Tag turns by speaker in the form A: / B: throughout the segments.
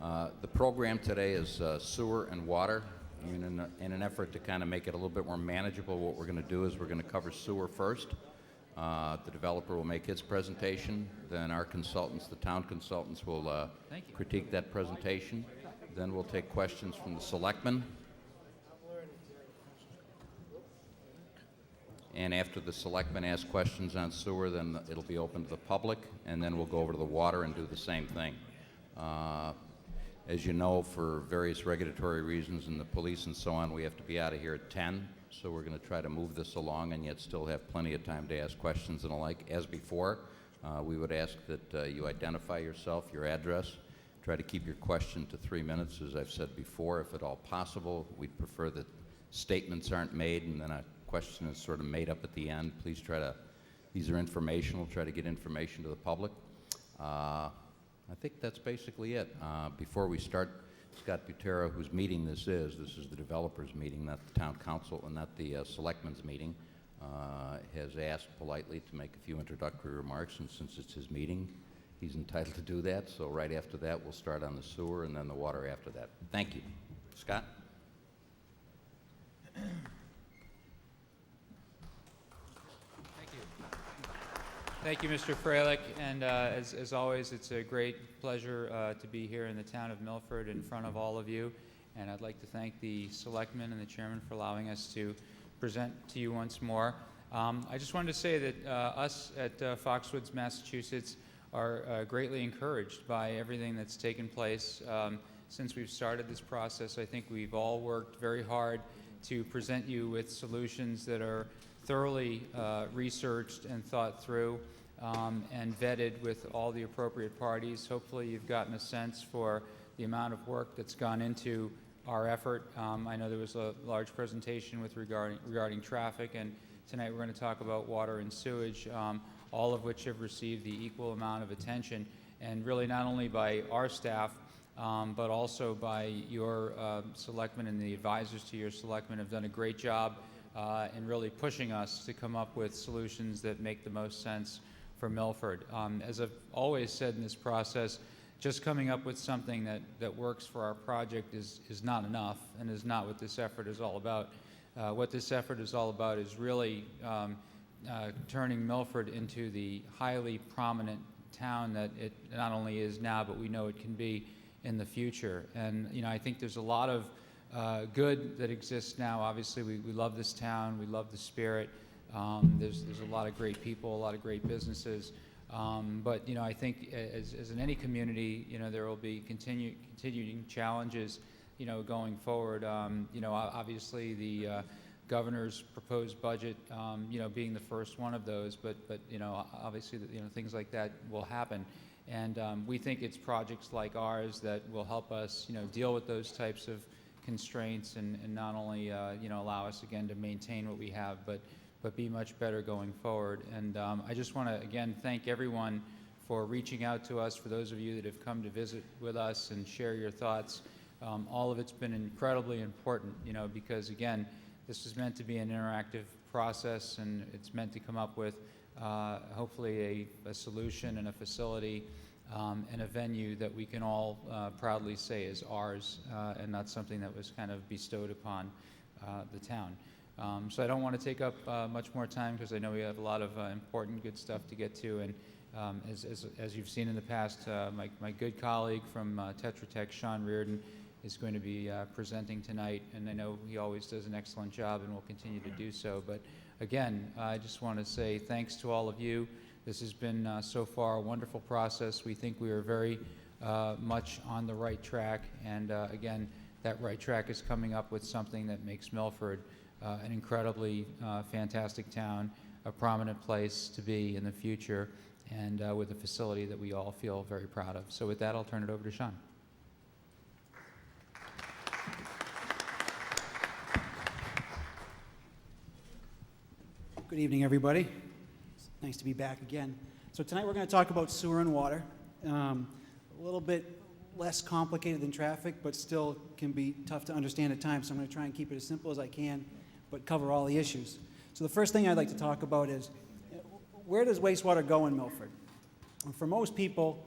A: The program today is sewer and water. In an effort to kind of make it a little bit more manageable, what we're going to do is we're going to cover sewer first. The developer will make his presentation. Then our consultants, the town consultants, will critique that presentation. Then we'll take questions from the selectmen. And after the selectmen ask questions on sewer, then it'll be open to the public, and then we'll go over to the water and do the same thing. As you know, for various regulatory reasons and the police and so on, we have to be out of here at 10. So we're going to try to move this along and yet still have plenty of time to ask questions and the like. As before, we would ask that you identify yourself, your address. Try to keep your question to 3 minutes, as I've said before, if at all possible. We'd prefer that statements aren't made and then a question is sort of made up at the end. Please try to, these are informational, try to get information to the public. I think that's basically it. Before we start, Scott Butera, whose meeting this is the developers meeting, not the town council and not the selectmen's meeting, has asked politely to make a few introductory remarks, and since it's his meeting, he's entitled to do that. So right after that, we'll start on the sewer and then the water after that. Thank you. Scott?
B: Thank you, Mr. Freilich, and as always, it's a great pleasure to be here in the town of Milford in front of all of you, and I'd like to thank the selectmen and the chairman for allowing us to present to you once more. I just wanted to say that us at Foxwoods, Massachusetts are greatly encouraged by everything that's taken place since we've started this process. I think we've all worked very hard to present you with solutions that are thoroughly researched and thought through and vetted with all the appropriate parties. Hopefully you've gotten a sense for the amount of work that's gone into our effort. I know there was a large presentation regarding traffic, and tonight we're going to talk about water and sewage, all of which have received the equal amount of attention, and really not only by our staff, but also by your selectmen, and the advisors to your selectmen have done a great job in really pushing us to come up with solutions that make the most sense for Milford. As I've always said in this process, just coming up with something that works for our project is not enough, and is not what this effort is all about. What this effort is all about is really turning Milford into the highly prominent town that it not only is now, but we know it can be in the future. And I think there's a lot of good that exists now. Obviously, we love this town. We love the spirit. There's a lot of great people, a lot of great businesses. But I think as in any community, there will be continuing challenges, going forward. Obviously the governor's proposed budget, being the first one of those. But obviously, things like that will happen. And we think it's projects like ours that will help us, deal with those types of constraints and not only allow us again to maintain what we have, but be much better going forward. And I just want to again thank everyone for reaching out to us, for those of you that have come to visit with us and share your thoughts. All of it's been incredibly important, because again, this is meant to be an interactive process, and it's meant to come up with hopefully a solution and a facility and a venue that we can all proudly say is ours, and not something that was kind of bestowed upon the town. So I don't want to take up much more time, because I know we have a lot of important good stuff to get to, and as you've seen in the past, my good colleague from Tetra Tech, Sean Reardon, is going to be presenting tonight, and I know he always does an excellent job and will continue to do so. But again, I just want to say thanks to all of you. This has been so far a wonderful process. We think we are very much on the right track, and again, that right track is coming up with something that makes Milford an incredibly fantastic town, a prominent place to be in the future, and with a facility that we all feel very proud of. So with that, I'll turn it over to Sean.
C: Good evening, everybody. It's nice to be back again. So tonight we're going to talk about sewer and water. A little bit less complicated than traffic, but still can be tough to understand at times. So I'm going to try and keep it as simple as I can, but cover all the issues. So the first thing I'd like to talk about is, where does wastewater go in Milford? For most people,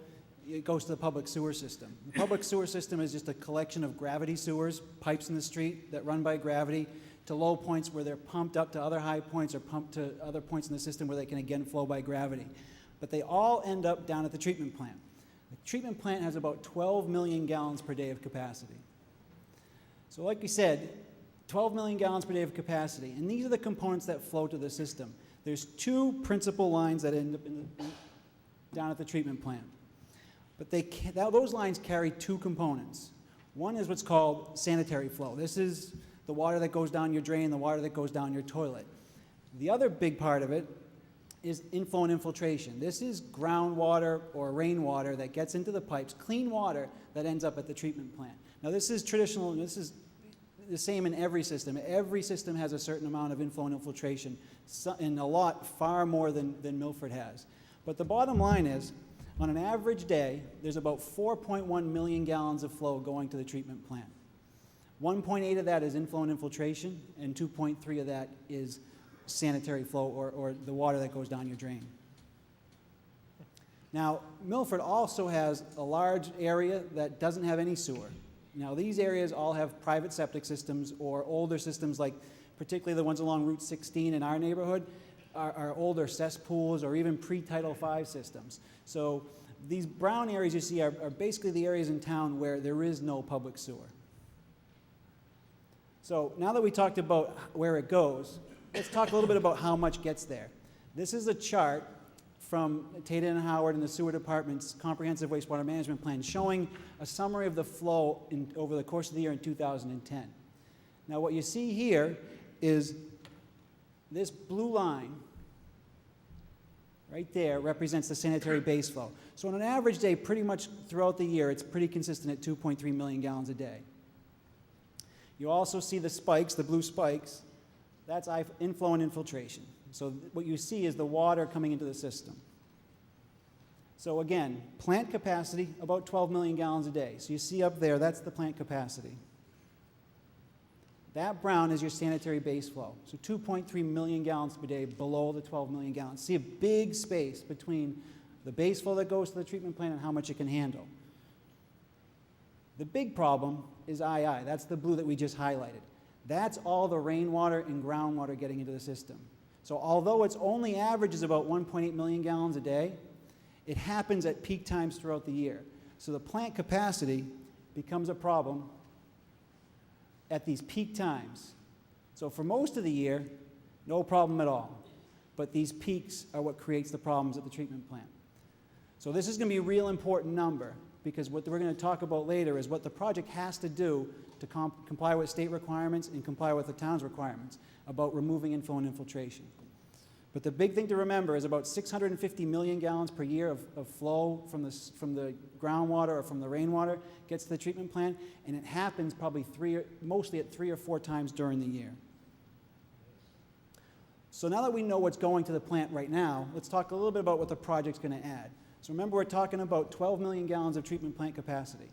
C: it goes to the public sewer system. The public sewer system is just a collection of gravity sewers, pipes in the street that run by gravity to low points where they're pumped up to other high points or pumped to other points in the system where they can again flow by gravity. But they all end up down at the treatment plant. The treatment plant has about 12 million gallons per day of capacity. So like we said, 12 million gallons per day of capacity, and these are the components that flow to the system. There's two principal lines that end up down at the treatment plant. But those lines carry two components. One is what's called sanitary flow. This is the water that goes down your drain, the water that goes down your toilet. The other big part of it is inflow and infiltration. This is groundwater or rainwater that gets into the pipes, clean water that ends up at the treatment plant. Now this is traditional, and this is the same in every system. Every system has a certain amount of inflow and infiltration, and a lot, far more than Milford has. But the bottom line is, on an average day, there's about 4.1 million gallons of flow going to the treatment plant. 1.8 of that is inflow and infiltration, and 2.3 of that is sanitary flow, or the water that goes down your drain. Now, Milford also has a large area that doesn't have any sewer. Now, these areas all have private septic systems or older systems, like particularly the ones along Route 16 in our neighborhood, are older cesspools or even pre-Title V systems. So these brown areas you see are basically the areas in town where there is no public sewer. So now that we talked about where it goes, let's talk a little bit about how much gets there. This is a chart from Tata and Howard and the Sewer Department's Comprehensive Wastewater Management Plan showing a summary of the flow over the course of the year in 2010. Now what you see here is this blue line right there represents the sanitary base flow. So on an average day, pretty much throughout the year, it's pretty consistent at 2.3 million gallons a day. You also see the spikes, the blue spikes. That's inflow and infiltration. So what you see is the water coming into the system. So again, plant capacity, about 12 million gallons a day. So you see up there, that's the plant capacity. That brown is your sanitary base flow. So 2.3 million gallons per day below the 12 million gallons. See a big space between the base flow that goes to the treatment plant and how much it can handle. The big problem is II. That's the blue that we just highlighted. That's all the rainwater and groundwater getting into the system. So although its only average is about 1.8 million gallons a day, it happens at peak times throughout the year. So the plant capacity becomes a problem at these peak times. So for most of the year, no problem at all. But these peaks are what creates the problems at the treatment plant. So this is going to be a real important number, because what we're going to talk about later is what the project has to do to comply with state requirements and comply with the town's requirements about removing inflow and infiltration. But the big thing to remember is about 650 million gallons per year of flow from the groundwater or from the rainwater gets to the treatment plant, and it happens probably mostly at 3 or 4 times during the year. So now that we know what's going to the plant right now, let's talk a little bit about what the project's going to add. So remember, we're talking about 12 million gallons of treatment plant capacity.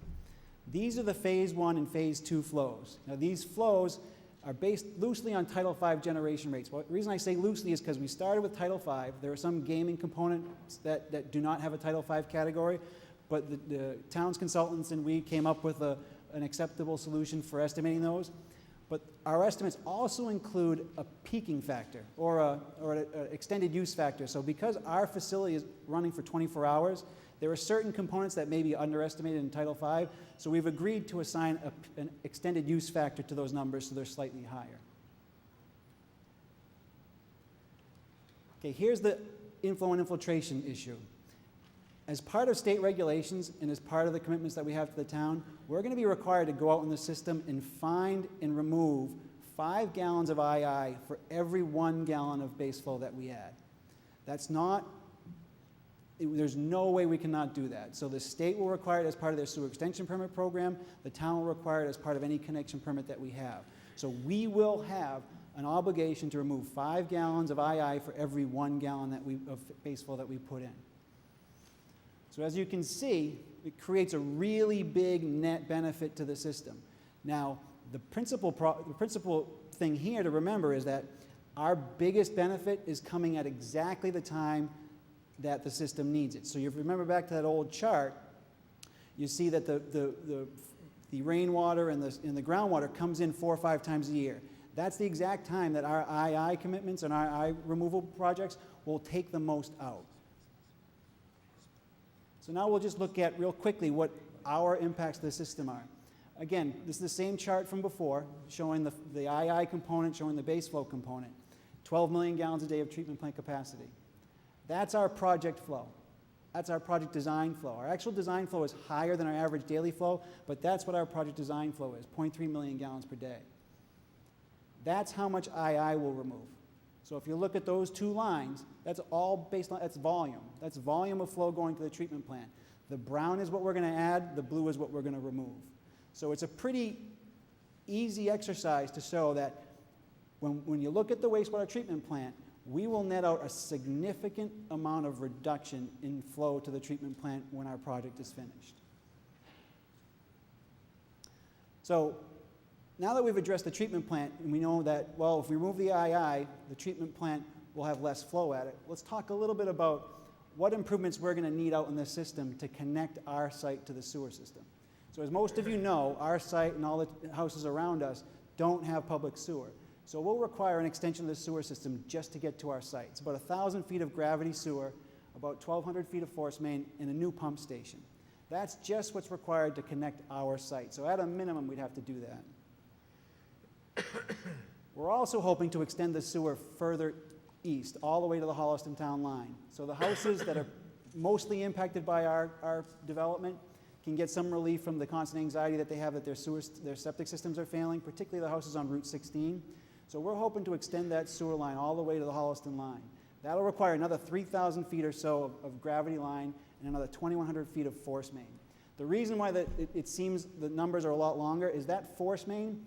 C: These are the Phase 1 and Phase 2 flows. Now these flows are based loosely on Title V generation rates. Well, the reason I say loosely is because we started with Title V. There are some gaming components that do not have a Title V category, but the town's consultants and we came up with an acceptable solution for estimating those. But our estimates also include a peaking factor or an extended use factor. So because our facility is running for 24 hours, there are certain components that may be underestimated in Title V, so we've agreed to assign an extended use factor to those numbers so they're slightly higher. Okay, here's the inflow and infiltration issue. As part of state regulations and as part of the commitments that we have to the town, we're going to be required to go out in the system and find and remove 5 gallons of II for every 1 gallon of base flow that we add. That's not, there's no way we cannot do that. So the state will require it as part of their sewer extension permit program. The town will require it as part of any connection permit that we have. So we will have an obligation to remove 5 gallons of II for every 1 gallon of base flow that we put in. So as you can see, it creates a really big net benefit to the system. Now, the principal thing here to remember is that our biggest benefit is coming at exactly the time that the system needs it. So if you remember back to that old chart, you see that the rainwater and the groundwater comes in 4 or 5 times a year. That's the exact time that our II commitments and our II removal projects will take the most out. So now we'll just look at real quickly what our impacts to the system are. Again, this is the same chart from before, showing the II component, showing the base flow component. 12 million gallons a day of treatment plant capacity. That's our project flow. That's our project design flow. Our actual design flow is higher than our average daily flow, but that's what our project design flow is, 0.3 million gallons per day. That's how much II will remove. So if you look at those two lines, that's all based on, that's volume. That's volume of flow going to the treatment plant. The brown is what we're going to add, the blue is what we're going to remove. So it's a pretty easy exercise to show that when you look at the wastewater treatment plant, we will net out a significant amount of reduction in flow to the treatment plant when our project is finished. So now that we've addressed the treatment plant, and we know that, well, if we remove the II, the treatment plant will have less flow at it, let's talk a little bit about what improvements we're going to need out in the system to connect our site to the sewer system. So as most of you know, our site and all the houses around us don't have public sewer. So we'll require an extension of the sewer system just to get to our site. It's about 1,000 feet of gravity sewer, about 1,200 feet of force main, and a new pump station. That's just what's required to connect our site. So at a minimum, we'd have to do that. We're also hoping to extend the sewer further east, all the way to the Holliston Town line. So the houses that are mostly impacted by our development can get some relief from the constant anxiety that they have that their septic systems are failing, particularly the houses on Route 16. So we're hoping to extend that sewer line all the way to the Holliston line. That'll require another 3,000 feet or so of gravity line and another 2,100 feet of force main. The reason why it seems the numbers are a lot longer is that force main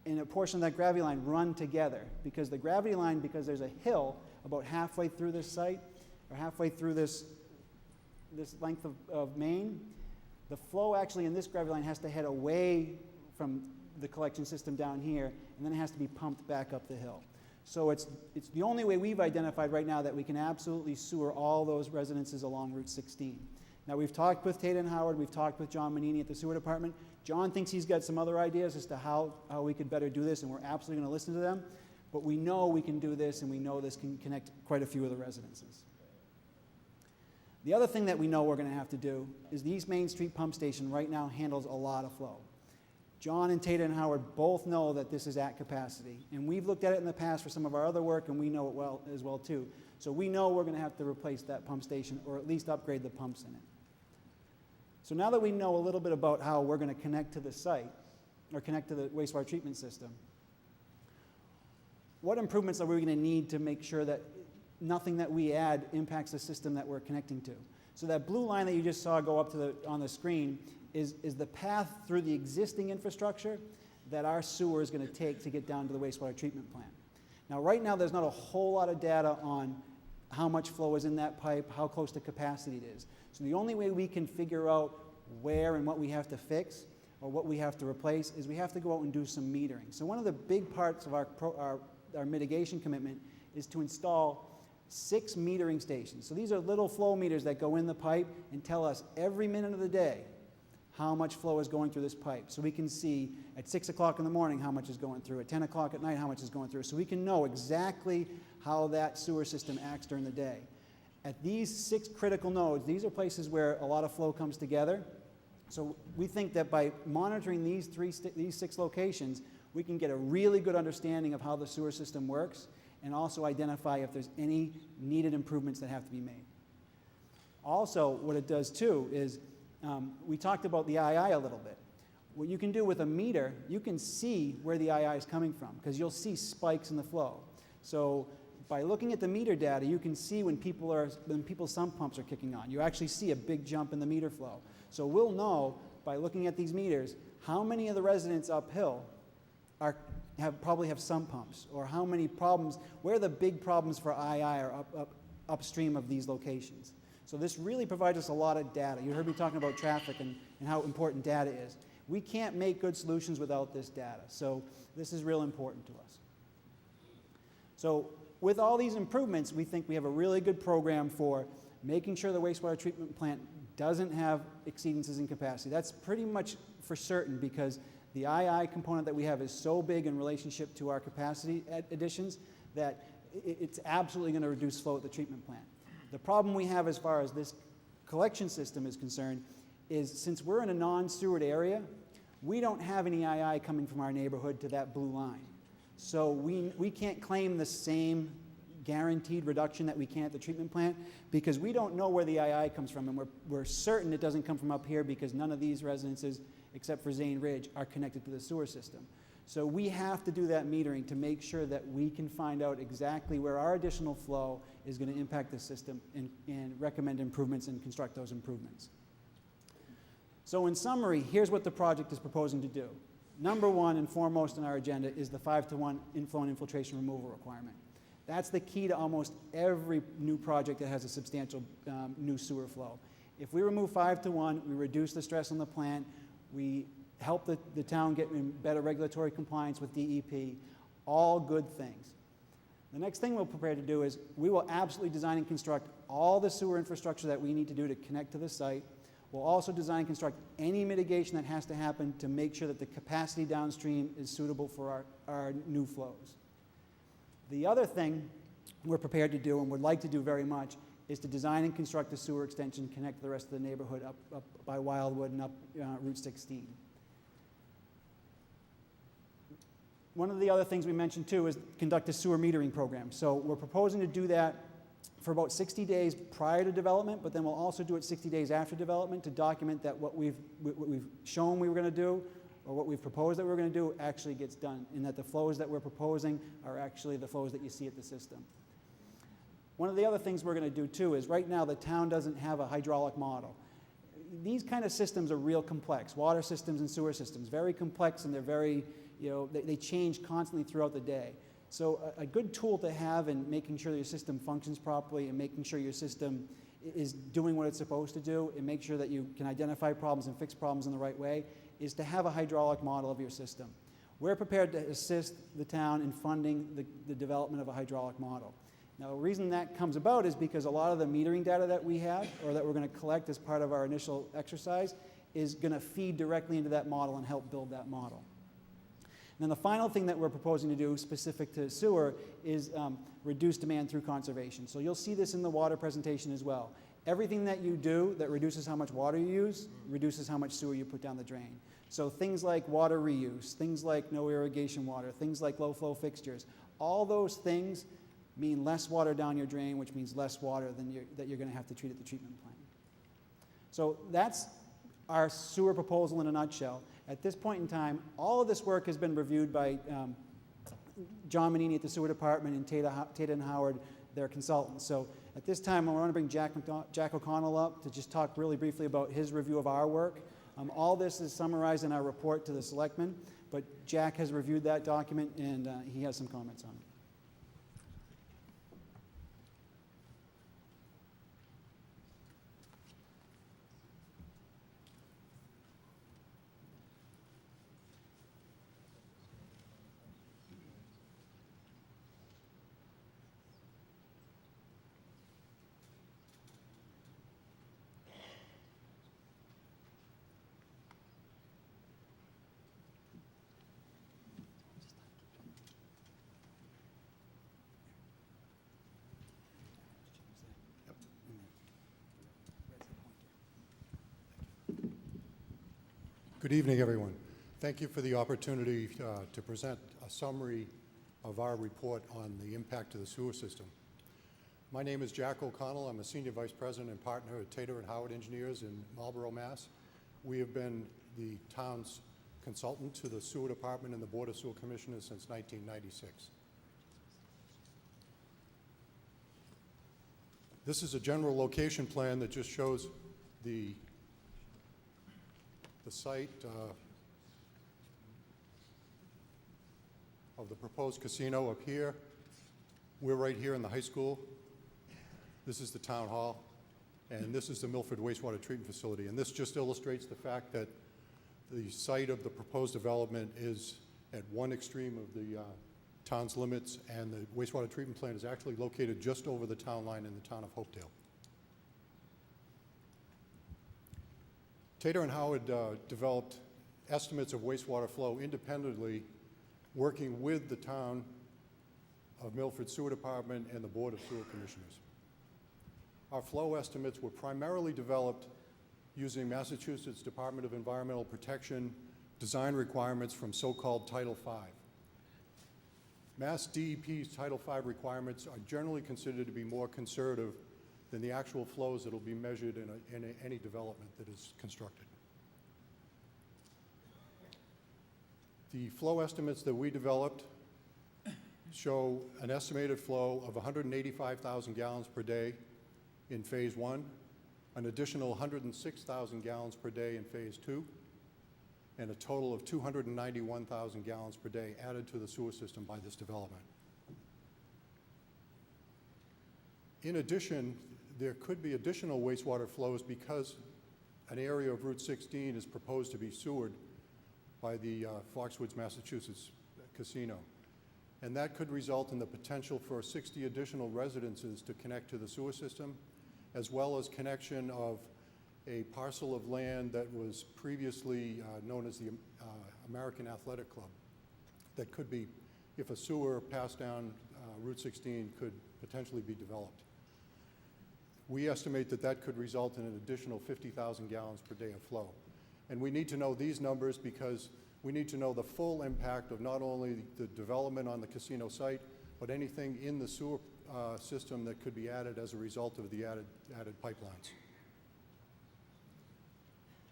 C: and a portion of that gravity line run together, because the gravity line, because there's a hill about halfway through this site, or halfway through this length of main, the flow actually in this gravity line has to head away from the collection system down here, and then it has to be pumped back up the hill. So it's the only way we've identified right now that we can absolutely sewer all those residences along Route 16. Now, we've talked with Tata and Howard, we've talked with John Manini at the sewer department. John thinks he's got some other ideas as to how we could better do this, and we're absolutely going to listen to them. But we know we can do this, and we know this can connect quite a few of the residences. The other thing that we know we're going to have to do is the East Main Street pump station right now handles a lot of flow. John and Tata and Howard both know that this is at capacity, and we've looked at it in the past for some of our other work, and we know it well as well too. So we know we're going to have to replace that pump station, or at least upgrade the pumps in it. So now that we know a little bit about how we're going to connect to the site, or connect to the wastewater treatment system, what improvements are we going to need to make sure that nothing that we add impacts the system that we're connecting to? So that blue line that you just saw go up to on the screen is the path through the existing infrastructure that our sewer is going to take to get down to the wastewater treatment plant. Now, right now, there's not a whole lot of data on how much flow is in that pipe, how close to capacity it is. So the only way we can figure out where and what we have to fix or what we have to replace is we have to go out and do some metering. So one of the big parts of our mitigation commitment is to install 6 metering stations. So these are little flow meters that go in the pipe and tell us every minute of the day how much flow is going through this pipe. So we can see at 6 o'clock in the morning how much is going through, at 10 o'clock at night how much is going through. So we can know exactly how that sewer system acts during the day. At these 6 critical nodes, these are places where a lot of flow comes together. So we think that by monitoring these 6 locations, we can get a really good understanding of how the sewer system works and also identify if there's any needed improvements that have to be made. Also, what it does too is, we talked about the II a little bit. What you can do with a meter, you can see where the II is coming from, because you'll see spikes in the flow. So by looking at the meter data, you can see when people's sump pumps are kicking on. You actually see a big jump in the meter flow. So we'll know by looking at these meters how many of the residents uphill probably have sump pumps, or how many problems, where the big problems for II are upstream of these locations. So this really provides us a lot of data. You heard me talking about traffic and how important data is. We can't make good solutions without this data. So this is real important to us. So with all these improvements, we think we have a really good program for making sure the wastewater treatment plant doesn't have exceedances in capacity. That's pretty much for certain because the II component that we have is so big in relationship to our capacity additions that it's absolutely going to reduce flow at the treatment plant. The problem we have as far as this collection system is concerned is since we're in a non-sewered area, we don't have any II coming from our neighborhood to that blue line. So we can't claim the same guaranteed reduction that we can at the treatment plant because we don't know where the II comes from, and we're certain it doesn't come from up here because none of these residences, except for Zane Ridge, are connected to the sewer system. So we have to do that metering to make sure that we can find out exactly where our additional flow is going to impact the system and recommend improvements and construct those improvements. So in summary, here's what the project is proposing to do. Number one and foremost on our agenda is the 5-to-1 inflow and infiltration removal requirement. That's the key to almost every new project that has a substantial new sewer flow. If we remove 5-to-1, we reduce the stress on the plant, we help the town get in better regulatory compliance with DEP, all good things. The next thing we're prepared to do is we will absolutely design and construct all the sewer infrastructure that we need to do to connect to the site. We'll also design and construct any mitigation that has to happen to make sure that the capacity downstream is suitable for our new flows. The other thing we're prepared to do and would like to do very much is to design and construct a sewer extension, connect the rest of the neighborhood up by Wildwood and up Route 16. One of the other things we mentioned too is conduct a sewer metering program. So we're proposing to do that for about 60 days prior to development, but then we'll also do it 60 days after development to document that what we've shown we were going to do or what we've proposed that we're going to do actually gets done, and that the flows that we're proposing are actually the flows that you see at the system. One of the other things we're going to do too is right now the town doesn't have a hydraulic model. These kind of systems are real complex. Water systems and sewer systems, very complex, and they're very, they change constantly throughout the day. So a good tool to have in making sure that your system functions properly and making sure your system is doing what it's supposed to do and make sure that you can identify problems and fix problems in the right way is to have a hydraulic model of your system. We're prepared to assist the town in funding the development of a hydraulic model. Now, the reason that comes about is because a lot of the metering data that we have or that we're going to collect as part of our initial exercise is going to feed directly into that model and help build that model. And then the final thing that we're proposing to do specific to sewer is reduce demand through conservation. So you'll see this in the water presentation as well. Everything that you do that reduces how much water you use reduces how much sewer you put down the drain. So things like water reuse, things like no irrigation water, things like low flow fixtures, all those things mean less water down your drain, which means less water that you're going to have to treat at the treatment plant. So that's our sewer proposal in a nutshell. At this point in time, all of this work has been reviewed by John Manini at the Sewer Department and Tata and Howard, their consultants. So at this time, I want to bring Jack O'Connell up to just talk really briefly about his review of our work. All this is summarized in our report to the selectmen, but Jack has reviewed that document and he has some comments on it.
D: Good evening, everyone. Thank you for the opportunity to present a summary of our report on the impact of the sewer system. My name is Jack O'Connell. I'm a Senior Vice President and Partner at Tata and Howard Engineers in Marlborough, Mass. We have been the town's consultant to the Sewer Department and the Board of Sewer Commissioners since 1996. This is a general location plan that just shows the site of the proposed casino up here. We're right here in the high school. This is the town hall, and this is the Milford wastewater treatment facility. And this just illustrates the fact that the site of the proposed development is at one extreme of the town's limits, and the wastewater treatment plant is actually located just over the town line in the town of Hopedale. Tater and Howard developed estimates of wastewater flow independently, working with the town of Milford Sewer Department and the Board of Sewer Commissioners. Our flow estimates were primarily developed using Massachusetts Department of Environmental Protection design requirements from so-called Title V. Mass DEP's Title V requirements are generally considered to be more conservative than the actual flows that will be measured in any development that is constructed. The flow estimates that we developed show an estimated flow of 185,000 gallons per day in Phase 1, an additional 106,000 gallons per day in Phase 2, and a total of 291,000 gallons per day added to the sewer system by this development. In addition, there could be additional wastewater flows because an area of Route 16 is proposed to be sewered by the Foxwoods, Massachusetts casino. And that could result in the potential for 60 additional residences to connect to the sewer system, as well as connection of a parcel of land that was previously known as the American Athletic Club. That could be, if a sewer passed down Route 16, could potentially be developed. We estimate that that could result in an additional 50,000 gallons per day of flow. And we need to know these numbers because we need to know the full impact of not only the development on the casino site, but anything in the sewer system that could be added as a result of the added pipelines.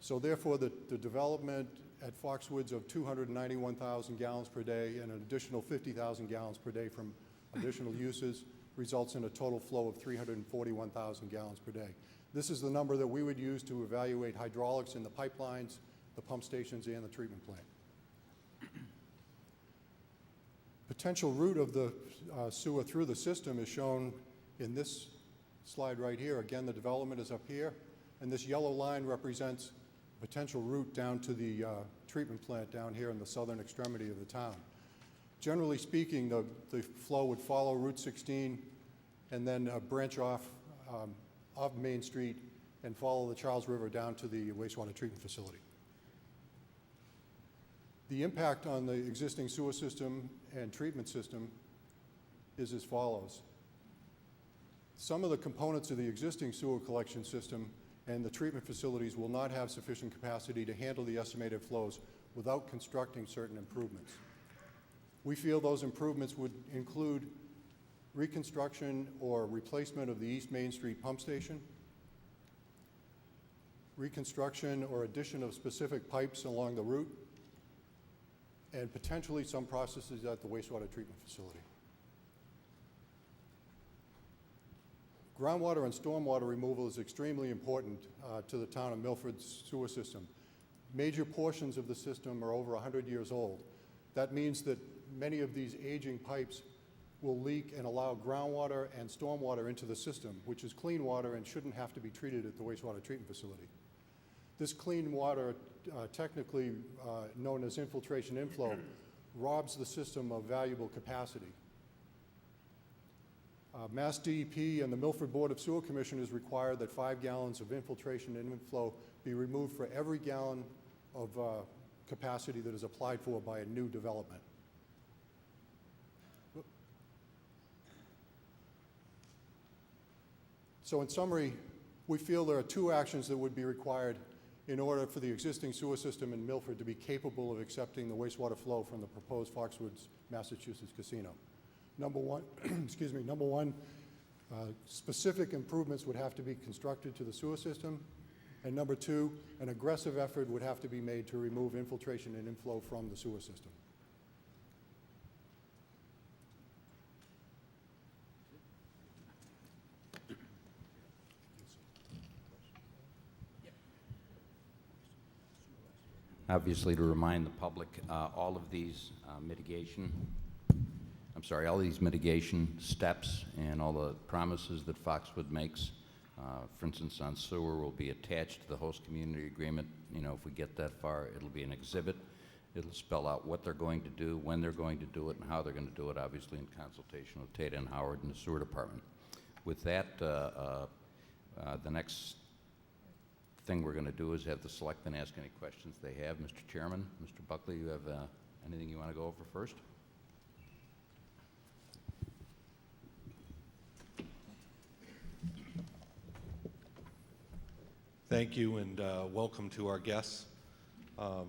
D: So therefore, the development at Foxwoods of 291,000 gallons per day and an additional 50,000 gallons per day from additional uses results in a total flow of 341,000 gallons per day. This is the number that we would use to evaluate hydraulics in the pipelines, the pump stations, and the treatment plant. Potential route of the sewer through the system is shown in this slide right here. Again, the development is up here, and this yellow line represents potential route down to the treatment plant down here in the southern extremity of the town. Generally speaking, the flow would follow Route 16 and then branch off Main Street and follow the Charles River down to the wastewater treatment facility. The impact on the existing sewer system and treatment system is as follows. Some of the components of the existing sewer collection system and the treatment facilities will not have sufficient capacity to handle the estimated flows without constructing certain improvements. We feel those improvements would include reconstruction or replacement of the East Main Street pump station, reconstruction or addition of specific pipes along the route, and potentially some processes at the wastewater treatment facility. Groundwater and stormwater removal is extremely important to the town of Milford's sewer system. Major portions of the system are over 100 years old. That means that many of these aging pipes will leak and allow groundwater and stormwater into the system, which is clean water and shouldn't have to be treated at the wastewater treatment facility. This clean water, technically known as infiltration inflow, robs the system of valuable capacity. Mass DEP and the Milford Board of Sewer Commissioners require that 5 gallons of infiltration and inflow be removed for every gallon of capacity that is applied for by a new development. So in summary, we feel there are 2 actions that would be required in order for the existing sewer system in Milford to be capable of accepting the wastewater flow from the proposed Foxwoods, Massachusetts casino. Number one, specific improvements would have to be constructed to the sewer system. And number 2, an aggressive effort would have to be made to remove infiltration and inflow from the sewer system.
A: Obviously, to remind the public, all these mitigation steps and all the promises that Foxwood makes, for instance, on sewer, will be attached to the host community agreement. You know, if we get that far, it'll be an exhibit. It'll spell out what they're going to do, when they're going to do it, and how they're going to do it, obviously in consultation with Tata and Howard and the sewer department. With that, the next thing we're going to do is have the selectmen ask any questions they have. Mr. Chairman, Mr. Buckley, you have anything you want to go over first?
E: Thank you, and welcome to our guests. I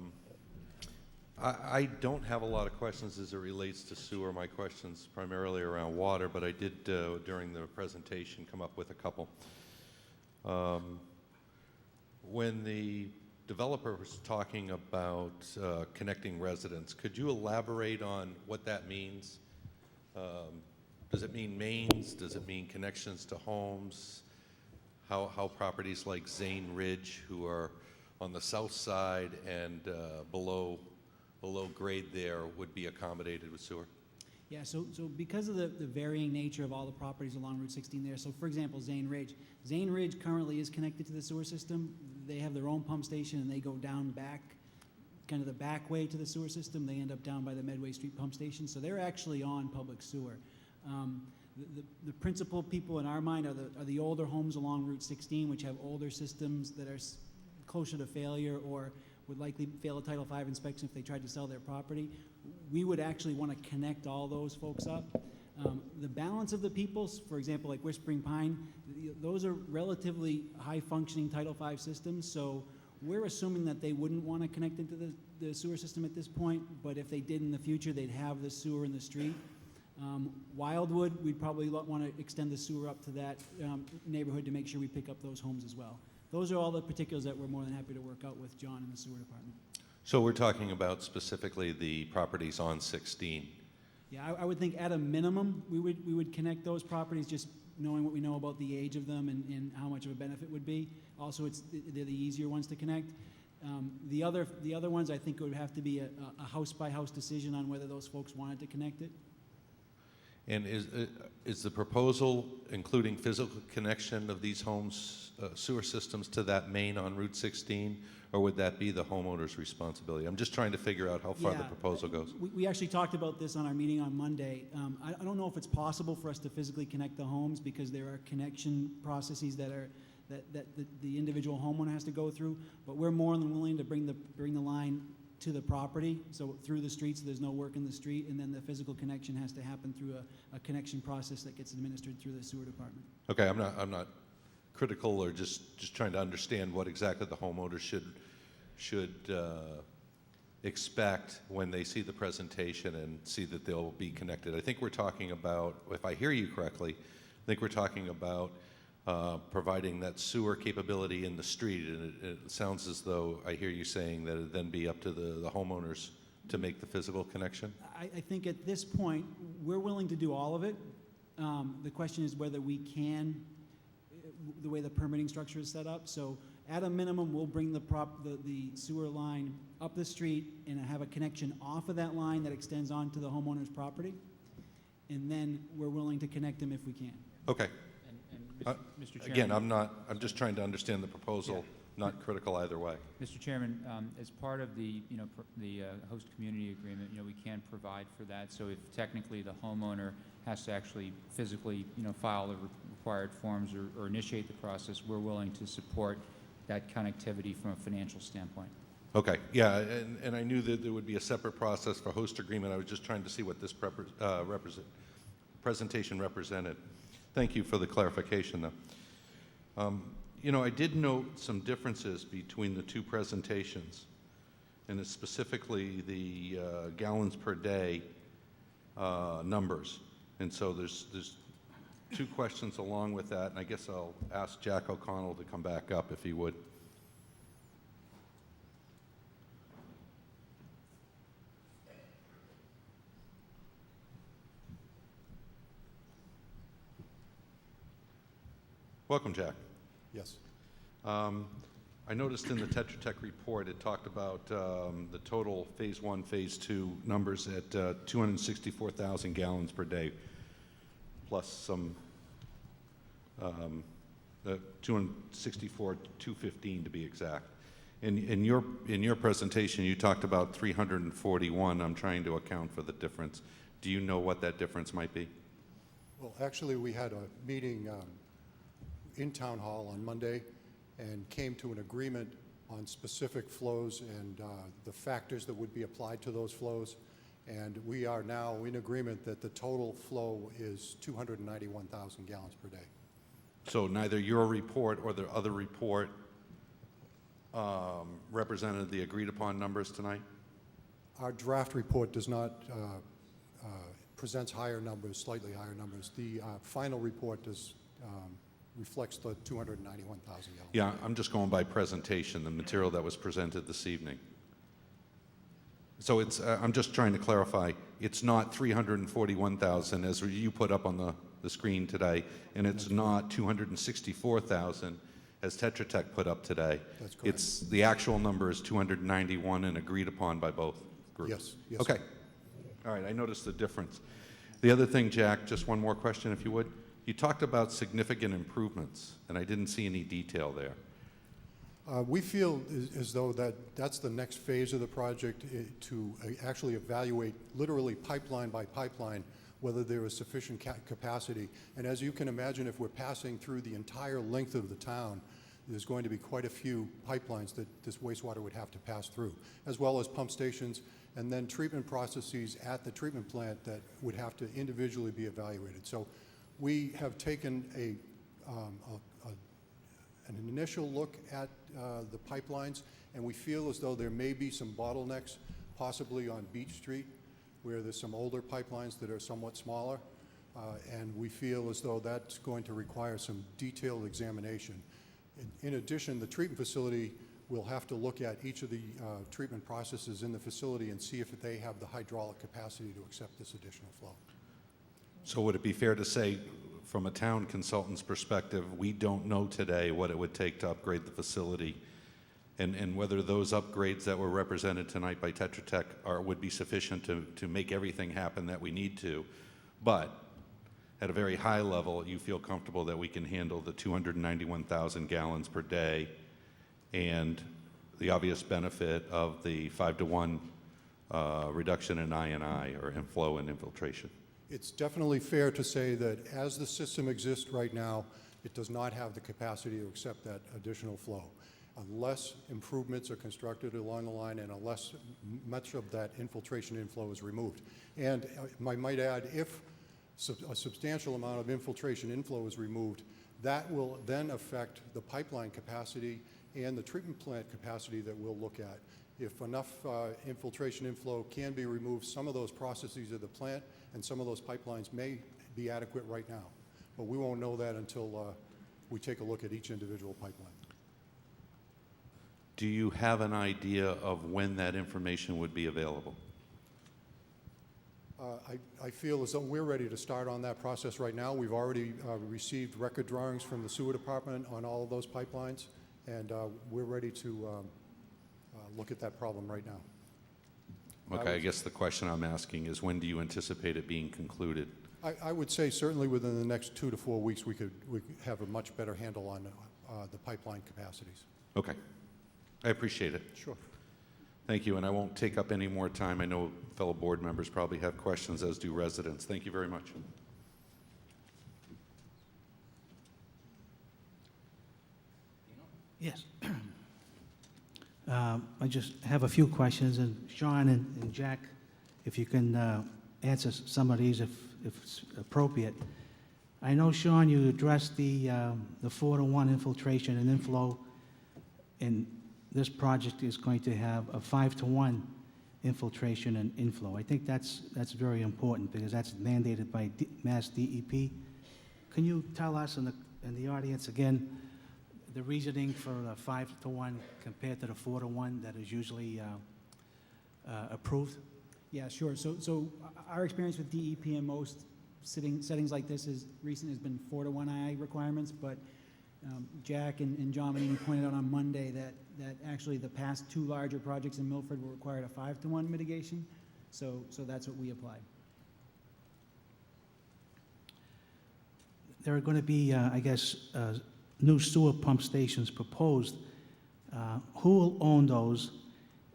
E: don't have a lot of questions as it relates to sewer. My questions primarily around water, but I did, during the presentation, come up with a couple. When the developer was talking about connecting residents, could you elaborate on what that means? Does it mean mains? Does it mean connections to homes? How properties like Zane Ridge, who are on the south side and below grade there, would be accommodated with sewer?
C: Yeah, so because of the varying nature of all the properties along Route 16 there, so for example, Zane Ridge currently is connected to the sewer system. They have their own pump station, and they go down back, kind of the back way to the sewer system. They end up down by the Medway Street pump station, so they're actually on public sewer. The principal people in our mind are the older homes along Route 16, which have older systems that are closer to failure or would likely fail a Title V inspection if they tried to sell their property. We would actually want to connect all those folks up. The balance of the people, for example, like Whispering Pine, those are relatively high-functioning Title V systems, so we're assuming that they wouldn't want to connect into the sewer system at this point, but if they did in the future, they'd have the sewer in the street. Wildwood, we'd probably want to extend the sewer up to that neighborhood to make sure we pick up those homes as well. Those are all the particulars that we're more than happy to work out with John in the sewer department.
E: So we're talking about specifically the properties on 16.
C: Yeah, I would think at a minimum, we would connect those properties, just knowing what we know about the age of them and how much of a benefit would be. Also, they're the easier ones to connect. The other ones, I think it would have to be a house-by-house decision on whether those folks wanted to connect it.
E: And is the proposal including physical connection of these homes, sewer systems to that main on Route 16, or would that be the homeowner's responsibility? I'm just trying to figure out how far the proposal goes.
C: We actually talked about this on our meeting on Monday. I don't know if it's possible for us to physically connect the homes because there are connection processes that the individual homeowner has to go through, but we're more than willing to bring the line to the property, so through the street, so there's no work in the street, and then the physical connection has to happen through a connection process that gets administered through the sewer department.
E: Okay, I'm not critical, or just trying to understand what exactly the homeowner should expect when they see the presentation and see that they'll be connected. I think we're talking about, if I hear you correctly, I think we're talking about providing that sewer capability in the street, and it sounds as though I hear you saying that it'd then be up to the homeowners to make the physical connection?
C: I think at this point, we're willing to do all of it. The question is whether we can, the way the permitting structure is set up. So at a minimum, we'll bring the sewer line up the street and have a connection off of that line that extends onto the homeowner's property. And then we're willing to connect them if we can.
E: Okay.
B: Mr. Chairman.
E: Again, I'm just trying to understand the proposal, not critical either way.
B: Mr. Chairman, as part of the host community agreement, we can provide for that. So if technically the homeowner has to actually physically, file the required forms or initiate the process, we're willing to support that connectivity from a financial standpoint.
E: Okay, yeah, and I knew that there would be a separate process for host agreement. I was just trying to see what this presentation represented. Thank you for the clarification, though. I did note some differences between the two presentations, and it's specifically the gallons per day numbers. And so there's two questions along with that, and I guess I'll ask Jack O'Connell to come back up if he would. Welcome, Jack.
D: Yes.
E: I noticed in the Tetra Tech report it talked about the total Phase 1, Phase 2 numbers at 264,000 gallons per day, plus some 215 to be exact. In your presentation, you talked about 341. I'm trying to account for the difference. Do you know what that difference might be?
D: Well, actually, we had a meeting in Town Hall on Monday, and came to an agreement on specific flows and the factors that would be applied to those flows. And we are now in agreement that the total flow is 291,000 gallons per day.
E: So neither your report or the other report represented the agreed-upon numbers tonight?
D: Our draft report does not presents higher numbers, slightly higher numbers. The final report does reflects the 291,000 gallons.
E: Yeah, I'm just going by presentation, the material that was presented this evening. So it's, I'm just trying to clarify, it's not 341,000 as you put up on the screen today, and it's not 264,000 as Tetra Tech put up today.
D: That's correct.
E: It's, the actual number is 291 and agreed upon by both groups?
D: Yes, yes.
E: Okay. All right, I noticed the difference. The other thing, Jack, just one more question if you would. You talked about significant improvements, and I didn't see any detail there.
D: We feel as though that's the next phase of the project to actually evaluate literally pipeline by pipeline whether there is sufficient capacity. And as you can imagine, if we're passing through the entire length of the town, there's going to be quite a few pipelines that this wastewater would have to pass through, as well as pump stations and then treatment processes at the treatment plant that would have to individually be evaluated. So we have taken an initial look at the pipelines, and we feel as though there may be some bottlenecks, possibly on Beach Street, where there's some older pipelines that are somewhat smaller, and we feel as though that's going to require some detailed examination. In addition, the treatment facility will have to look at each of the treatment processes in the facility and see if they have the hydraulic capacity to accept this additional flow.
E: So would it be fair to say, from a town consultant's perspective, we don't know today what it would take to upgrade the facility and whether those upgrades that were represented tonight by Tetra Tech would be sufficient to make everything happen that we need to. But at a very high level, you feel comfortable that we can handle the 291,000 gallons per day and the obvious benefit of the 5-to-1 reduction in I&I, or inflow and infiltration.
D: It's definitely fair to say that as the system exists right now, it does not have the capacity to accept that additional flow. Unless improvements are constructed along the line and unless much of that infiltration inflow is removed. And I might add, if a substantial amount of infiltration inflow is removed, that will then affect the pipeline capacity and the treatment plant capacity that we'll look at. If enough infiltration inflow can be removed, some of those processes of the plant and some of those pipelines may be adequate right now. But we won't know that until we take a look at each individual pipeline.
E: Do you have an idea of when that information would be available?
D: I feel as though we're ready to start on that process right now. We've already received record drawings from the sewer department on all of those pipelines, and we're ready to look at that problem right now.
E: Okay, I guess the question I'm asking is, when do you anticipate it being concluded?
D: I would say certainly within the next 2 to 4 weeks we could have a much better handle on the pipeline capacities.
E: Okay, I appreciate it.
D: Sure.
E: Thank you, and I won't take up any more time. I know fellow board members probably have questions, as do residents. Thank you very much.
F: Yes. I just have a few questions, and Sean and Jack, if you can answer some of these if it's appropriate. I know, Sean, you addressed the 4-to-1 infiltration and inflow, and this project is going to have a 5-to-1 infiltration and inflow. I think that's very important because that's mandated by Mass DEP. Can you tell us and the audience again the reasoning for the 5-to-1 compared to the 4-to-1 that is usually approved?
C: Yeah, sure. So our experience with DEP in most settings like this is recent has been 4-to-1 II requirements, but Jack and John Manini pointed out on Monday that actually the past 2 larger projects in Milford were required a 5-to-1 mitigation, so that's what we applied.
F: There are going to be, I guess, new sewer pump stations proposed. Who will own those,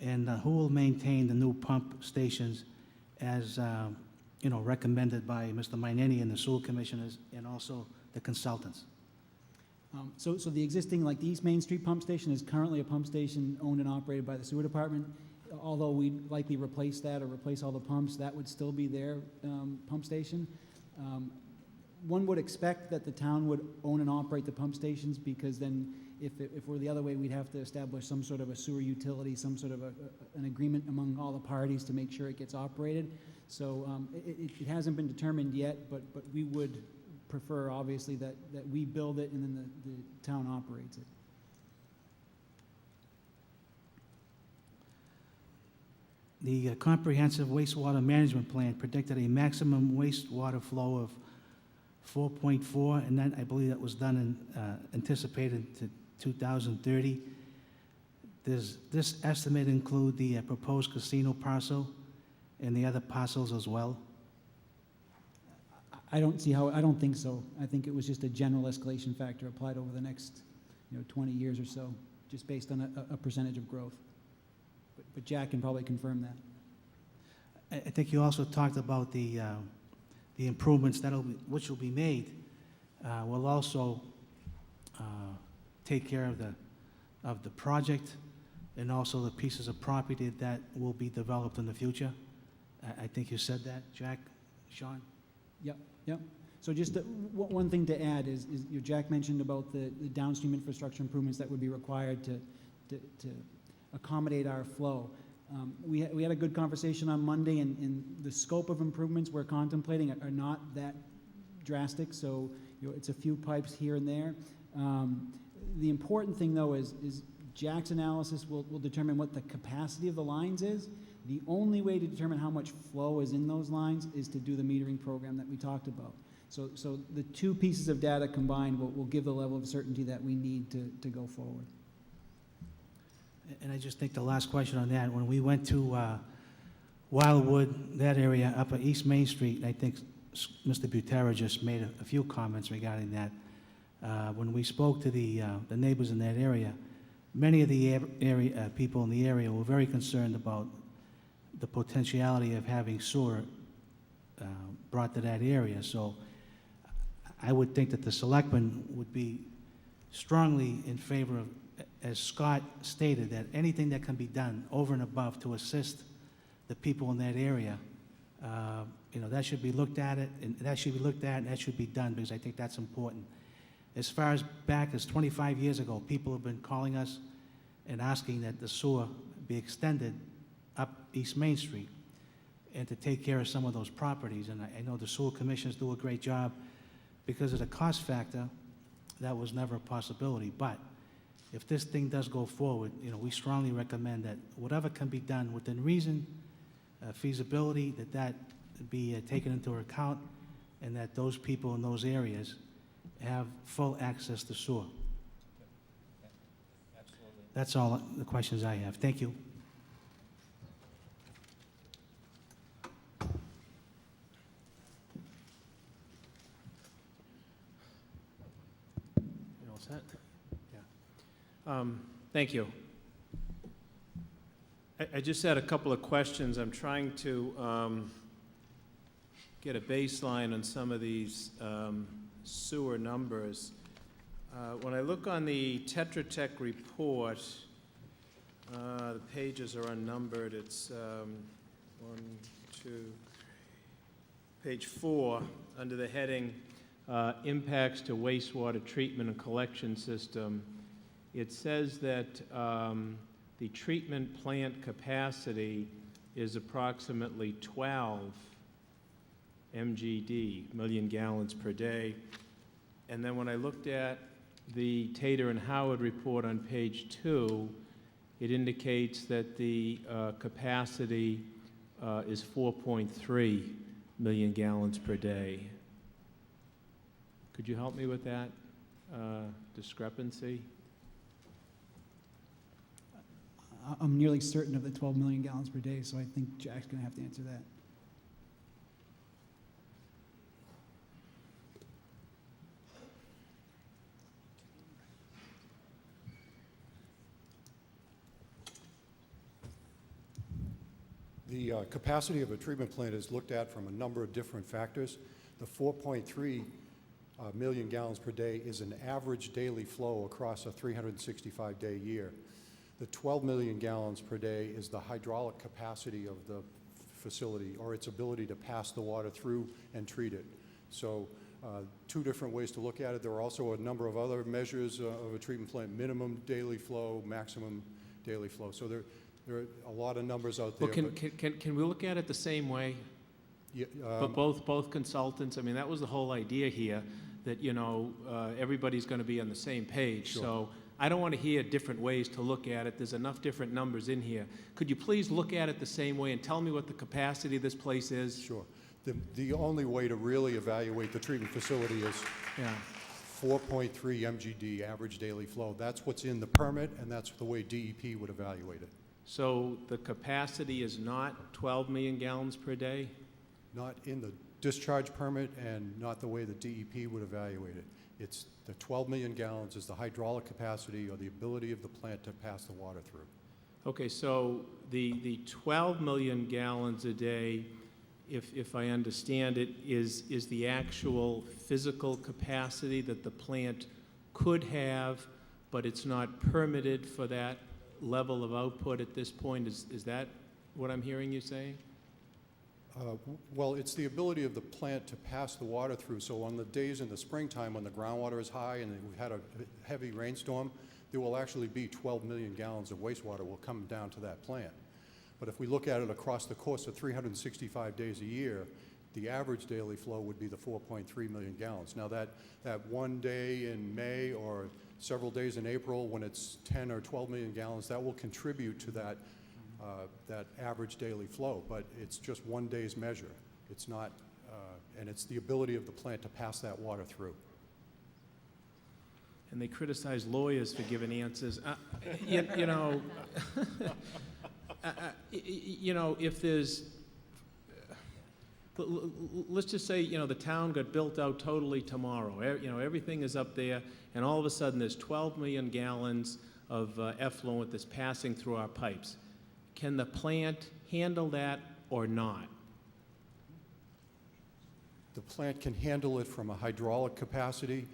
F: and who will maintain the new pump stations as recommended by Mr. Mainini and the sewer commissioners and also the consultants?
C: So the existing, like the East Main Street pump station is currently a pump station owned and operated by the sewer department. Although we'd likely replace that or replace all the pumps, that would still be their pump station. One would expect that the town would own and operate the pump stations, because then if we're the other way, we'd have to establish some sort of a sewer utility, some sort of an agreement among all the parties to make sure it gets operated. So it hasn't been determined yet, but we would prefer, obviously, that we build it and then the town operates it.
F: The comprehensive wastewater management plan predicted a maximum wastewater flow of 4.4, and then I believe that was done in, anticipated to 2030. Does this estimate include the proposed casino parcel and the other parcels as well?
C: I don't see how, I don't think so. I think it was just a general escalation factor applied over the next, 20 years or so, just based on a percentage of growth. But Jack can probably confirm that.
F: I think you also talked about the improvements which will be made will also take care of the project and also the pieces of property that will be developed in the future. I think you said that, Jack, Sean?
C: Yep. So just one thing to add is Jack mentioned about the downstream infrastructure improvements that would be required to accommodate our flow. We had a good conversation on Monday, and the scope of improvements we're contemplating are not that drastic, so it's a few pipes here and there. The important thing, though, is Jack's analysis will determine what the capacity of the lines is. The only way to determine how much flow is in those lines is to do the metering program that we talked about. So the two pieces of data combined will give the level of certainty that we need to go forward.
F: And I just think the last question on that, when we went to Wildwood, that area up at East Main Street, I think Mr. Butera just made a few comments regarding that. When we spoke to the neighbors in that area, many of the area people in the area were very concerned about the potentiality of having sewer brought to that area. So I would think that the selectmen would be strongly in favor of, as Scott stated, that anything that can be done over and above to assist the people in that area, that should be looked at, and that should be done, because I think that's important. As far as back as 25 years ago, people have been calling us and asking that the sewer be extended up East Main Street and to take care of some of those properties. And I know the sewer commissioners do a great job. Because of the cost factor, that was never a possibility. But if this thing does go forward, we strongly recommend that whatever can be done within reason, feasibility, that be taken into account, and that those people in those areas have full access to sewer.
B: Absolutely.
F: That's all the questions I have. Thank you.
G: You all set? Yeah. Thank you. I just had a couple of questions. I'm trying to get a baseline on some of these sewer numbers. When I look on the Tetra Tech report, the pages are unnumbered. It's 1, 2, page 4, under the heading Impacts to Wastewater Treatment and Collection System. It says that the treatment plant capacity is approximately 12 MGD, million gallons per day. And then when I looked at the Tater and Howard report on page 2, it indicates that the capacity is 4.3 million gallons per day. Could you help me with that discrepancy?
C: I'm nearly certain of the 12 million gallons per day, so I think Jack's going to have to answer that.
D: The capacity of a treatment plant is looked at from a number of different factors. The 4.3 million gallons per day is an average daily flow across a 365-day year. The 12 million gallons per day is the hydraulic capacity of the facility, or its ability to pass the water through and treat it. So two different ways to look at it. There are also a number of other measures of a treatment plant: minimum daily flow, maximum daily flow. So there are a lot of numbers out there.
G: Well, can we look at it the same way?
D: Yeah,
G: But both consultants, I mean, that was the whole idea here, that, you know, everybody's going to be on the same page.
D: Sure.
G: So I don't want to hear different ways to look at it. There's enough different numbers in here. Could you please look at it the same way and tell me what the capacity of this place is?
D: Sure. The only way to really evaluate the treatment facility is
G: Yeah.
D: 4.3 MGD, average daily flow. That's what's in the permit, and that's the way DEP would evaluate it.
G: So the capacity is not 12 million gallons per day?
D: Not in the discharge permit and not the way the DEP would evaluate it. It's the 12 million gallons is the hydraulic capacity or the ability of the plant to pass the water through.
G: Okay, so the 12 million gallons a day, if I understand it, is the actual physical capacity that the plant could have, but it's not permitted for that level of output at this point? Is that what I'm hearing you saying?
D: Well, it's the ability of the plant to pass the water through. So on the days in the springtime when the groundwater is high and we've had a heavy rainstorm, there will actually be 12 million gallons of wastewater will come down to that plant. But if we look at it across the course of 365 days a year, the average daily flow would be the 4.3 million gallons. Now that one day in May or several days in April when it's 10 or 12 million gallons, that will contribute to that average daily flow, but it's just one day's measure. It's not, and it's the ability of the plant to pass that water through.
G: And they criticize lawyers for giving answers. You know, you know, if there's, let's just say, you know, the town got built out totally tomorrow. You know, everything is up there, and all of a sudden there's 12 million gallons of effluent that's passing through our pipes. Can the plant handle that or not?
D: The plant can handle it from a hydraulic capacity.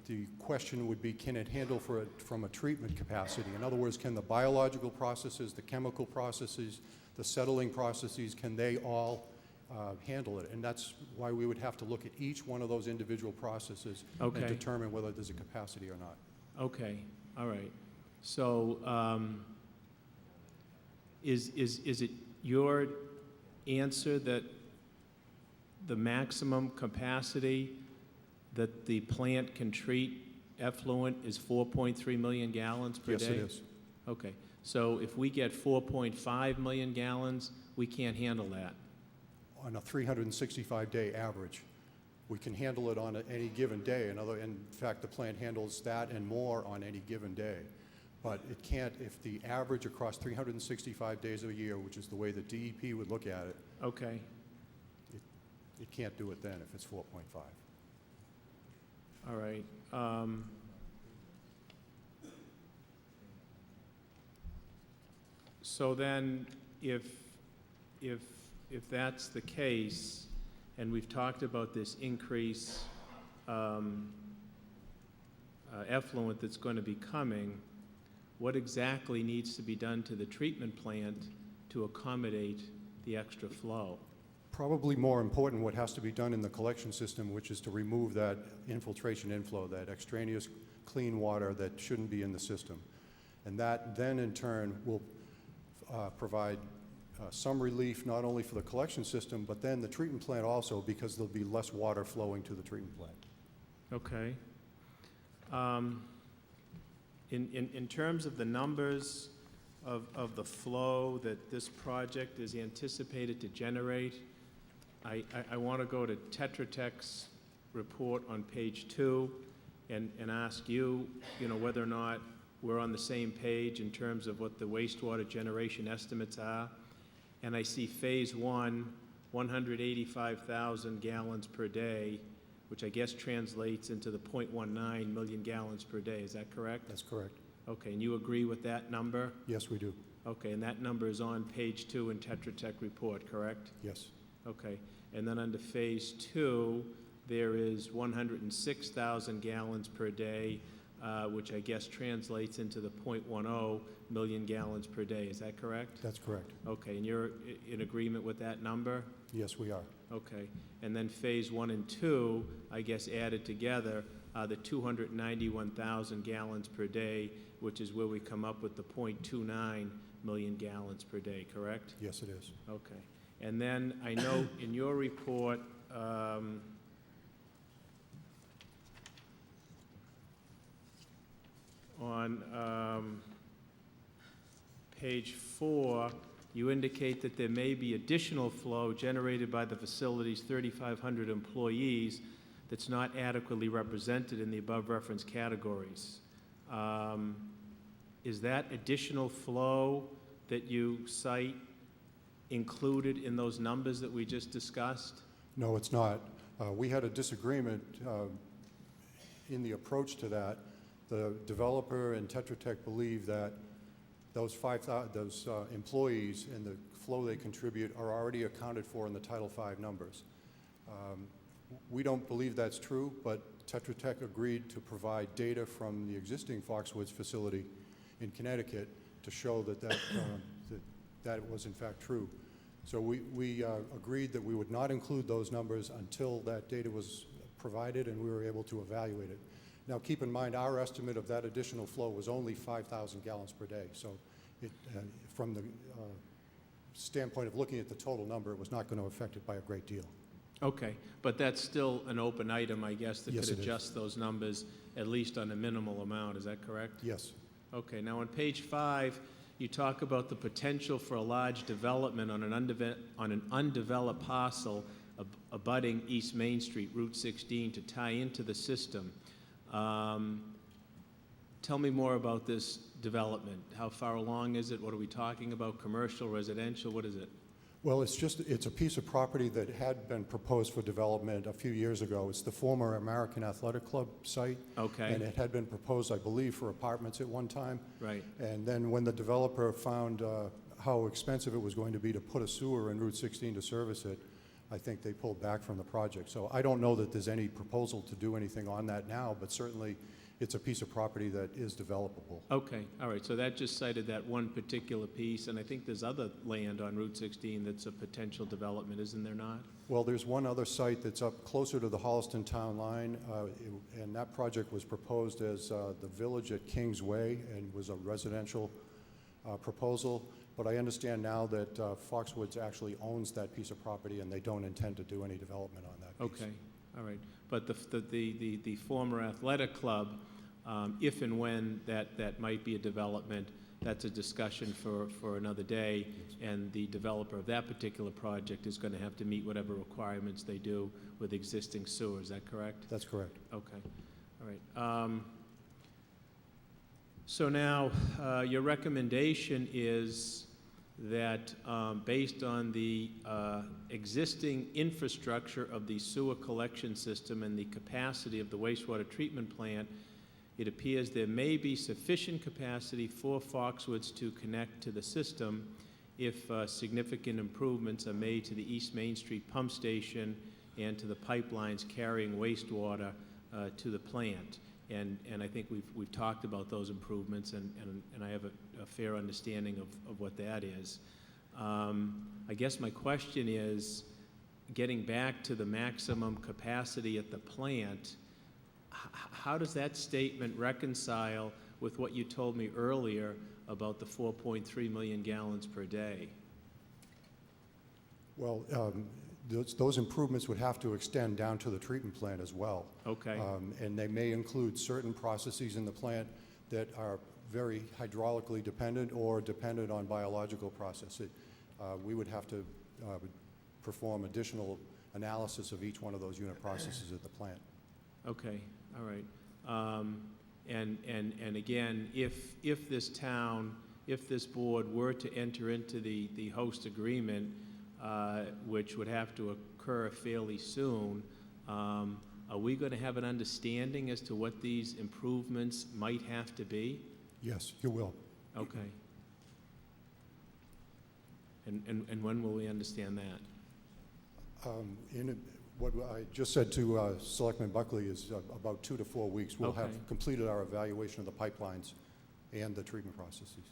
D: The question would be, can it handle from a treatment capacity? In other words, can the biological processes, the chemical processes, the settling processes, can they all handle it? And that's why we would have to look at each one of those individual processes
G: Okay.
D: and determine whether there's a capacity or not.
G: Okay, all right. So, is it your answer that the maximum capacity that the plant can treat effluent is 4.3 million gallons per day?
D: Yes, it is.
G: Okay, so if we get 4.5 million gallons, we can't handle that?
D: On a 365-day average. We can handle it on any given day. In fact, the plant handles that and more on any given day. But it can't, if the average across 365 days of a year, which is the way the DEP would look at it,
G: Okay,
D: it can't do it then if it's 4.5.
G: all right. So then, if that's the case, and we've talked about this increase effluent that's going to be coming, what exactly needs to be done to the treatment plant to accommodate the extra flow?
D: Probably more important what has to be done in the collection system, which is to remove that infiltration inflow, that extraneous clean water that shouldn't be in the system. And that then in turn will provide some relief not only for the collection system, but then the treatment plant also, because there'll be less water flowing to the treatment plant.
G: Okay. In terms of the numbers of the flow that this project is anticipated to generate, I want to go to Tetra Tech's report on page 2 and ask you, whether or not we're on the same page in terms of what the wastewater generation estimates are. And I see phase 1, 185,000 gallons per day, which I guess translates into the 0.19 million gallons per day. Is that correct?
D: That's correct.
G: Okay, and you agree with that number?
D: Yes, we do.
G: Okay, and that number is on page 2 in Tetra Tech report, correct?
D: Yes.
G: Okay, and then under phase 2, there is 106,000 gallons per day, which I guess translates into the .10 million gallons per day. Is that correct?
D: That's correct.
G: Okay, and you're in agreement with that number?
D: Yes, we are.
G: Okay, and then Phase 1 and 2, I guess added together, the 291,000 gallons per day, which is where we come up with the .29 million gallons per day, correct?
D: Yes, it is.
G: Okay. And then I note in your report, on page 4, you indicate that there may be additional flow generated by the facility's 3,500 employees that's not adequately represented in the above referenced categories. Is that additional flow that you cite included in those numbers that we just discussed?
D: No, it's not. We had a disagreement in the approach to that. The developer and Tetra Tech believe that those employees and the flow they contribute are already accounted for in the Title V numbers. We don't believe that's true, but Tetra Tech agreed to provide data from the existing Foxwoods facility in Connecticut to show that it was in fact true. So we agreed that we would not include those numbers until that data was provided and we were able to evaluate it. Now, keep in mind, our estimate of that additional flow was only 5,000 gallons per day. So from the standpoint of looking at the total number, it was not going to affect it by a great deal.
G: Okay, but that's still an open item, I guess, that
D: Yes,
G: could
D: it is.
G: adjust those numbers at least on a minimal amount. Is that correct?
D: Yes.
G: Okay, now on page 5, you talk about the potential for a large development on an undeveloped parcel abutting East Main Street, Route 16, to tie into the system. Tell me more about this development. How far along is it? What are we talking about? Commercial, residential? What is it?
D: Well, it's a piece of property that had been proposed for development a few years ago. It's the former American Athletic Club site.
G: Okay.
D: And it had been proposed, I believe, for apartments at one time.
G: Right.
D: And then when the developer found how expensive it was going to be to put a sewer in Route 16 to service it, I think they pulled back from the project. So I don't know that there's any proposal to do anything on that now, but certainly it's a piece of property that is developable.
G: Okay, all right, so that just cited that one particular piece, and I think there's other land on Route 16 that's a potential development, isn't there not?
D: Well, there's one other site that's up closer to the Holliston town line, and that project was proposed as the Village at Kings Way and was a residential proposal. But I understand now that Foxwoods actually owns that piece of property and they don't intend to do any development on that piece.
G: Okay, all right. But the former athletic club, if and when that might be a development, that's a discussion for another day, and the developer of that particular project is going to have to meet whatever requirements they do with existing sewer. Is that correct?
D: That's correct.
G: Okay, all right. So now, your recommendation is that based on the existing infrastructure of the sewer collection system and the capacity of the wastewater treatment plant, it appears there may be sufficient capacity for Foxwoods to connect to the system if significant improvements are made to the East Main Street pump station and to the pipelines carrying wastewater to the plant. And I think we've talked about those improvements, and I have a fair understanding of what that is. I guess my question is, getting back to the maximum capacity at the plant, how does that statement reconcile with what you told me earlier about the 4.3 million gallons per day?
D: Well, those improvements would have to extend down to the treatment plant as well.
G: Okay.
D: And they may include certain processes in the plant that are very hydraulically dependent or dependent on biological processes. We would have to perform additional analysis of each one of those unit processes at the plant.
G: Okay, all right. And again, if this town, if this board were to enter into the host agreement, which would have to occur fairly soon, are we going to have an understanding as to what these improvements might have to be?
D: Yes, you will.
G: Okay. And when will we understand that?
D: What I just said to Selectman Buckley is about 2 to 4 weeks, we'll have
G: Okay.
D: completed our evaluation of the pipelines and the treatment processes.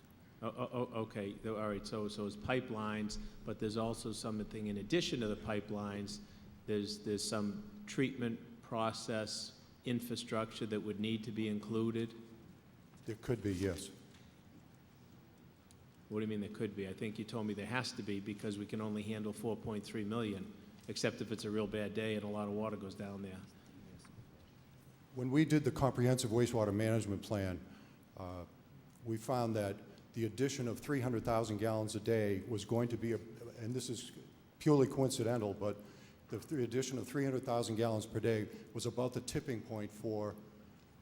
G: Okay, all right, so it's pipelines, but there's also something in addition to the pipelines, there's some treatment process infrastructure that would need to be included?
D: There could be, yes.
G: What do you mean there could be? I think you told me there has to be because we can only handle 4.3 million, except if it's a real bad day and a lot of water goes down there.
D: When we did the comprehensive wastewater management plan, we found that the addition of 300,000 gallons a day was going to be, and this is purely coincidental, but the addition of 300,000 gallons per day was about the tipping point for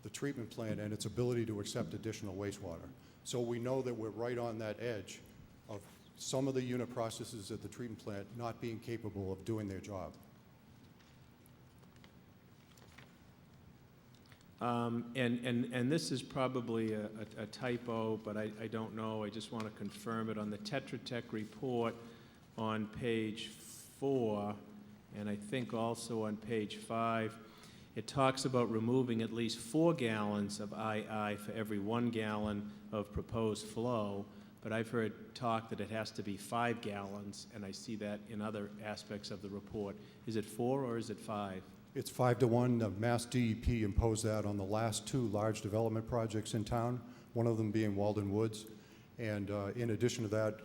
D: the treatment plant and its ability to accept additional wastewater. So we know that we're right on that edge of some of the unit processes at the treatment plant not being capable of doing their job.
G: And this is probably a typo, but I don't know. I just want to confirm it. On the Tetra Tech report on page 4, and I think also on page 5, it talks about removing at least 4 gallons of II for every 1 gallon of proposed flow, but I've heard talk that it has to be 5 gallons, and I see that in other aspects of the report. Is it 4 or is it 5?
D: It's 5 to 1. The Mass DEP imposed that on the last 2 large development projects in town, one of them being Walden Woods. And in addition to that,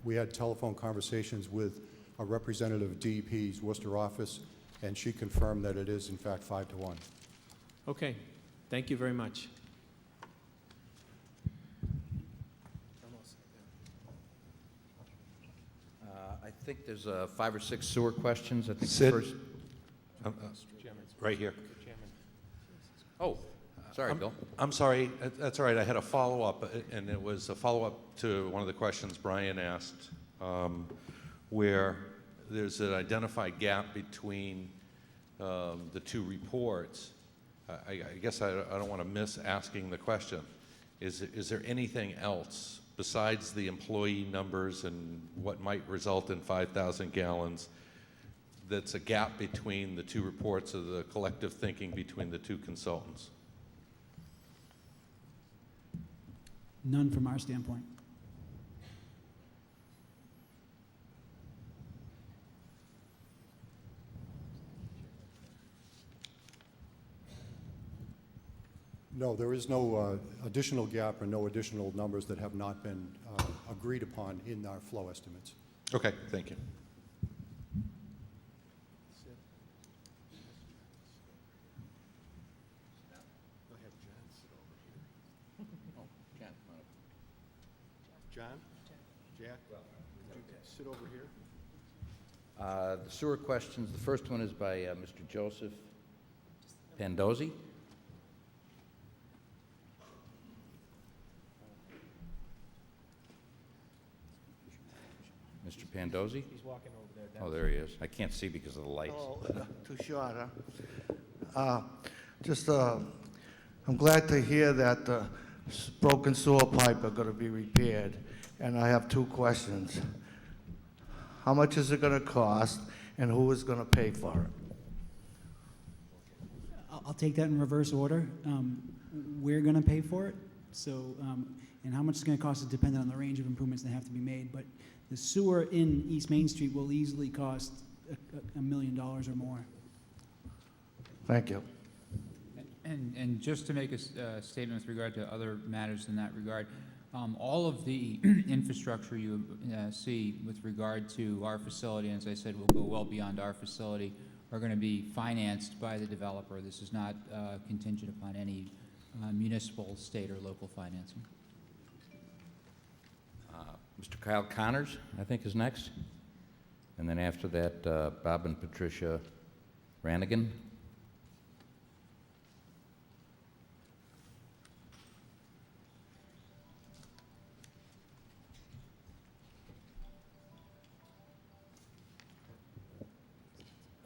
D: we had telephone conversations with a representative of DEP's Worcester office, and she confirmed that it is, in fact, 5 to 1.
G: Okay, thank you very much.
A: I think there's 5 or 6 sewer questions. I think the
E: Sid?
A: first.
E: Right here.
A: Oh, sorry, Bill.
E: I'm sorry, that's all right. I had a follow-up, and it was a follow-up to one of the questions Brian asked, where there's an identified gap between the 2 reports. I guess I don't want to miss asking the question. Is there anything else besides the employee numbers and what might result in 5,000 gallons that's a gap between the 2 reports of the collective thinking between the 2 consultants?
C: None from our standpoint.
D: No, there is no additional gap or no additional numbers that have not been agreed upon in our flow estimates.
E: Okay, thank you.
D: John? Jack? Would you sit over here?
A: The sewer questions, the first one is by Mr. Joseph Pandozzi. Mr. Pandozzi?
G: He's walking over there.
A: Oh, there he is. I can't see because of the lights.
H: Oh, too short, huh? I'm glad to hear that the broken sewer pipe are gonna be repaired, and I have 2 questions. How much is it gonna cost, and who is gonna pay for it?
C: I'll take that in reverse order. We're going to pay for it, so, and how much it's going to cost is dependent on the range of improvements that have to be made, but the sewer in East Main Street will easily cost $1 million or more.
H: Thank you.
B: And just to make a statement with regard to other matters in that regard, all of the infrastructure you see with regard to our facility, and as I said, will go well beyond our facility, are going to be financed by the developer. This is not contingent upon any municipal, state, or local financing.
A: Mr. Kyle Connors, I think, is next. And then after that, Bob and Patricia Rannigan.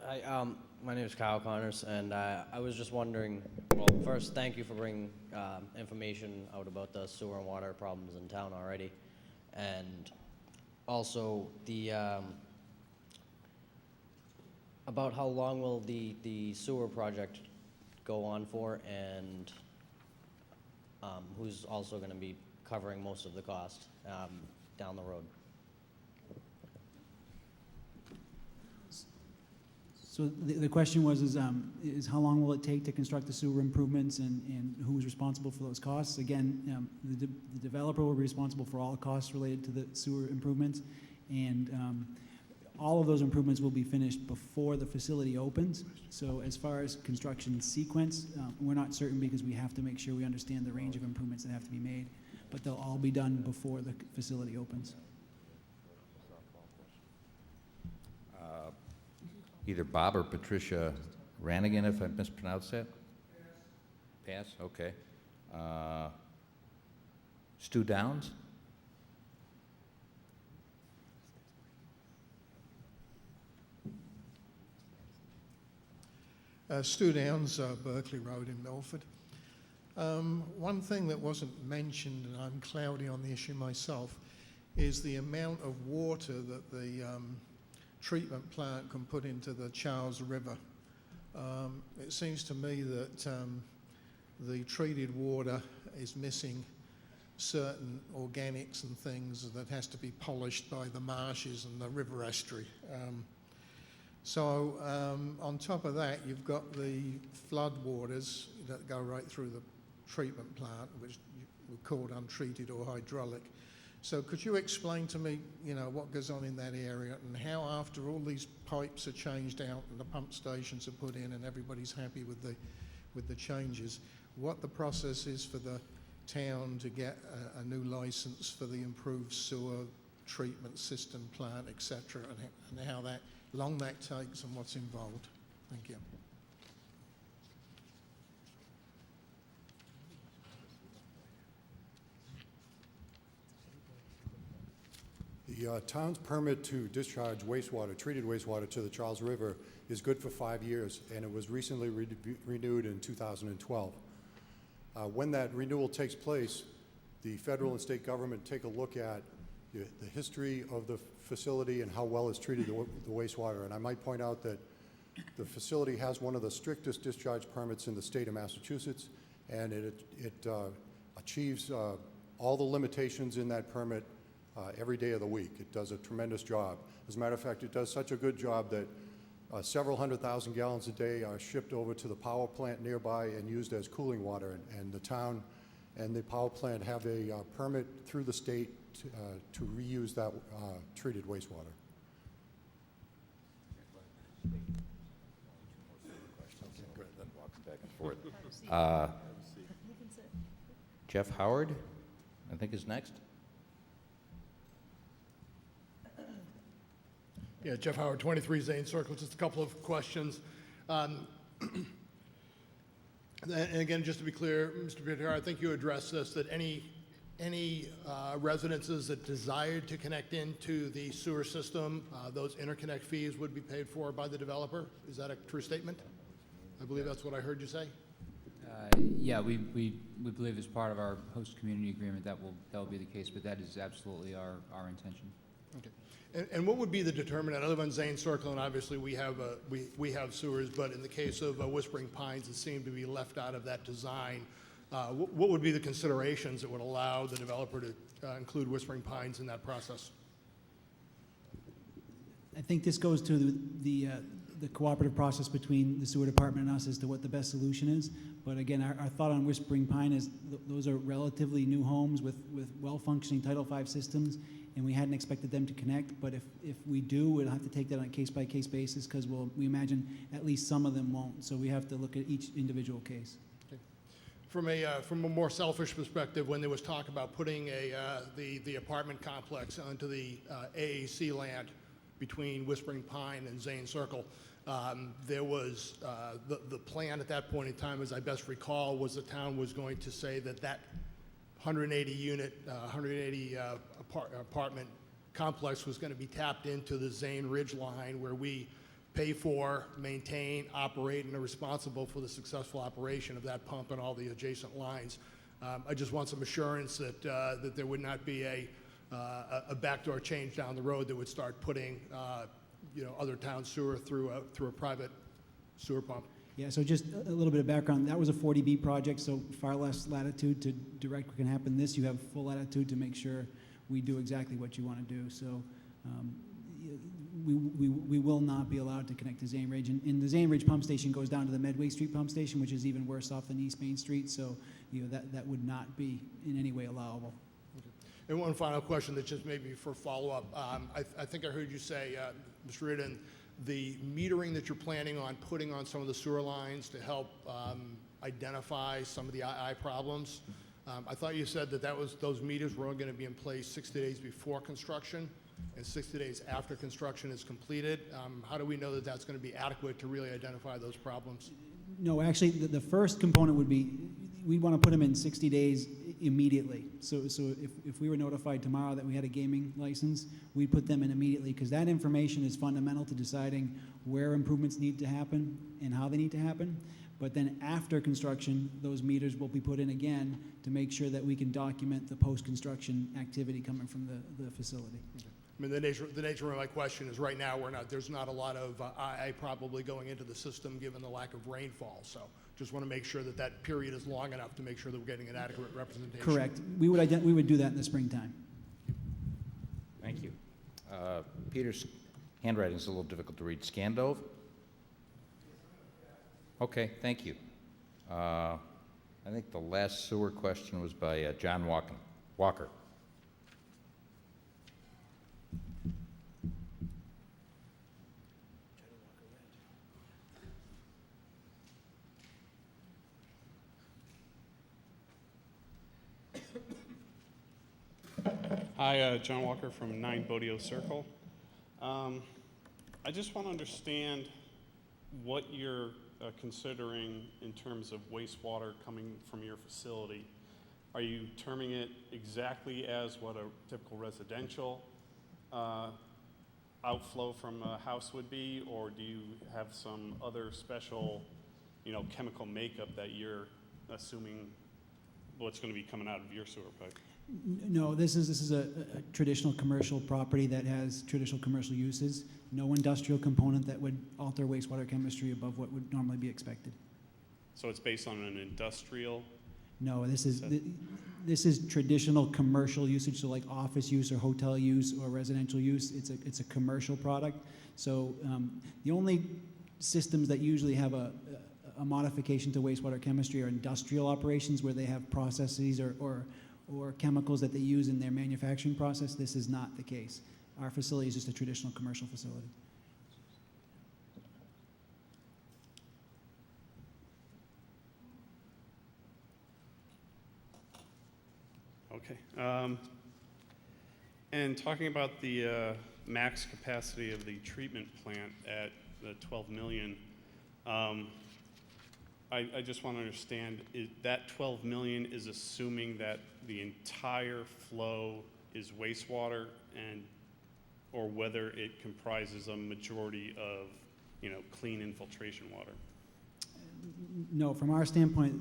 I: Hi, my name is Kyle Connors, and I was just wondering, well, first, thank you for bringing information out about the sewer and water problems in town already. And also, About how long will the sewer project go on for, and who's also going to be covering most of the cost down the road?
C: So the question was, is how long will it take to construct the sewer improvements, and who's responsible for those costs? Again, the developer will be responsible for all costs related to the sewer improvements, and all of those improvements will be finished before the facility opens. So as far as construction sequence, we're not certain because we have to make sure we understand the range of improvements that have to be made, but they'll all be done before the facility opens.
A: Either Bob or Patricia Ranigan, if I mispronounced that? Pass. Pass, okay. Stu Downs?
J: Stu Downs, Berkeley Road in Milford. One thing that wasn't mentioned, and I'm cloudy on the issue myself, is the amount of water that the treatment plant can put into the Charles River. It seems to me that the treated water is missing certain organics and things that has to be polished by the marshes and the river estuary. So on top of that, you've got the flood waters that go right through the treatment plant, which were called untreated or hydraulic. So could you explain to me, what goes on in that area, and how after all these pipes are changed out and the pump stations are put in and everybody's happy with the changes, what the process is for the town to get a new license for the improved sewer treatment system plant, etc., and how long that takes and what's involved? Thank you.
D: The town's permit to discharge wastewater, treated wastewater to the Charles River is good for 5 years, and it was recently renewed in 2012. When that renewal takes place, the federal and state government take a look at the history of the facility and how well it's treated the wastewater. And I might point out that the facility has one of the strictest discharge permits in the state of Massachusetts, and it achieves all the limitations in that permit every day of the week. It does a tremendous job. As a matter of fact, it does such a good job that several 100,000 gallons a day are shipped over to the power plant nearby and used as cooling water. And the town and the power plant have a permit through the state to reuse that treated wastewater.
A: Jeff Howard, I think, is next.
K: Yeah, Jeff Howard, 23 Zane Circle. Just a couple of questions. And again, just to be clear, Mr. Pietro, I think you addressed this, that any residences that desired to connect into the sewer system, those interconnect fees would be paid for by the developer. Is that a true statement? I believe that's what I heard you say.
B: Yeah, we believe as part of our host community agreement that will be the case, but that is absolutely our intention.
K: Okay. And what would be the determinant? I live on Zane Circle, and obviously we have sewers, but in the case of Whispering Pines, it seemed to be left out of that design. What would be the considerations that would allow the developer to include Whispering Pines in that process?
C: I think this goes to the cooperative process between the sewer department and us as to what the best solution is. But again, our thought on Whispering Pine is those are relatively new homes with well-functioning Title V systems, and we hadn't expected them to connect. But if we do, we'll have to take that on a case-by-case basis because we imagine at least some of them won't. So we have to look at each individual case.
K: Okay. From a more selfish perspective, when there was talk about putting the apartment complex onto the AAC land between Whispering Pine and Zane Circle, there was the plan at that point in time, as I best recall, was the town was going to say that 180 apartment complex was going to be tapped into the Zane Ridge line, where we pay for, maintain, operate, and are responsible for the successful operation of that pump and all the adjacent lines. I just want some assurance that there would not be a backdoor change down the road that would start putting other town sewer through a private sewer pump.
C: Yeah, so just a little bit of background. That was a 40B project, so far less latitude to direct what can happen. This, you have full latitude to make sure we do exactly what you want to do. So we will not be allowed to connect to Zane Ridge. And the Zane Ridge pump station goes down to the Medway Street pump station, which is even worse off than East Main Street. So that would not be in any way allowable.
K: And one final question that just maybe for follow-up. I think I heard you say, Mr. Reardon, the metering that you're planning on putting on some of the sewer lines to help identify some of the II problems. I thought you said that those meters were going to be in place 60 days before construction and 60 days after construction is completed. How do we know that that's going to be adequate to really identify those problems?
C: No, actually, the first component would be, we'd want to put them in 60 days immediately. So if we were notified tomorrow that we had a gaming license, we'd put them in immediately, because that information is fundamental to deciding where improvements need to happen and how they need to happen. But then after construction, those meters will be put in again to make sure that we can document the post-construction activity coming from the facility.
K: I mean, the nature of my question is right now there's not a lot of II probably going into the system given the lack of rainfall. So just want to make sure that period is long enough to make sure that we're getting an adequate representation.
C: Correct. We would do that in the springtime.
A: Thank you. Peter's handwriting is a little difficult to read. Scandove? Okay, thank you. I think the last sewer question was by John Walker.
L: Hi, John Walker from 9 Bodio Circle. I just want to understand what you're considering in terms of wastewater coming from your facility. Are you terming it exactly as what a typical residential outflow from a house would be, or do you have some other special, chemical makeup that you're assuming what's going to be coming out of your sewer pipe?
C: No, this is a traditional commercial property that has traditional commercial uses. No industrial component that would alter wastewater chemistry above what would normally be expected.
L: So it's based on an industrial?
C: No, this is traditional commercial usage, so like office use or hotel use or residential use. It's a commercial product. So the only systems that usually have a modification to wastewater chemistry are industrial operations where they have processes or chemicals that they use in their manufacturing process. This is not the case. Our facility is just a traditional commercial facility.
L: Okay. And talking about the max capacity of the treatment plant at the 12 million, I just want to understand, that 12 million is assuming that the entire flow is wastewater, or whether it comprises a majority of, clean infiltration water?
C: No, from our standpoint,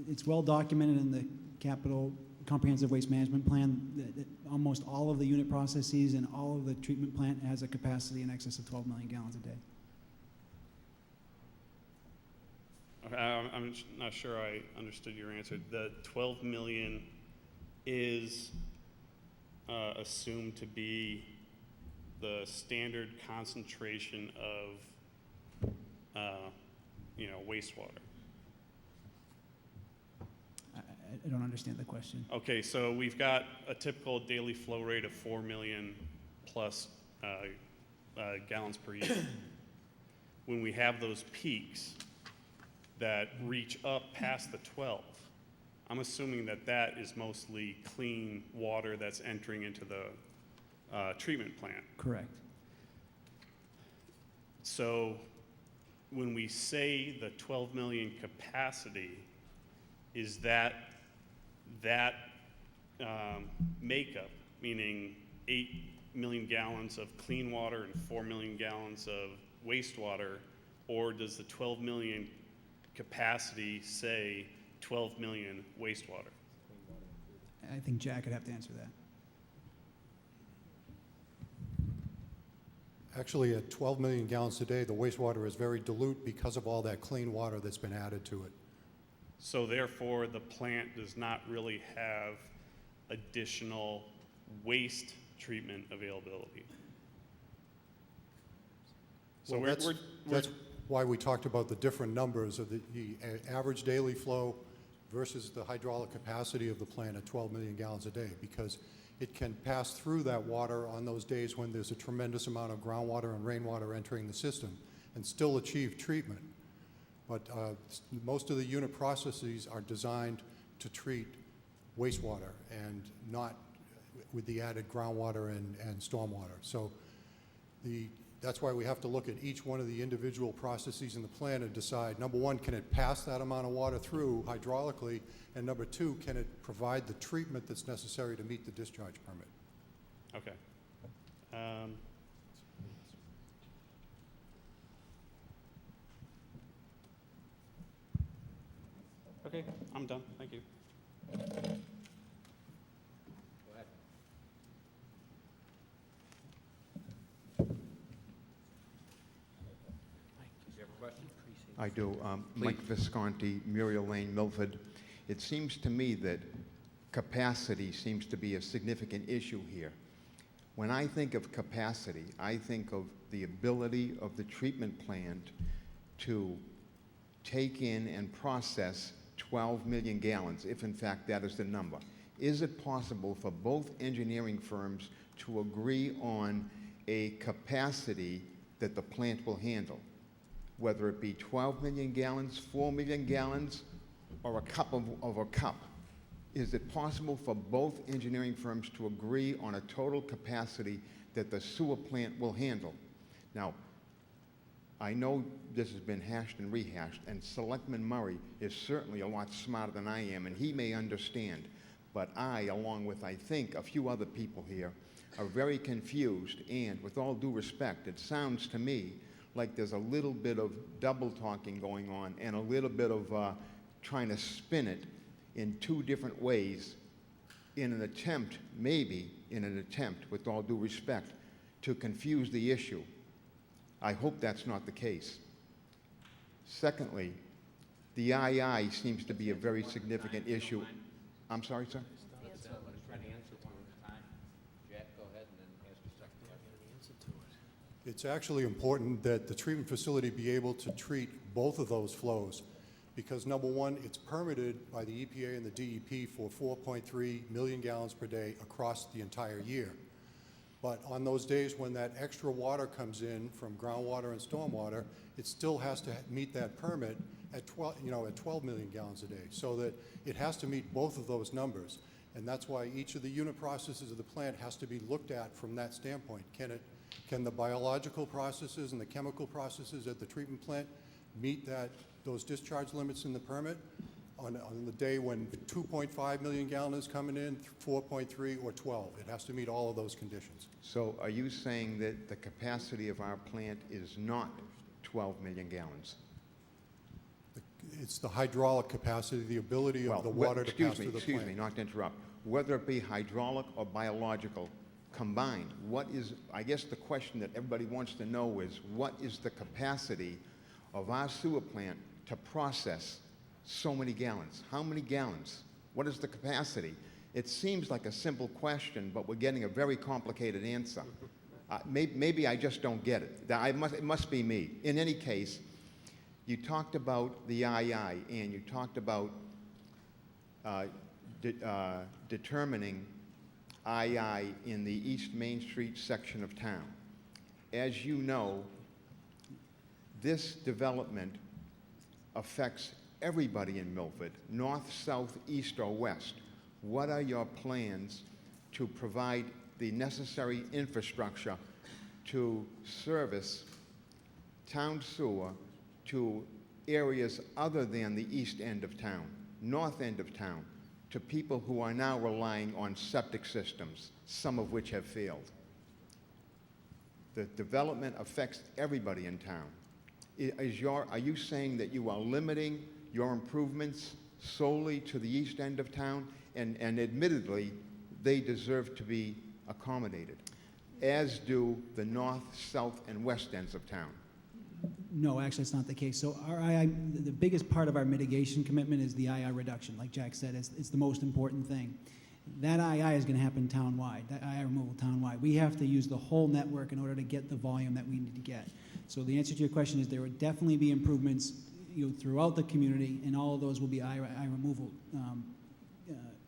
C: it's well documented in the capital comprehensive waste management plan that almost all of the unit processes and all of the treatment plant has a capacity in excess of 12 million gallons a day.
L: Okay, I'm not sure I understood your answer. The 12 million is assumed to be the standard concentration of, wastewater.
C: I don't understand the question.
L: Okay, so we've got a typical daily flow rate of 4 million plus gallons per year. When we have those peaks that reach up past the 12, I'm assuming that is mostly clean water that's entering into the treatment plant.
C: Correct.
L: So when we say the 12 million capacity, is that makeup, meaning 8 million gallons of clean water and 4 million gallons of wastewater, or does the 12 million capacity say 12 million wastewater?
C: I think Jack would have to answer that.
D: Actually, at 12 million gallons a day, the wastewater is very dilute because of all that clean water that's been added to it.
L: So therefore, the plant does not really have additional waste treatment availability. So
D: Well, that's why we talked about the different numbers of the average daily flow versus the hydraulic capacity of the plant at 12 million gallons a day, because it can pass through that water on those days when there's a tremendous amount of groundwater and rainwater entering the system and still achieve treatment. But most of the unit processes are designed to treat wastewater and not with the added groundwater and stormwater. So that's why we have to look at each one of the individual processes in the plant and decide, number one, can it pass that amount of water through hydraulically? And number two, can it provide the treatment that's necessary to meet the discharge permit?
L: Okay. Okay, I'm done. Thank you.
A: Go ahead. You have a question?
M: I do. Mike Visconti, Muriel Lane, Milford. It seems to me that capacity seems to be a significant issue here. When I think of capacity, I think of the ability of the treatment plant to take in and process 12 million gallons, if in fact that is the number. Is it possible for both engineering firms to agree on a capacity that the plant will handle? Whether it be 12 million gallons, 4 million gallons, or a cup of a cup. Is it possible for both engineering firms to agree on a total capacity that the sewer plant will handle? Now, I know this has been hashed and rehashed, and Selectman Murray is certainly a lot smarter than I am, and he may understand. But I, along with, I think, a few other people here, are very confused, and with all due respect, it sounds to me like there's a little bit of double talking going on and a little bit of trying to spin it in two different ways in an attempt, maybe in an attempt, with all due respect, to confuse the issue. I hope that's not the case. Secondly, the II seems to be a very significant issue. I'm sorry, sir?
D: It's actually important that the treatment facility be able to treat both of those flows, because number one, it's permitted by the EPA and the DEP for 4.3 million gallons per day across the entire year. But on those days when that extra water comes in from groundwater and stormwater, it still has to meet that permit at 12 million gallons a day, so that it has to meet both of those numbers. And that's why each of the unit processes of the plant has to be looked at from that standpoint. Can the biological processes and the chemical processes at the treatment plant meet those discharge limits in the permit on the day when 2.5 million gallons is coming in, 4.3 or 12? It has to meet all of those conditions.
M: So are you saying that the capacity of our plant is not 12 million gallons?
D: It's the hydraulic capacity, the ability of the water to pass through the plant.
M: Excuse me, not to interrupt. Whether it be hydraulic or biological combined, what is, I guess the question that everybody wants to know is, what is the capacity of our sewer plant to process so many gallons? How many gallons? What is the capacity? It seems like a simple question, but we're getting a very complicated answer. Maybe I just don't get it. It must be me. In any case, you talked about the II, and you talked about determining II in the East Main Street section of town. As you know, this development affects everybody in Milford, north, south, east, or west. What are your plans to provide the necessary infrastructure to service town sewer to areas other than the east end of town, north end of town, to people who are now relying on septic systems, some of which have failed? The development affects everybody in town. Are you saying that you are limiting your improvements solely to the east end of town? And admittedly, they deserve to be accommodated. as do the north, south, and west ends of town.
C: No, actually, it's not the case. So our II, the biggest part of our mitigation commitment is the II reduction. Like Jack said, it's the most important thing. That II is going to happen townwide, that II removal townwide. We have to use the whole network in order to get the volume that we need to get. So the answer to your question is there would definitely be improvements throughout the community, and all of those will be II removal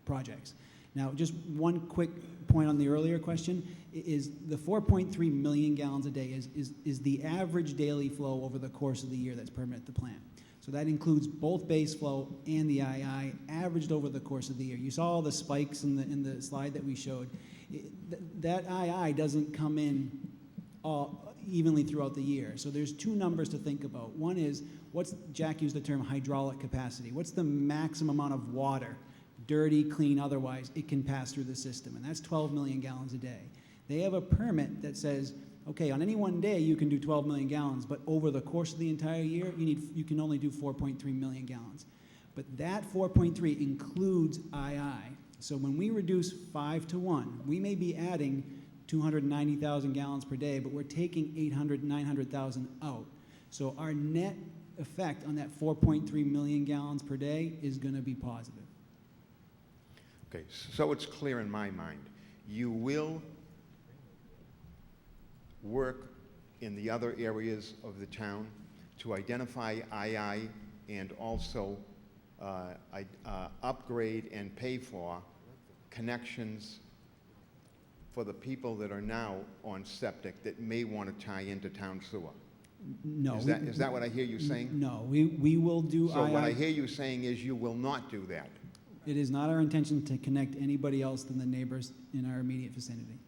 C: projects. Now, just one quick point on the earlier question is the 4.3 million gallons a day is the average daily flow over the course of the year that's permanent at the plant. So that includes both base flow and the II averaged over the course of the year. You saw all the spikes in the slide that we showed. That II doesn't come in all evenly throughout the year. So there's two numbers to think about. One is, Jack used the term hydraulic capacity. What's the maximum amount of water, dirty, clean, otherwise, it can pass through the system? And that's 12 million gallons a day. They have a permit that says, okay, on any one day you can do 12 million gallons, but over the course of the entire year, you can only do 4.3 million gallons. But that 4.3 includes II. So when we reduce 5 to 1, we may be adding 290,000 gallons per day, but we're taking 800, 900,000 out. So our net effect on that 4.3 million gallons per day is going to be positive.
M: Okay, so it's clear in my mind. You will work in the other areas of the town to identify II and also upgrade and pay for connections for the people that are now on septic that may want to tie into town sewer.
C: No.
M: Is that what I hear you saying?
C: No, we will do
M: So
C: II.
M: what I hear you saying is you will not do that.
C: It is not our intention to connect anybody else than the neighbors in our immediate vicinity.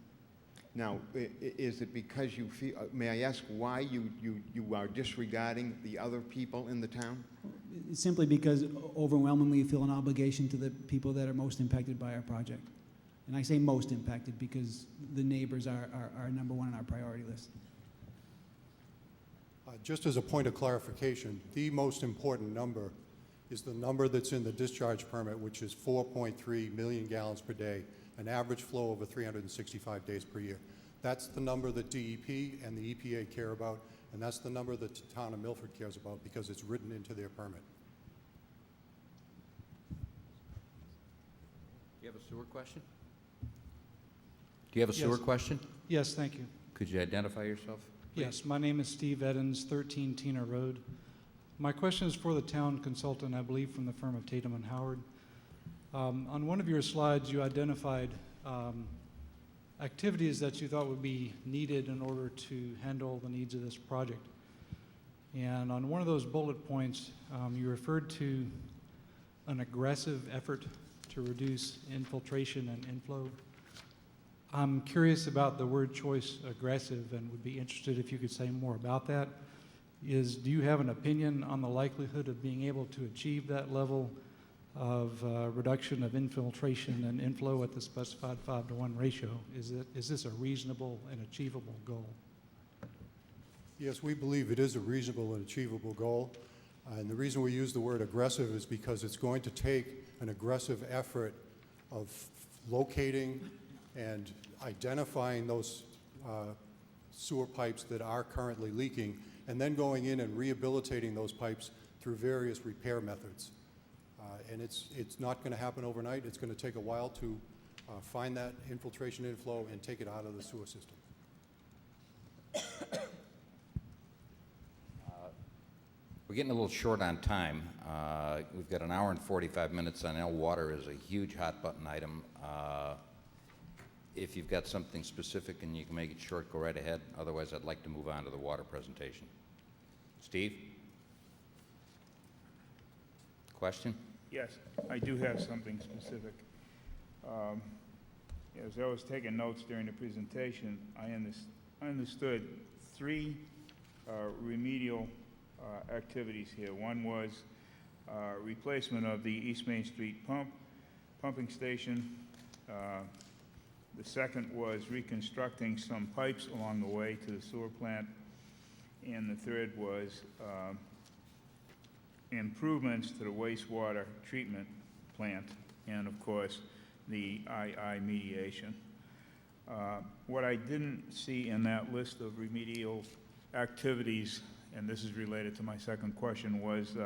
M: Now, is it because you feel, may I ask why you are disregarding the other people in the town?
C: Simply because overwhelmingly we feel an obligation to the people that are most impacted by our project. And I say most impacted because the neighbors are number one on our priority list.
D: Just as a point of clarification, the most important number is the number that's in the discharge permit, which is 4.3 million gallons per day, an average flow over 365 days per year. That's the number that DEP and the EPA care about, and that's the number that the town of Milford cares about because it's written into their permit.
A: Do you have a sewer question? Do you have a sewer question?
N: Yes, thank you.
A: Could you identify yourself?
N: Yes, my name is Steve Edens, 13 Tina Road. My question is for the town consultant, I believe from the firm of Tatum and Howard. On one of your slides, you identified activities that you thought would be needed in order to handle the needs of this project. And on one of those bullet points, you referred to an aggressive effort to reduce infiltration and inflow. I'm curious about the word choice, aggressive, and would be interested if you could say more about that. Do you have an opinion on the likelihood of being able to achieve that level of reduction of infiltration and inflow at the specified 5-to-1 ratio? Is this a reasonable and achievable goal?
D: Yes, we believe it is a reasonable and achievable goal. And the reason we use the word aggressive is because it's going to take an aggressive effort of locating and identifying those sewer pipes that are currently leaking, and then going in and rehabilitating those pipes through various repair methods. And it's not going to happen overnight. It's going to take a while to find that infiltration inflow and take it out of the sewer system.
A: We're getting a little short on time. We've got an hour and 45 minutes. I know water is a huge hot button item. If you've got something specific and you can make it short, go right ahead. Otherwise, I'd like to move on to the water presentation. Steve? Question?
O: Yes, I do have something specific. As I was taking notes during the presentation, I understood three remedial activities here. One was replacement of the East Main Street pumping station. The second was reconstructing some pipes along the way to the sewer plant. And the third was improvements to the wastewater treatment plant and, of course, the II mediation. What I didn't see in that list of remedial activities, and this is related to my second question, was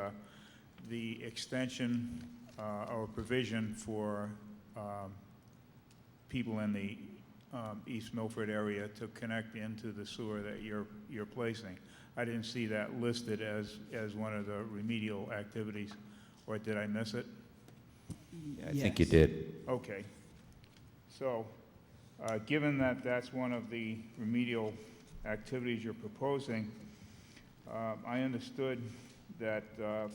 O: the extension or provision for people in the East Milford area to connect into the sewer that you're placing. I didn't see that listed as one of the remedial activities, or did I miss it?
A: I think you did.
O: Okay. So, given that that's one of the remedial activities you're proposing, I understood that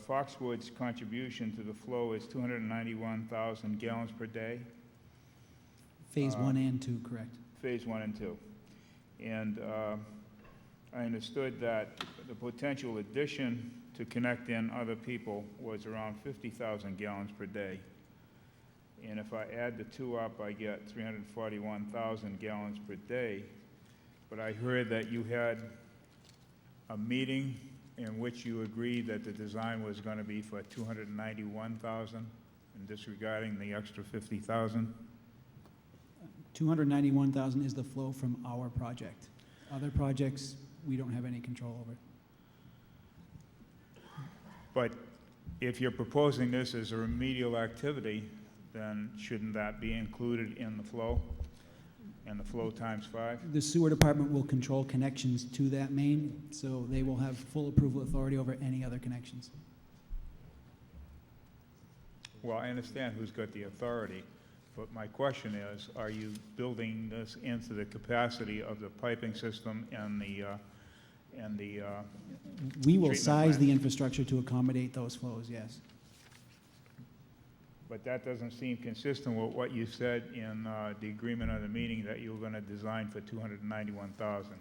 O: Foxwood's contribution to the flow is 291,000 gallons per day.
C: Phase 1 and 2, correct.
O: Phase 1 and 2. And I understood that the potential addition to connect in other people was around 50,000 gallons per day. And if I add the two up, I get 341,000 gallons per day. But I heard that you had a meeting in which you agreed that the design was going to be for 291,000 and disregarding the extra 50,000.
C: 291,000 is the flow from our project. Other projects, we don't have any control over.
O: But if you're proposing this as a remedial activity, then shouldn't that be included in the flow, and the flow times 5?
C: The sewer department will control connections to that main, so they will have full approval authority over any other connections.
O: Well, I understand who's got the authority, but my question is, are you building this into the capacity of the piping system and the
C: We will
O: treatment
C: size
O: plant?
C: the infrastructure to accommodate those flows, yes.
O: But that doesn't seem consistent with what you said in the agreement of the meeting that you were going to design for 291,000.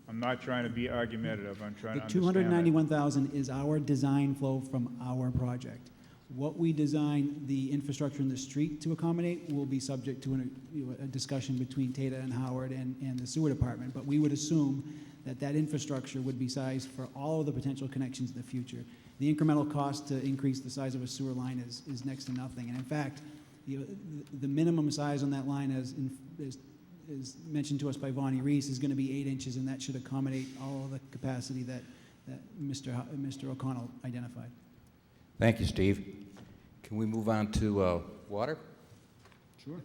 O: I'm not trying to be argumentative. I'm trying
C: The
O: to understand that.
C: 291,000 is our design flow from our project. What we design the infrastructure in the street to accommodate will be subject to a discussion between Tata and Howard and the sewer department, but we would assume that that infrastructure would be sized for all of the potential connections in the future. The incremental cost to increase the size of a sewer line is next to nothing. And in fact, the minimum size on that line, as mentioned to us by Vonnie Reese, is going to be 8 inches, and that should accommodate all of the capacity that Mr. O'Connell identified.
A: Thank you, Steve. Can we move on to water?
C: Sure.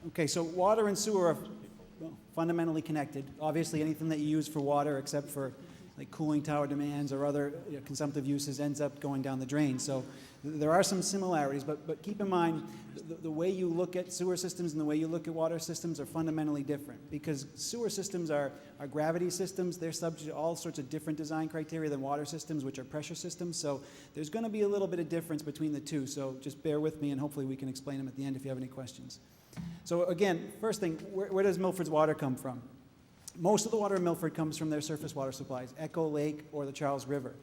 C: Okay, so water and sewer are fundamentally connected. Obviously, anything that you use for water, except for like cooling tower demands or other consumptive uses, ends up going down the drain. So there are some similarities, but keep in mind the way you look at sewer systems and the way you look at water systems are fundamentally different, because sewer systems are gravity systems. They're subject to all sorts of different design criteria than water systems, which are pressure systems. So there's going to be a little bit of difference between the two. So just bear with me, and hopefully we can explain them at the end if you have any questions. So again, first thing, where does Milford's water come from? Most of the water in Milford comes from their surface water supplies, Echo Lake or the Charles River.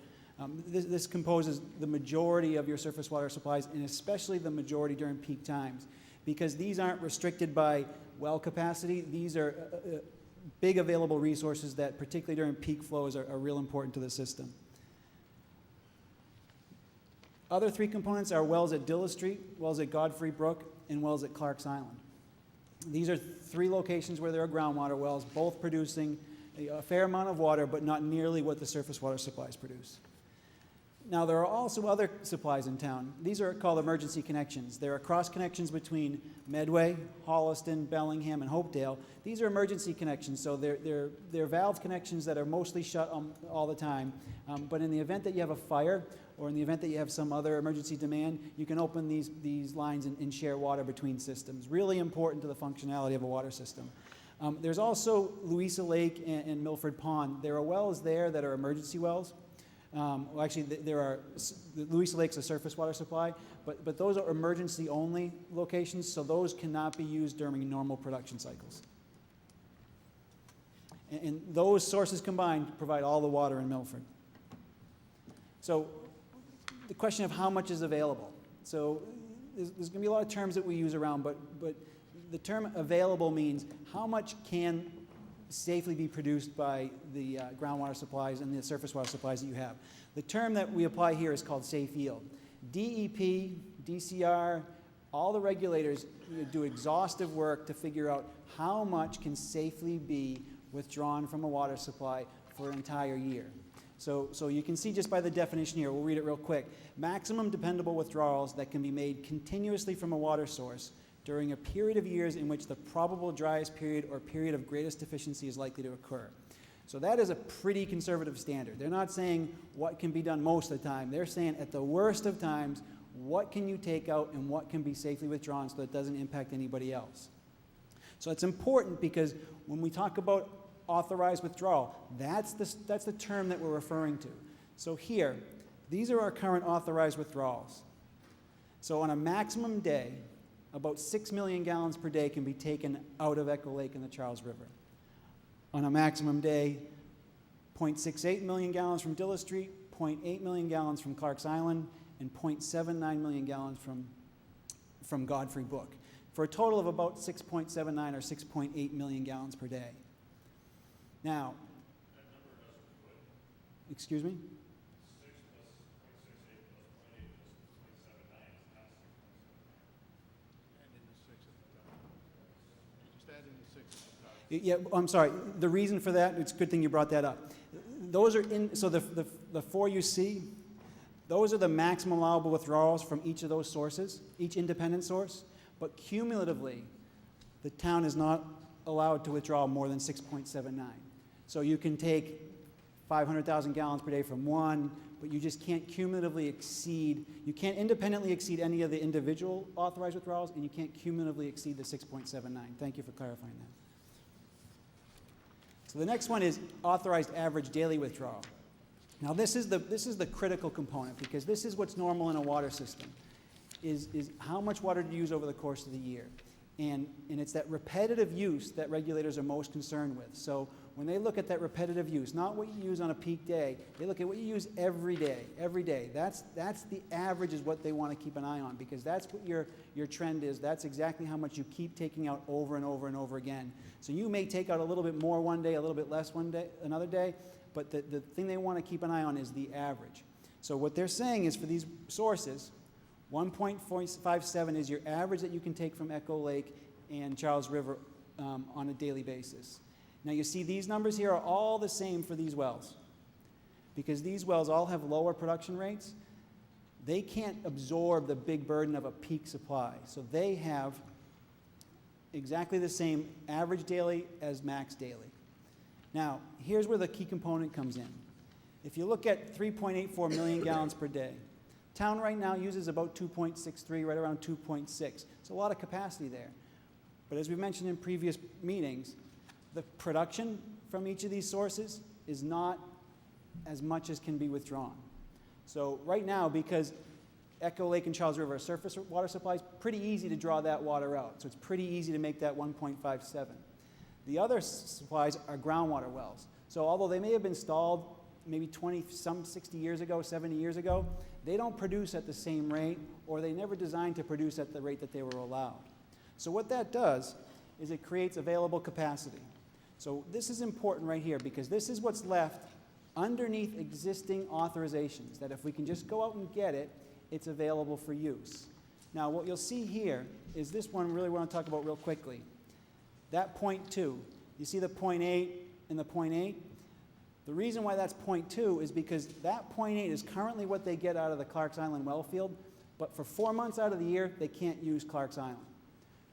C: This composes the majority of your surface water supplies, and especially the majority during peak times, because these aren't restricted by well capacity. These are big available resources that, particularly during peak flows, are real important to the system. Other three components are wells at Dilla Street, wells at Godfrey Brook, and wells at Clark's Island. These are three locations where there are groundwater wells, both producing a fair amount of water, but not nearly what the surface water supplies produce. Now, there are also other supplies in town. These are called emergency connections. There are cross connections between Medway, Holliston, Bellingham, and Hopedale. These are emergency connections, so they're valve connections that are mostly shut all the time. But in the event that you have a fire, or in the event that you have some other emergency demand, you can open these lines and share water between systems. Really important to the functionality of a water system. There's also Louisa Lake and Milford Pond. There are wells there that are emergency wells. Well, actually, the Louisa Lake's a surface water supply, but those are emergency-only locations, so those cannot be used during normal production cycles. And those sources combined provide all the water in Milford. So the question of how much is available. So there's going to be a lot of terms that we use around, but the term available means how much can safely be produced by the groundwater supplies and the surface water supplies that you have. The term that we apply here is called safe yield. DEP, DCR, all the regulators do exhaustive work to figure out how much can safely be withdrawn from a water supply for an entire year. So you can see just by the definition here, we'll read it real quick. Maximum dependable withdrawals that can be made continuously from a water source during a period of years in which the probable driest period or period of greatest deficiency is likely to occur. So that is a pretty conservative standard. They're not saying what can be done most of the time. They're saying at the worst of times, what can you take out and what can be safely withdrawn so that it doesn't impact anybody else. So it's important because when we talk about authorized withdrawal, that's the term that we're referring to. So here, these are our current authorized withdrawals. So on a maximum day, about 6 million gallons per day can be taken out of Echo Lake and the Charles River. On a maximum day, 0.68 million gallons from Dilla Street, 0.8 million gallons from Clark's Island, and 0.79 million gallons from Godfrey Brook, for a total of about 6.79 or 6.8 million gallons per day. Now, excuse me? Yeah, I'm sorry. The reason for that, it's a good thing you brought that up. Those are so the four you see, those are the maximum allowable withdrawals from each of those sources, each independent source. But cumulatively, the town is not allowed to withdraw more than 6.79. So you can take 500,000 gallons per day from one, but you just can't cumulatively exceed, you can't independently exceed any of the individual authorized withdrawals, and you can't cumulatively exceed the 6.79. Thank you for clarifying that. So the next one is authorized average daily withdrawal. Now this is the critical component, because this is what's normal in a water system, is how much water do you use over the course of the year. And it's that repetitive use that regulators are most concerned with. So when they look at that repetitive use, not what you use on a peak day, they look at what you use every day, every day. That's the average is what they want to keep an eye on, because that's what your trend is. That's exactly how much you keep taking out over and over and over again. So you may take out a little bit more one day, a little bit less one day, another day, but the thing they want to keep an eye on is the average. So what they're saying is for these sources, 1.57 is your average that you can take from Echo Lake and Charles River on a daily basis. Now you see these numbers here are all the same for these wells, because these wells all have lower production rates. They can't absorb the big burden of a peak supply. So they have exactly the same average daily as max daily. Now, here's where the key component comes in. If you look at 3.84 million gallons per day, town right now uses about 2.63, right around 2.6. So a lot of capacity there. But as we mentioned in previous meetings, the production from each of these sources is not as much as can be withdrawn. So right now, because Echo Lake and Charles River are surface water supplies, pretty easy to draw that water out. So it's pretty easy to make that 1.57. The other supplies are groundwater wells. So although they may have been installed maybe 60 years ago, 70 years ago, they don't produce at the same rate, or they never designed to produce at the rate that they were allowed. So what that does is it creates available capacity. So this is important right here, because this is what's left underneath existing authorizations, that if we can just go out and get it, it's available for use. Now what you'll see here is this one really want to talk about real quickly. That 0.2, you see the 0.8 and the 0.8? The reason why that's 0.2 is because that 0.8 is currently what they get out of the Clark's Island well field, but for 4 months out of the year, they can't use Clark's Island.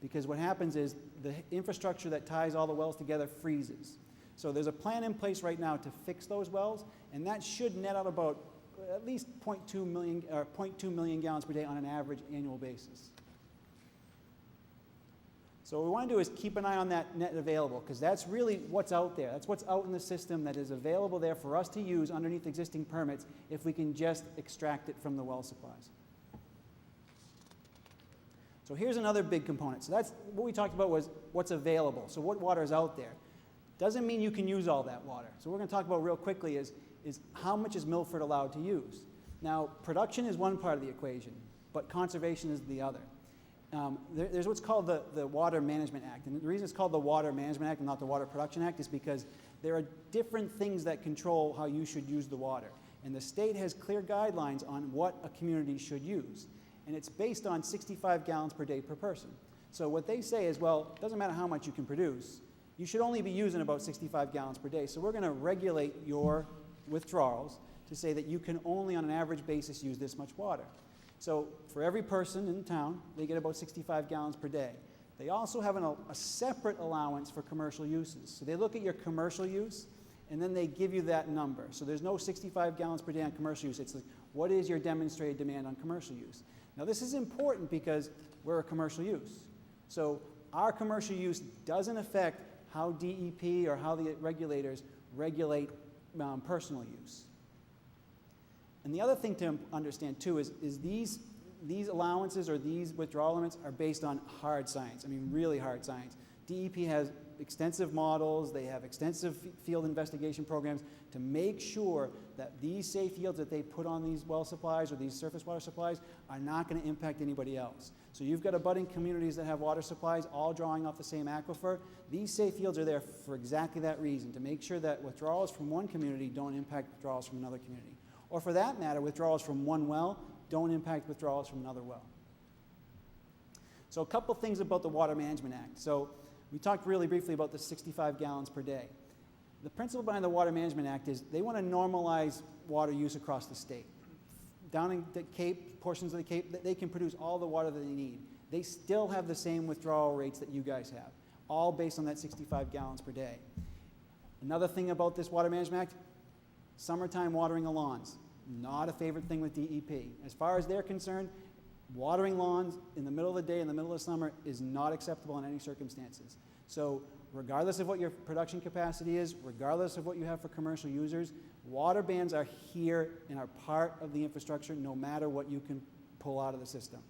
C: Because what happens is the infrastructure that ties all the wells together freezes. So there's a plan in place right now to fix those wells, and that should net out about at least 0.2 million gallons per day on an average annual basis. So what we want to do is keep an eye on that net available, because that's really what's out there. That's what's out in the system that is available there for us to use underneath existing permits if we can just extract it from the well supplies. So here's another big component. So that's what we talked about, was what's available. So what water is out there. Doesn't mean you can use all that water. So what we're going to talk about real quickly is how much is Milford allowed to use. Now, production is one part of the equation, but conservation is the other. There's what's called the Water Management Act. And the reason it's called the Water Management Act and not the Water Production Act is because there are different things that control how you should use the water. And the state has clear guidelines on what a community should use. And it's based on 65 gallons per day per person. So what they say is, well, it doesn't matter how much you can produce. You should only be using about 65 gallons per day. So we're going to regulate your withdrawals to say that you can only, on an average basis, use this much water. So for every person in town, they get about 65 gallons per day. They also have a separate allowance for commercial uses. So they look at your commercial use, and then they give you that number. So there's no 65 gallons per day on commercial use. It's like, what is your demonstrated demand on commercial use? Now this is important because we're a commercial use. So our commercial use doesn't affect how DEP or how the regulators regulate personal use. And the other thing to understand too is these allowances or these withdrawal limits are based on hard science. I mean, really hard science. DEP has extensive models, they have extensive field investigation programs to make sure that these safe yields that they put on these well supplies or these surface water supplies are not going to impact anybody else. So you've got abutting communities that have water supplies all drawing off the same aquifer. These safe yields are there for exactly that reason, to make sure that withdrawals from one community don't impact withdrawals from another community. Or for that matter, withdrawals from one well don't impact withdrawals from another well. So a couple things about the Water Management Act. So we talked really briefly about the 65 gallons per day. The principle behind the Water Management Act is they want to normalize water use across the state. Down in the Cape, portions of the Cape, they can produce all the water that they need. They still have the same withdrawal rates that you guys have, all based on that 65 gallons per day. Another thing about this Water Management Act, summertime watering of lawns, not a favorite thing with DEP. As far as they're concerned, watering lawns in the middle of the day, in the middle of summer, is not acceptable in any circumstances. So regardless of what your production capacity is, regardless of what you have for commercial users, water bans are here and are part of the infrastructure no matter what you can pull out of the system.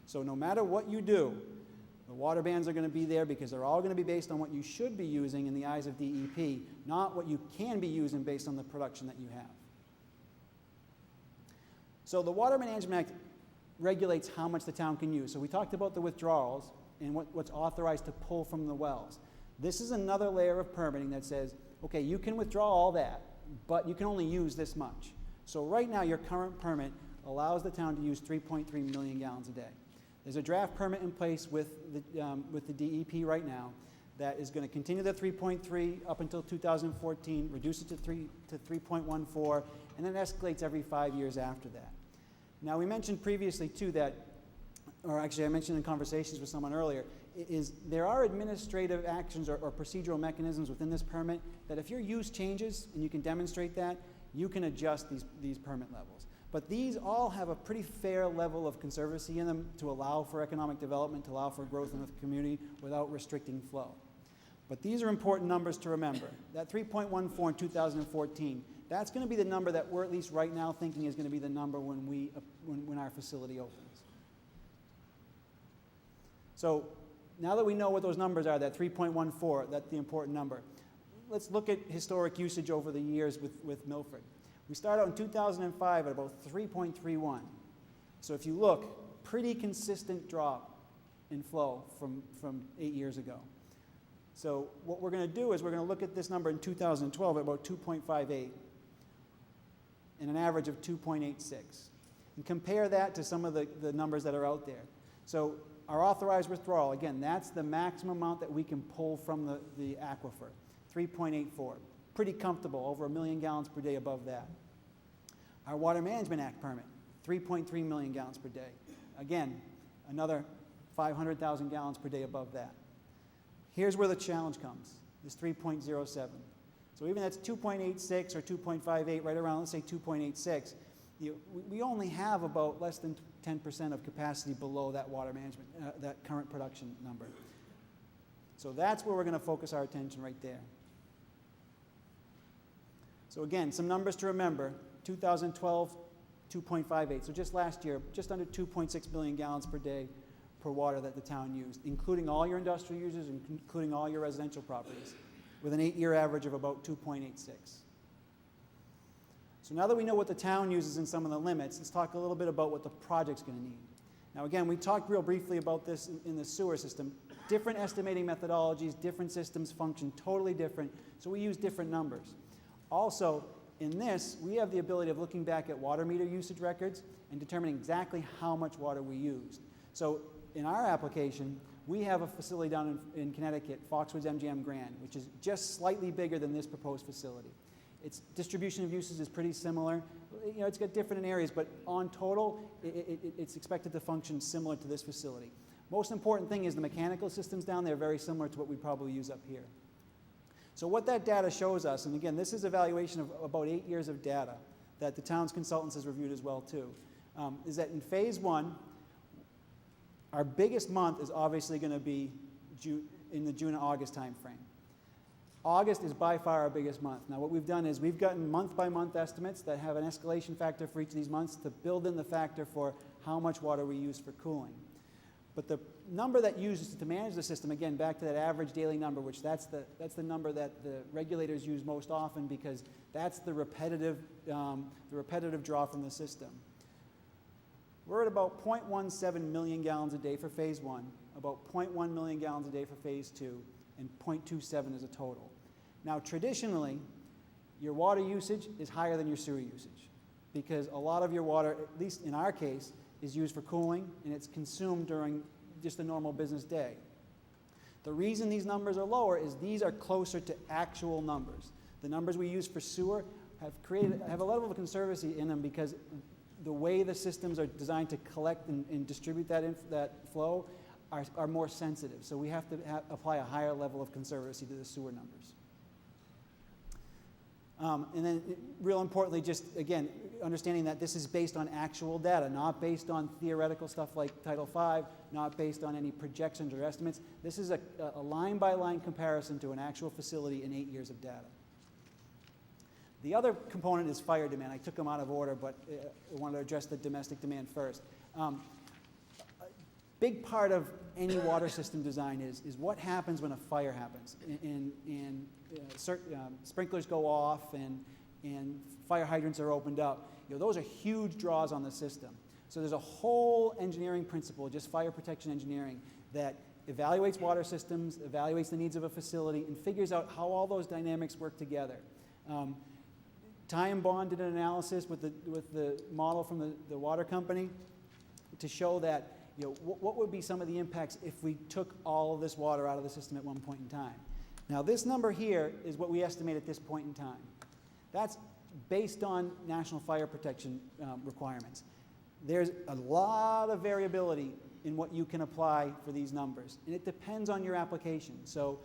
C: So no matter what you do, the water bans are going to be there because they're all going to be based on what you should be using in the eyes of DEP, not what you can be using based on the production that you have. So the Water Management Act regulates how much the town can use. So we talked about the withdrawals and what's authorized to pull from the wells. This is another layer of permitting that says, okay, you can withdraw all that, but you can only use this much. So right now, your current permit allows the town to use 3.3 million gallons a day. There's a draft permit in place with the DEP right now that is going to continue the 3.3 up until 2014, reduce it to 3.14, and then escalates every 5 years after that. Now, we mentioned previously, too, that, or actually I mentioned in conversations with someone earlier, is there are administrative actions or procedural mechanisms within this permit that if your use changes and you can demonstrate that, you can adjust these permit levels. But these all have a pretty fair level of conservancy in them to allow for economic development, to allow for growth in the community without restricting flow. But these are important numbers to remember. That 3.14 in 2014, that's going to be the number that we're at least right now thinking is going to be the number when our facility opens. So now that we know what those numbers are, that 3.14, that's the important number, let's look at historic usage over the years with Milford. We started out in 2005 at about 3.31. So if you look, pretty consistent drop in flow from 8 years ago. So what we're going to do is we're going to look at this number in 2012 at about 2.58 and an average of 2.86. And compare that to some of the numbers that are out there. So our authorized withdrawal, again, that's the maximum amount that we can pull from the aquifer, 3.84. Pretty comfortable, over 1 million gallons per day above that. Our Water Management Act permit, 3.3 million gallons per day. Again, another 500,000 gallons per day above that. Here's where the challenge comes, this 3.07. So even that's 2.86 or 2.58, right around, let's say 2.86, we only have about less than 10% of capacity below that water management, that current production number. So that's where we're going to focus our attention right there. So again, some numbers to remember. 2012, 2.58. So just last year, just under 2.6 billion gallons per day per water that the town used, including all your industrial users and including all your residential properties, with an 8-year average of about 2.86. So now that we know what the town uses in some of the limits, let's talk a little bit about what the project's going to need. Now again, we talked real briefly about this in the sewer system. Different estimating methodologies, different systems function totally different, so we use different numbers. Also, in this, we have the ability of looking back at water meter usage records and determining exactly how much water we used. So in our application, we have a facility down in Connecticut, Foxwoods MGM Grand, which is just slightly bigger than this proposed facility. Its distribution of uses is pretty similar. You know, it's got different in areas, but on total, it's expected to function similar to this facility. Most important thing is the mechanical systems down there are very similar to what we probably use up here. So what that data shows us, and again, this is evaluation of about 8 years of data that the town's consultants has reviewed as well too, is that in phase 1, our biggest month is obviously going to be in the June and August time frame. August is by far our biggest month. Now what we've done is we've gotten month-by-month estimates that have an escalation factor for each of these months to build in the factor for how much water we use for cooling. But the number that uses to manage the system, again, back to that average daily number, which that's the number that the regulators use most often because that's the repetitive draw from the system. We're at about 0.17 million gallons a day for phase 1, about 0.1 million gallons a day for phase 2, and 0.27 as a total. Now, traditionally, your water usage is higher than your sewer usage because a lot of your water, at least in our case, is used for cooling, and it's consumed during just a normal business day. The reason these numbers are lower is these are closer to actual numbers. The numbers we use for sewer have a level of conservancy in them because the way the systems are designed to collect and distribute that flow are more sensitive. So we have to apply a higher level of conservancy to the sewer numbers. And then, real importantly, just again, understanding that this is based on actual data, not based on theoretical stuff like Title V, not based on any projections or estimates. This is a line-by-line comparison to an actual facility in 8 years of data. The other component is fire demand. I took them out of order, but I wanted to address the domestic demand first. A big part of any water system design is what happens when a fire happens. Sprinklers go off and fire hydrants are opened up. You know, those are huge draws on the system. So there's a whole engineering principle, just fire protection engineering, that evaluates water systems, evaluates the needs of a facility, and figures out how all those dynamics work together. Ty and Bond did an analysis with the model from the water company to show that, you know, what would be some of the impacts if we took all of this water out of the system at one point in time. Now this number here is what we estimate at this point in time. That's based on national fire protection requirements. There's a lot of variability in what you can apply for these numbers, and it depends on your application. So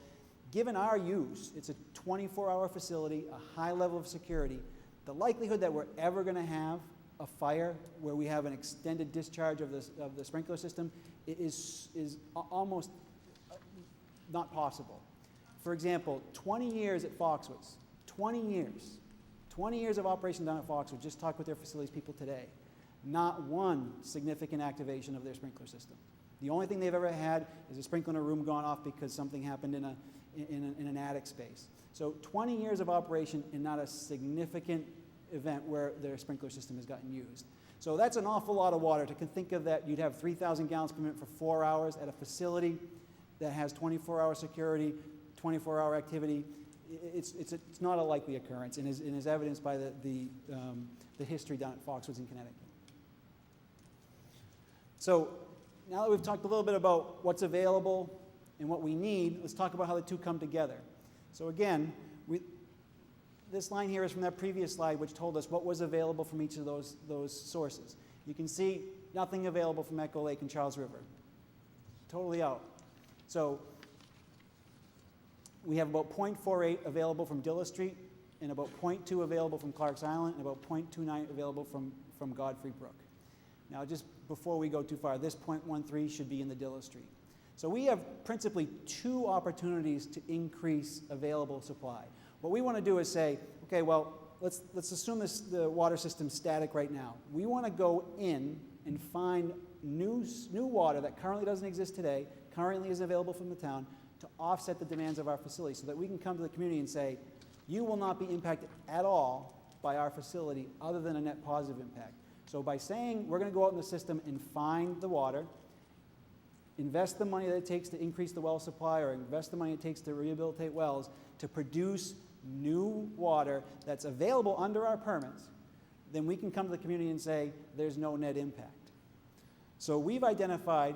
C: given our use, it's a 24-hour facility, a high level of security, the likelihood that we're ever going to have a fire where we have an extended discharge of the sprinkler system is almost not possible. For example, 20 years at Foxwoods, 20 years of operation down at Foxwoods, just talk with their facilities people today, not one significant activation of their sprinkler system. The only thing they've ever had is a sprinkler in a room gone off because something happened in an attic space. So 20 years of operation and not a significant event where their sprinkler system has gotten used. So that's an awful lot of water. To think of that, you'd have 3,000 gallons per minute for 4 hours at a facility that has 24-hour security, 24-hour activity. It's not a likely occurrence, and is evidenced by the history down at Foxwoods in Connecticut. So now that we've talked a little bit about what's available and what we need, let's talk about how the two come together. So again, this line here is from that previous slide, which told us what was available from each of those sources. You can see nothing available from Echo Lake and Charles River. Totally out. So we have about 0.48 available from Dilla Street, and about 0.2 available from Clark's Island, and about 0.29 available from Godfrey Brook. Now, just before we go too far, this 0.13 should be in the Dilla Street. So we have principally two opportunities to increase available supply. What we want to do is say, okay, well, let's assume the water system's static right now. We want to go in and find new water that currently doesn't exist today, currently is available from the town, to offset the demands of our facility so that we can come to the community and say, you will not be impacted at all by our facility other than a net positive impact. So by saying we're going to go out in the system and find the water, invest the money that it takes to increase the well supply or invest the money it takes to rehabilitate wells to produce new water that's available under our permits, then we can come to the community and say there's no net impact. So we've identified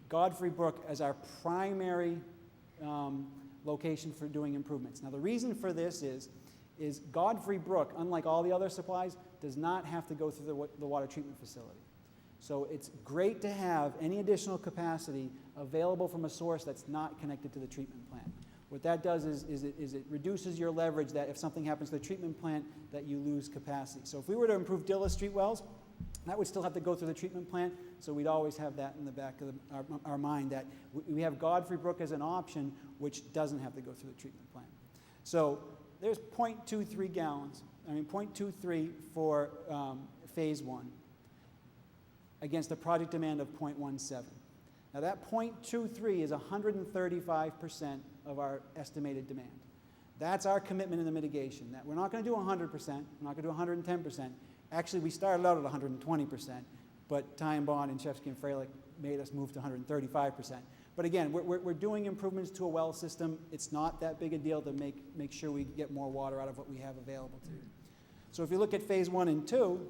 C: Godfrey Brook as our primary location for doing improvements. Now the reason for this is Godfrey Brook, unlike all the other supplies, does not have to go through the water treatment facility. So it's great to have any additional capacity available from a source that's not connected to the treatment plant. What that does is it reduces your leverage that if something happens to the treatment plant that you lose capacity. So if we were to improve Dilla Street wells, that would still have to go through the treatment plant, so we'd always have that in the back of our mind that we have Godfrey Brook as an option which doesn't have to go through the treatment plant. So there's 0.23 gallons, 0.23 for phase one against a project demand of 0.17. Now that 0.23 is 135% of our estimated demand. That's our commitment in the mitigation, that we're not going to do 100%, we're not going to do 110%. Actually, we started out at 120%, but Ty and Bond and Shefsky and Freilich made us move to 135%. But again, we're doing improvements to a well system. It's not that big a deal to make sure we get more water out of what we have available to you. So if you look at phase 1 and 2,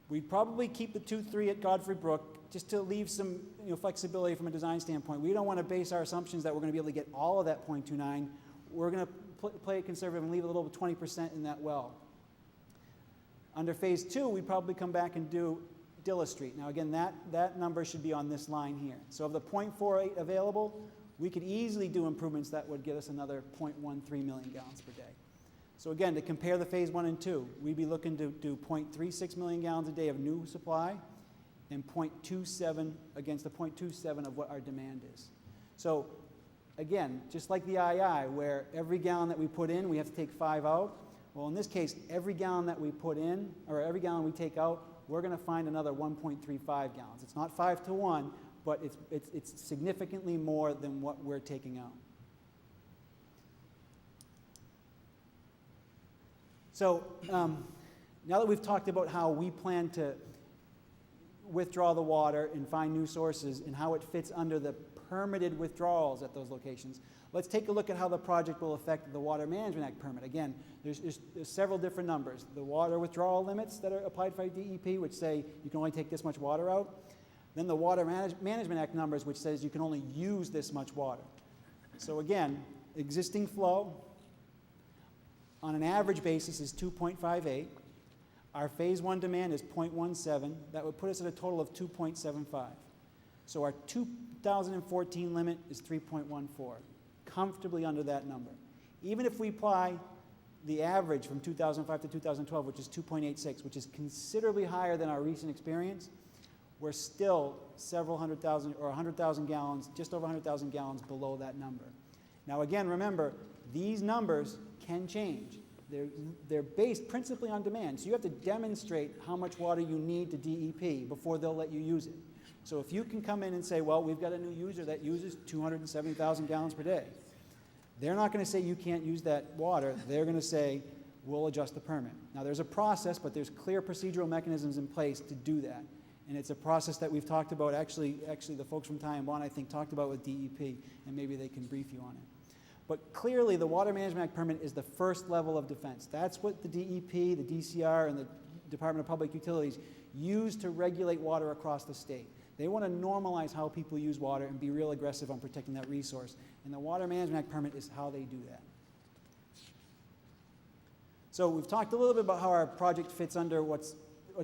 C: we'd probably keep the 2.3 at Godfrey Brook just to leave some flexibility from a design standpoint. We don't want to base our assumptions that we're going to be able to get all of that 0.29. We're going to play it conservative and leave a little bit 20% in that well. Under phase 2, we'd probably come back and do Dilla Street. Now again, that number should be on this line here. So of the 0.48 available, we could easily do improvements that would get us another 0.13 million gallons per day. So again, to compare the phase 1 and 2, we'd be looking to do 0.36 million gallons a day of new supply and 0.27 against the 0.27 of what our demand is. So again, just like the II, where every gallon that we put in, we have to take 5 out. Well, in this case, every gallon that we put in, or every gallon we take out, we're going to find another 1.35 gallons. It's not 5 to 1, but it's significantly more than what we're taking out. So now that we've talked about how we plan to withdraw the water and find new sources and how it fits under the permitted withdrawals at those locations, let's take a look at how the project will affect the Water Management Act permit. Again, there's several different numbers. The water withdrawal limits that are applied by DEP, which say you can only take this much water out. Then the Water Management Act numbers, which says you can only use this much water. So again, existing flow on an average basis is 2.58. Our phase 1 demand is 0.17. That would put us at a total of 2.75. So our 2014 limit is 3.14, comfortably under that number. Even if we apply the average from 2005 to 2012, which is 2.86, which is considerably higher than our recent experience, we're still several hundred thousand or 100,000 gallons, just over 100,000 gallons below that number. Now again, remember, these numbers can change. They're based principally on demand. So you have to demonstrate how much water you need to DEP before they'll let you use it. So if you can come in and say, well, we've got a new user that uses 270,000 gallons per day, they're not going to say you can't use that water. They're going to say, we'll adjust the permit. Now there's a process, but there's clear procedural mechanisms in place to do that. And it's a process that we've talked about, actually the folks from Ty and Bond, I think, talked about with DEP, and maybe they can brief you on it. But clearly, the Water Management Act permit is the first level of defense. That's what the DEP, the DCR, and the Department of Public Utilities use to regulate water across the state. They want to normalize how people use water and be real aggressive on protecting that resource. And the Water Management Act permit is how they do that. So we've talked a little bit about how our project fits under what's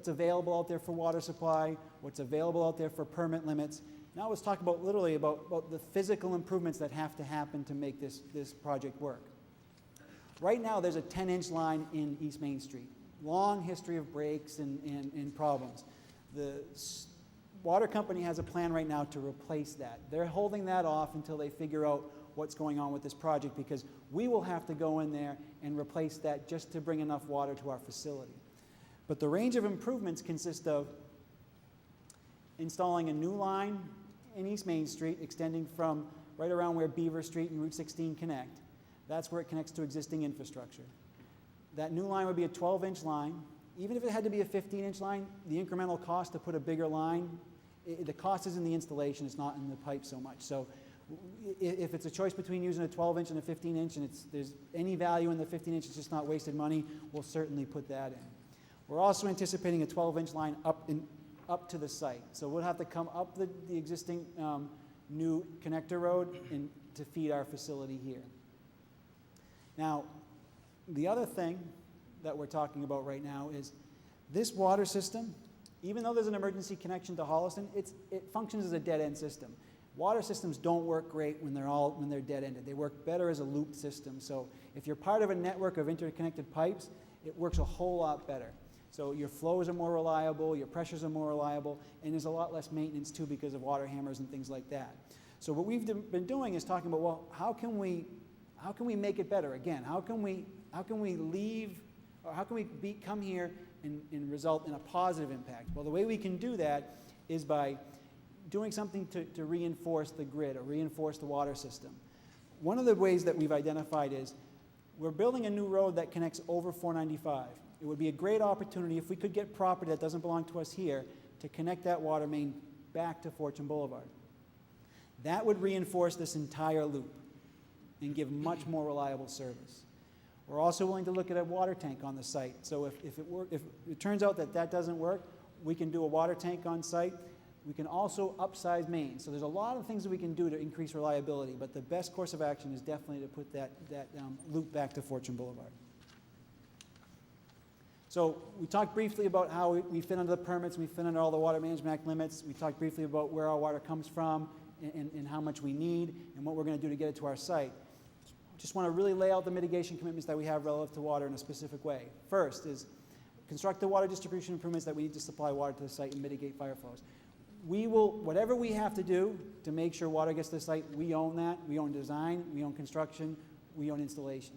C: available out there for water supply, what's available out there for permit limits. Now let's talk about literally about the physical improvements that have to happen to make this project work. Right now there's a 10-inch line in East Main Street. Long history of breaks and problems. Water company has a plan right now to replace that. They're holding that off until they figure out what's going on with this project, because we will have to go in there and replace that just to bring enough water to our facility. But the range of improvements consist of installing a new line in East Main Street, extending from right around where Beaver Street and Route 16 connect. That's where it connects to existing infrastructure. That new line would be a 12-inch line. Even if it had to be a 15-inch line, the incremental cost to put a bigger line, the cost is in the installation, it's not in the pipe so much. So if it's a choice between using a 12-inch and a 15-inch, and there's any value in the 15-inch, it's just not wasted money, we'll certainly put that in. We're also anticipating a 12-inch line up to the site. So we'll have to come up the existing new connector road to feed our facility here. Now, the other thing that we're talking about right now is this water system, even though there's an emergency connection to Holliston, it functions as a dead-end system. Water systems don't work great when they're dead-ended. They work better as a looped system. So if you're part of a network of interconnected pipes, it works a whole lot better. So your flows are more reliable, your pressures are more reliable, and there's a lot less maintenance too because of water hammers and things like that. So what we've been doing is talking about, well, how can we make it better? Again, how can we come here and result in a positive impact? Well, the way we can do that is by doing something to reinforce the grid or reinforce the water system. One of the ways that we've identified is we're building a new road that connects over 495. It would be a great opportunity if we could get property that doesn't belong to us here to connect that water main back to Fortune Boulevard. That would reinforce this entire loop and give much more reliable service. We're also willing to look at a water tank on the site. So if it turns out that doesn't work, we can do a water tank on site. We can also upsize mains. So there's a lot of things that we can do to increase reliability, but the best course of action is definitely to put that loop back to Fortune Boulevard. So we talked briefly about how we fit under the permits, we fit under all the Water Management Act limits. We talked briefly about where our water comes from and how much we need and what we're going to do to get it to our site. Just want to really lay out the mitigation commitments that we have relative to water in a specific way. First is construct the water distribution improvements that we need to supply water to the site and mitigate fire flows. We will, whatever we have to do to make sure water gets to the site, we own that. We own design, we own construction, we own installation.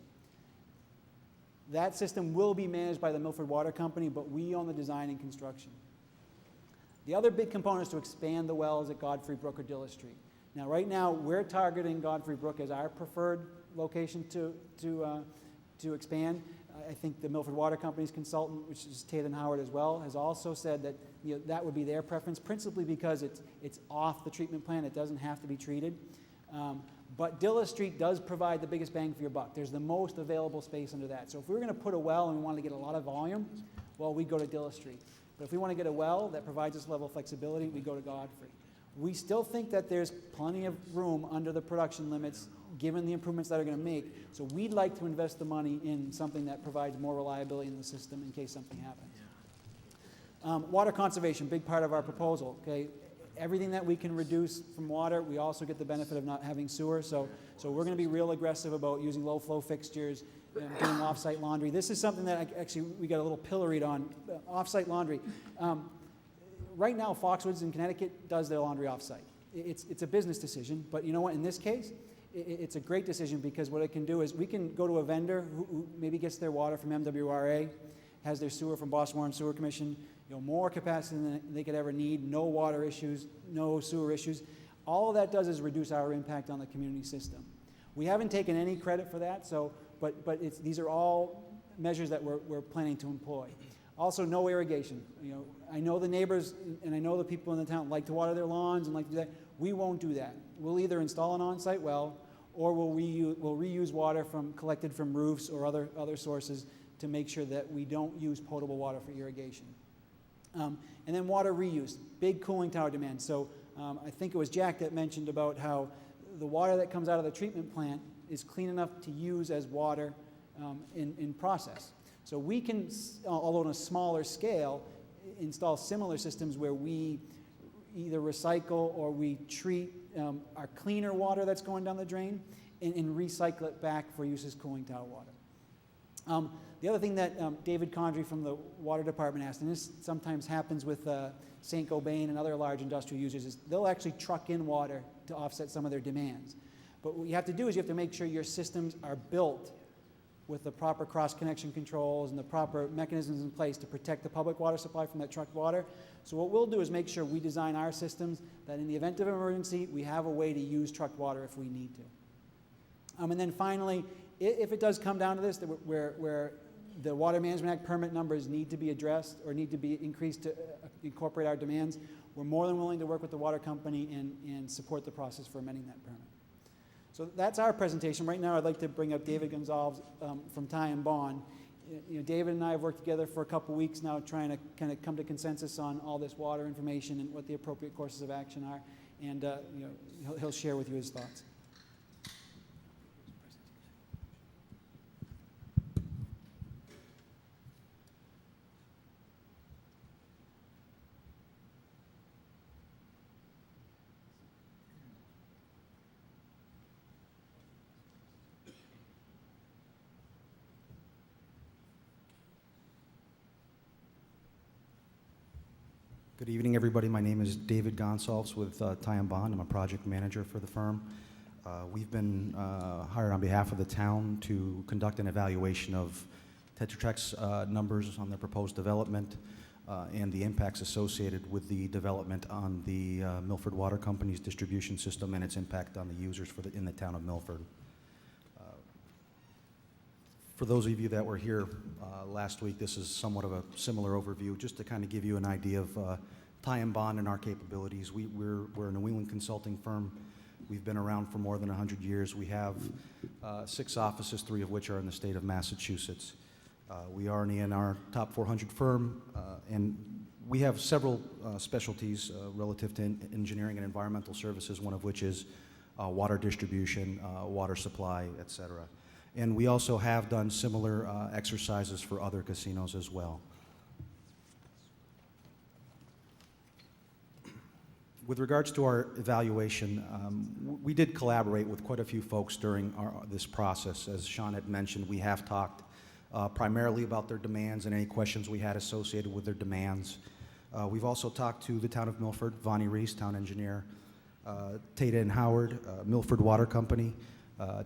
C: That system will be managed by the Milford Water Company, but we own the design and construction. The other big component is to expand the wells at Godfrey Brook or Dilla Street. Now, right now, we're targeting Godfrey Brook as our preferred location to expand. I think the Milford Water Company's consultant, which is Tatum Howard as well, has also said that that would be their preference, principally because it's off the treatment plant. It doesn't have to be treated. But Dilla Street does provide the biggest bang for your buck. There's the most available space under that. So if we were going to put a well and we wanted to get a lot of volume, well, we go to Dilla Street. But if we want to get a well that provides us level of flexibility, we go to Godfrey. We still think that there's plenty of room under the production limits given the improvements that are going to make. So we'd like to invest the money in something that provides more reliability in the system in case something happens. Water conservation, big part of our proposal. Okay, everything that we can reduce from water, we also get the benefit of not having sewer. So we're going to be real aggressive about using low flow fixtures, doing off-site laundry. This is something that actually we got a little pilloried on, off-site laundry. Right now, Foxwoods in Connecticut does their laundry off-site. It's a business decision, but you know what? In this case, it's a great decision because what it can do is we can go to a vendor who maybe gets their water from MWRA, has their sewer from Boston Water and Sewer Commission, more capacity than they could ever need, no water issues, no sewer issues. All of that does is reduce our impact on the community system. We haven't taken any credit for that, but these are all measures that we're planning to employ. Also, no irrigation. I know the neighbors and I know the people in the town like to water their lawns and like to do that. We won't do that. We'll either install an on-site well or we'll reuse water collected from roofs or other sources to make sure that we don't use potable water for irrigation. And then water reuse, big cooling tower demand. So I think it was Jack that mentioned about how the water that comes out of the treatment plant is clean enough to use as water in process. So we can, although on a smaller scale, install similar systems where we either recycle or we treat our cleaner water that's going down the drain and recycle it back for use as cooling tower water. The other thing that David Condry from the Water Department asked, and this sometimes happens with St. Gobain and other large industrial users, is they'll actually truck in water to offset some of their demands. But what you have to do is you have to make sure your systems are built with the proper cross-connection controls and the proper mechanisms in place to protect the public water supply from that trucked water. So what we'll do is make sure we design our systems that in the event of an emergency, we have a way to use trucked water if we need to. And then finally, if it does come down to this, where the Water Management Act permit numbers need to be addressed or need to be increased to incorporate our demands, we're more than willing to work with the water company and support the process for amending that permit. So that's our presentation. Right now, I'd like to bring up David Gonzalez from Ty and Bond. You know, David and I have worked together for a couple weeks now trying to kind of come to consensus on all this water information and what the appropriate courses of action are. And you know, he'll share with you his thoughts.
P: Good evening, everybody. My name is David Gonsalves with Ty and Bond. I'm a project manager for the firm. We've been hired on behalf of the town to conduct an evaluation of Tetra Tech's numbers on their proposed development and the impacts associated with the development on the Milford Water Company's distribution system and its impact on the users in the town of Milford. For those of you that were here last week, this is somewhat of a similar overview, just to kind of give you an idea of Ty and Bond and our capabilities. We're a New England consulting firm. We've been around for more than 100 years. We have 6 offices, 3 of which are in the state of Massachusetts. We are an ENR top 400 firm, and we have several specialties relative to engineering and environmental services, one of which is water distribution, water supply, et cetera. And we also have done similar exercises for other casinos as well. With regards to our evaluation, we did collaborate with quite a few folks during this process. As Sean had mentioned, we have talked primarily about their demands and any questions we had associated with their demands. We've also talked to the town of Milford, Vonnie Reese, town engineer, Tata and Howard, Milford Water Company,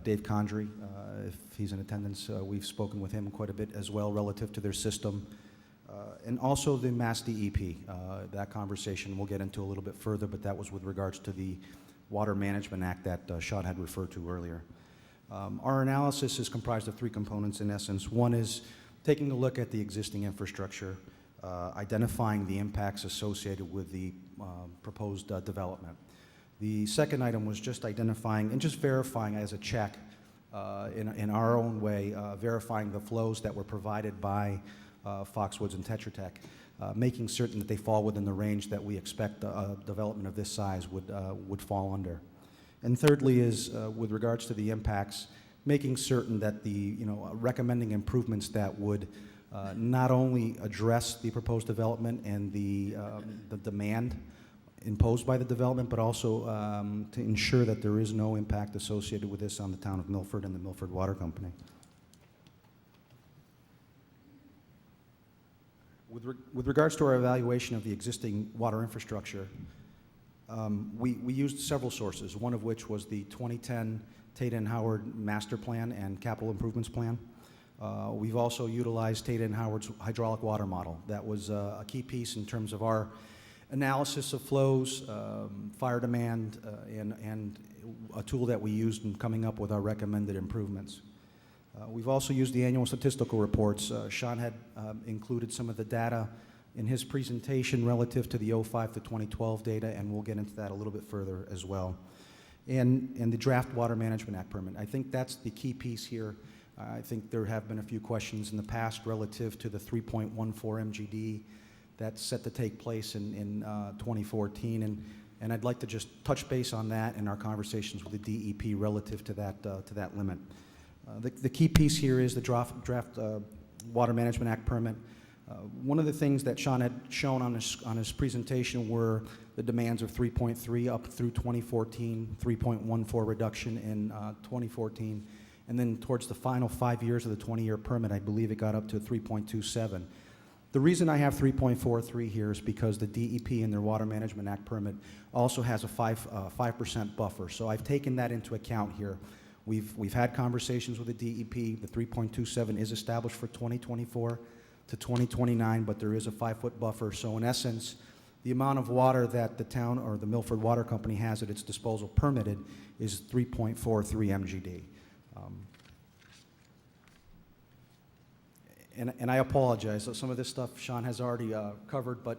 P: Dave Condry, if he's in attendance, we've spoken with him quite a bit as well relative to their system. And also the Mass DEP. That conversation we'll get into a little bit further, but that was with regards to the Water Management Act that Sean had referred to earlier. Our analysis is comprised of 3 components in essence. One is taking a look at the existing infrastructure, identifying the impacts associated with the proposed development. The second item was just identifying and just verifying as a check in our own way, verifying the flows that were provided by Foxwoods and Tetra Tech, making certain that they fall within the range that we expect a development of this size would fall under. And thirdly is, with regards to the impacts, making certain that recommending improvements that would not only address the proposed development and the demand imposed by the development, but also to ensure that there is no impact associated with this on the town of Milford and the Milford Water Company. With regards to our evaluation of the existing water infrastructure, we used several sources, one of which was the 2010 Tata and Howard Master Plan and Capital Improvements Plan. We've also utilized Tata and Howard's hydraulic water model. That was a key piece in terms of our analysis of flows, fire demand, and a tool that we used in coming up with our recommended improvements. We've also used the annual statistical reports. Sean had included some of the data in his presentation relative to the 05 to 2012 data, and we'll get into that a little bit further as well. And the draft Water Management Act permit. I think that's the key piece here. I think there have been a few questions in the past relative to the 3.14 MGD that's set to take place in 2014, and I'd like to just touch base on that in our conversations with the DEP relative to that limit. The key piece here is the draft Water Management Act permit. One of the things that Sean had shown on his presentation were the demands of 3.3 up through 2014, 3.14 reduction in 2014, And then towards the final 5 years of the 20-year permit, I believe it got up to 3.27. The reason I have 3.43 here is because the DEP in their Water Management Act permit also has a 5% buffer. So I've taken that into account here. We've had conversations with the DEP. The 3.27 is established for 2024 to 2029, but there is a 5-foot buffer. So in essence, the amount of water that the town or the Milford Water Company has at its disposal permitted is 3.43 MGD. And I apologize. So some of this stuff Sean has already covered, but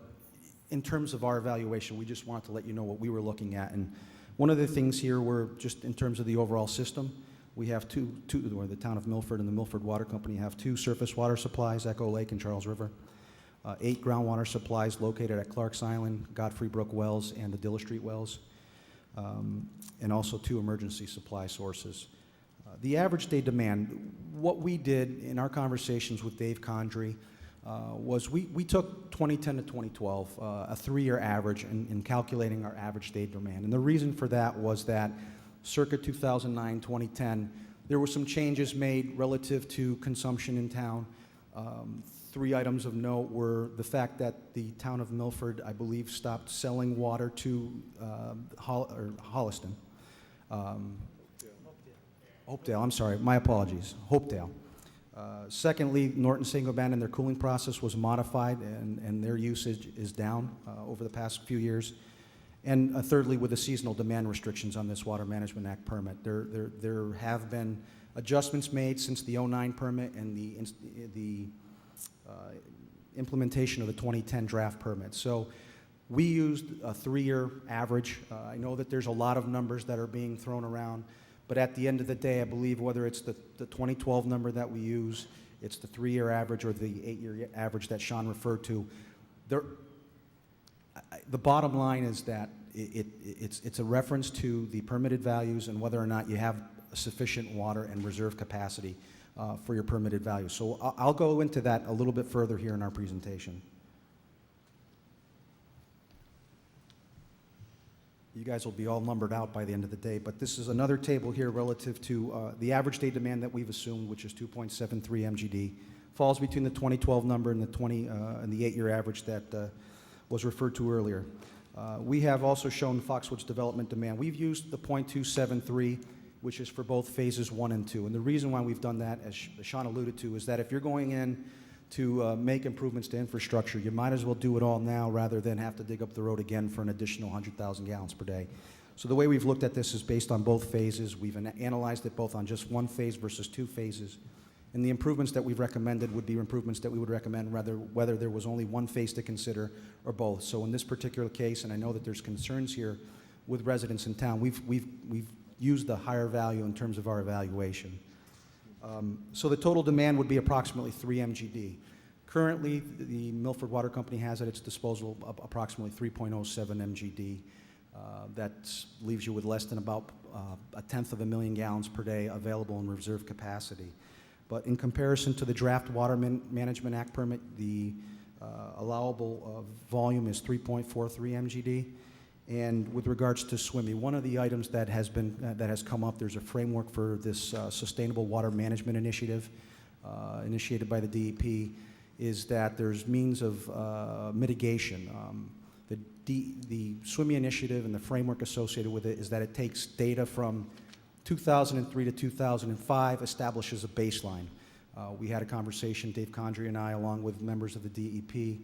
P: in terms of our evaluation, we just wanted to let you know what we were looking at. And one of the things here were just in terms of the overall system, we have or the town of Milford and the Milford Water Company have 2 surface water supplies, Echo Lake and Charles River, 8 groundwater supplies located at Clark's Island, Godfrey Brook Wells, and the Dilla Street Wells, and also 2 emergency supply sources. The average day demand, what we did in our conversations with Dave Condrey was we took 2010 to 2012, a 3-year average, in calculating our average day demand. And the reason for that was that circa 2009, 2010, there were some changes made relative to consumption in town. 3 items of note were the fact that the town of Milford, I believe, stopped selling water to Holliston. Hopedale, I'm sorry, my apologies, Hopedale. Secondly, Norton Saint-Gobain and their cooling process was modified, and their usage is down over the past few years. And thirdly, with the seasonal demand restrictions on this Water Management Act permit, there have been adjustments made since the 09 permit and the implementation of the 2010 draft permit. So we used a 3-year average. I know that there's a lot of numbers that are being thrown around. But at the end of the day, I believe whether it's the 2012 number that we use, it's the 3-year average or the 8-year average that Sean referred to, the bottom line is that it's a reference to the permitted values and whether or not you have sufficient water and reserve capacity for your permitted values. So I'll go into that a little bit further here in our presentation. You guys will be all numbered out by the end of the day, but this is another table here relative to the average day demand that we've assumed, which is 2.73 MGD. Falls between the 2012 number and the 8-year average that was referred to earlier. We have also shown Foxwoods development demand. We've used the 0.273, which is for both phases 1 and 2. And the reason why we've done that, as Sean alluded to, is that if you're going in to make improvements to infrastructure, you might as well do it all now rather than have to dig up the road again for an additional 100,000 gallons per day. So the way we've looked at this is based on both phases. We've analyzed it both on just 1 phase versus 2 phases. And the improvements that we've recommended would be improvements that we would recommend whether there was only 1 phase to consider or both. So in this particular case, and I know that there's concerns here with residents in town, we've used the higher value in terms of our evaluation. So the total demand would be approximately 3 MGD. Currently, the Milford Water Company has at its disposal approximately 3.07 MGD. That leaves you with less than about 1/10 of a million gallons per day available in reserve capacity. But in comparison to the draft Water Management Act permit, the allowable volume is 3.43 MGD. And with regards to SWIMI, one of the items that has come up, there's a framework for this Sustainable Water Management Initiative initiated by the DEP, is that there's means of mitigation. The SWIMI initiative and the framework associated with it is that it takes data from 2003 to 2005, establishes a baseline. We had a conversation, Dave Condrey and I, along with members of the DEP,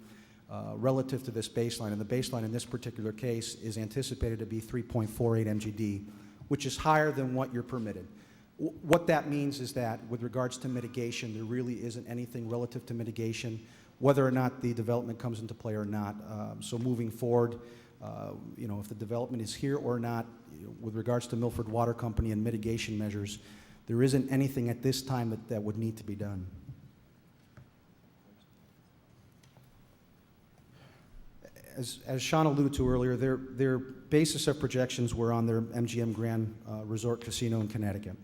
P: relative to this baseline. And the baseline in this particular case is anticipated to be 3.48 MGD, which is higher than what you're permitted. What that means is that with regards to mitigation, there really isn't anything relative to mitigation, whether or not the development comes into play or not. So moving forward, if the development is here or not, with regards to Milford Water Company and mitigation measures, there isn't anything at this time that would need to be done. As Sean alluded to earlier, their basis of projections were on their MGM Grand Resort Casino in Connecticut.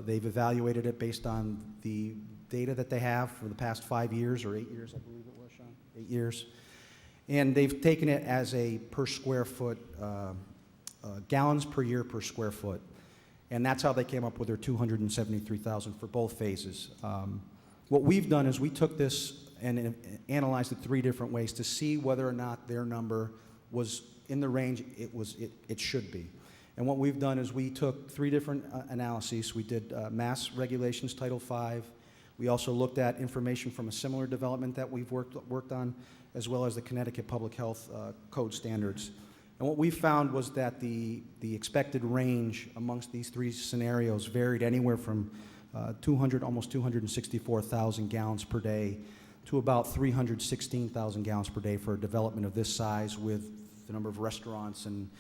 P: They've evaluated it based on the data that they have for the past 5 years, or 8 years, I believe it was, Sean, 8 years. And they've taken it as a per square foot, gallons per year per square foot. And that's how they came up with their 273,000 for both phases. What we've done is we took this and analyzed it 3 different ways to see whether or not their number was in the range it should be. And what we've done is we took 3 different analyses. We did Mass Regulations Title V. We also looked at information from a similar development that we've worked on, as well as the Connecticut Public Health Code standards. And what we found was that the expected range amongst these 3 scenarios varied anywhere from almost 264,000 gallons per day to about 316,000 gallons per day for a development of this size, with the number of restaurants and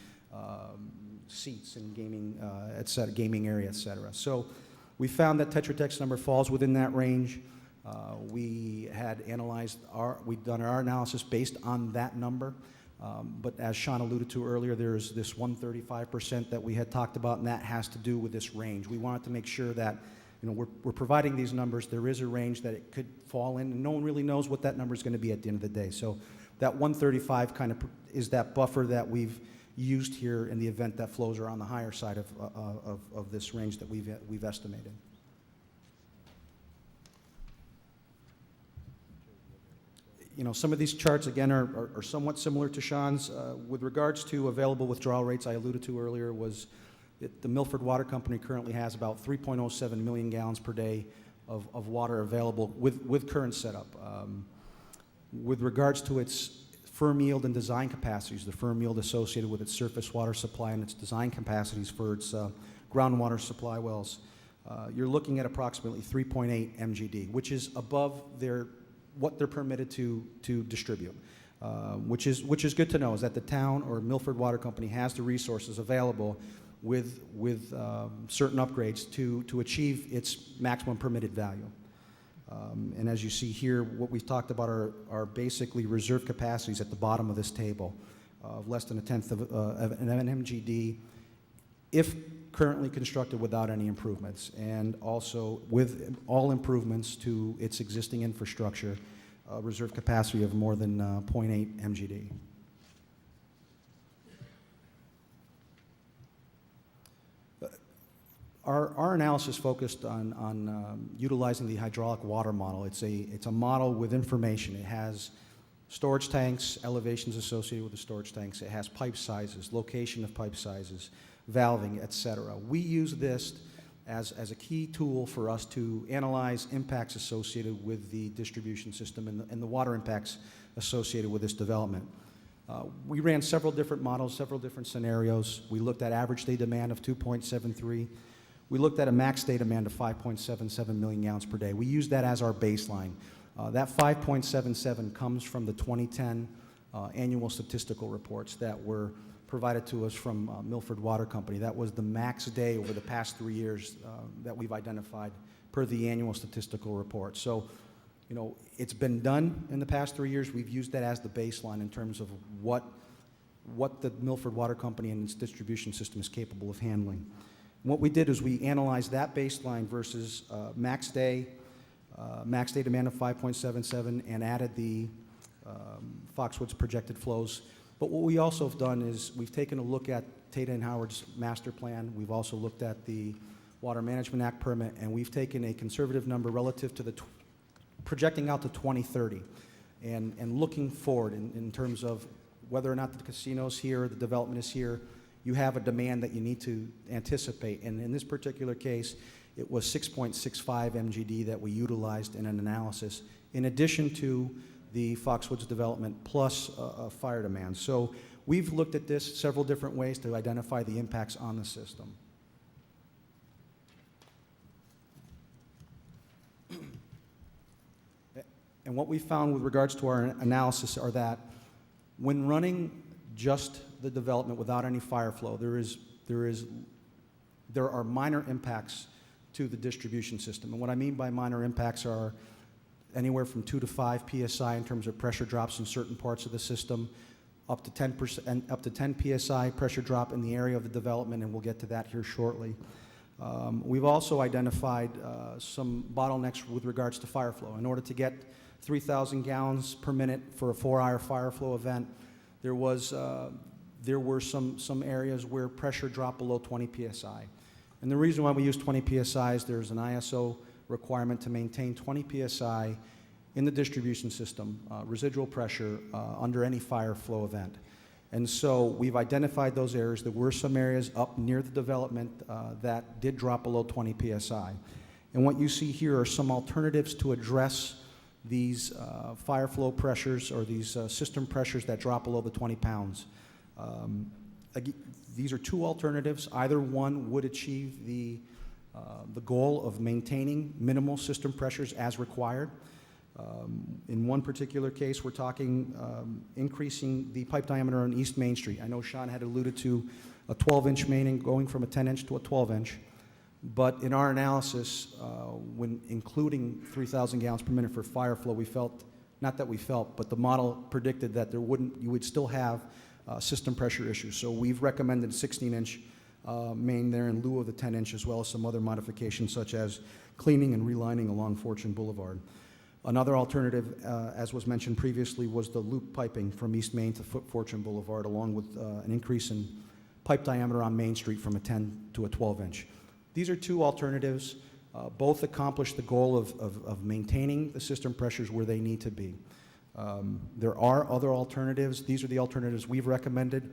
P: seats and gaming, gaming area, et cetera. So we found that Tetra Tech's number falls within that range. We had we'd done our analysis based on that number. But as Sean alluded to earlier, there's this 135% that we had talked about, and that has to do with this range. We wanted to make sure that, we're providing these numbers. There is a range that it could fall in, and no one really knows what that number is going to be at the end of the day. So that 135 kind of is that buffer that we've used here in the event that flows are on the higher side of this range that we've estimated. Some of these charts, again, are somewhat similar to Sean's. With regards to available withdrawal rates, I alluded to earlier, was that the Milford Water Company currently has about 3.07 million gallons per day of water available with current setup. With regards to its firm yield and design capacities, the firm yield associated with its surface water supply and its design capacities for its groundwater supply wells, you're looking at approximately 3.8 MGD, which is above what they're permitted to distribute, which is good to know, is that the town or Milford Water Company has the resources available with certain upgrades to achieve its maximum permitted value. And as you see here, what we've talked about are basically reserve capacities at the bottom of this table of less than 1/10 of an MGD if currently constructed without any improvements, and also with all improvements to its existing infrastructure, reserve capacity of more than 0.8 MGD. Our analysis focused on utilizing the hydraulic water model. It's a model with information. It has storage tanks, elevations associated with the storage tanks. It has pipe sizes, location of pipe sizes, valving, et cetera. We use this as a key tool for us to analyze impacts associated with the distribution system and the water impacts associated with this development. We ran several different models, several different scenarios. We looked at average day demand of 2.73. We looked at a max day demand of 5.77 million gallons per day. We used that as our baseline. That 5.77 comes from the 2010 annual statistical reports that were provided to us from Milford Water Company. That was the max day over the past 3 years that we've identified per the annual statistical report. So, it's been done in the past 3 years. We've used that as the baseline in terms of what the Milford Water Company and its distribution system is capable of handling. And what we did is we analyzed that baseline versus max day demand of 5.77, and added the Foxwoods projected flows. But what we also have done is we've taken a look at Tata and Howard's master plan. We've also looked at the Water Management Act permit, and we've taken a conservative number relative to projecting out to 2030 and looking forward in terms of whether or not the casino's here, the development is here. You have a demand that you need to anticipate. And in this particular case, it was 6.65 MGD that we utilized in an analysis, in addition to the Foxwoods development plus fire demand. So we've looked at this several different ways to identify the impacts on the system. And what we found with regards to our analysis are that when running just the development without any fire flow, there are minor impacts to the distribution system. And what I mean by minor impacts are anywhere from 2 to 5 psi in terms of pressure drops in certain parts of the system, up to 10 psi pressure drop in the area of the development, and we'll get to that here shortly. We've also identified some bottlenecks with regards to fire flow. In order to get 3,000 gallons per minute for a 4-hour fire flow event, there were some areas where pressure dropped below 20 psi. And the reason why we use 20 PSI is there's an ISO requirement to maintain 20 PSI in the distribution system, residual pressure under any fire flow event. And so we've identified those areas. There were some areas up near the development that did drop below 20 PSI. And what you see here are some alternatives to address these fire flow pressures or these system pressures that drop below the 20 pounds. These are two alternatives. Either one would achieve the goal of maintaining minimal system pressures as required. In one particular case, we're talking increasing the pipe diameter on East Main Street. I know Sean had alluded to a 12-inch main and going from a 10-inch to a 12-inch. But in our analysis, when including 3,000 gallons per minute for fire flow, we felt, not that we felt, but the model predicted that you would still have system pressure issues. So we've recommended 16-inch main there in lieu of the 10-inch, as well as some other modifications such as cleaning and relining along Fortune Boulevard. Another alternative, as was mentioned previously, was the loop piping from East Main to Fortune Boulevard, along with an increase in pipe diameter on Main Street from a 10 to a 12-inch. These are two alternatives. Both accomplish the goal of maintaining the system pressures where they need to be. There are other alternatives. These are the alternatives we've recommended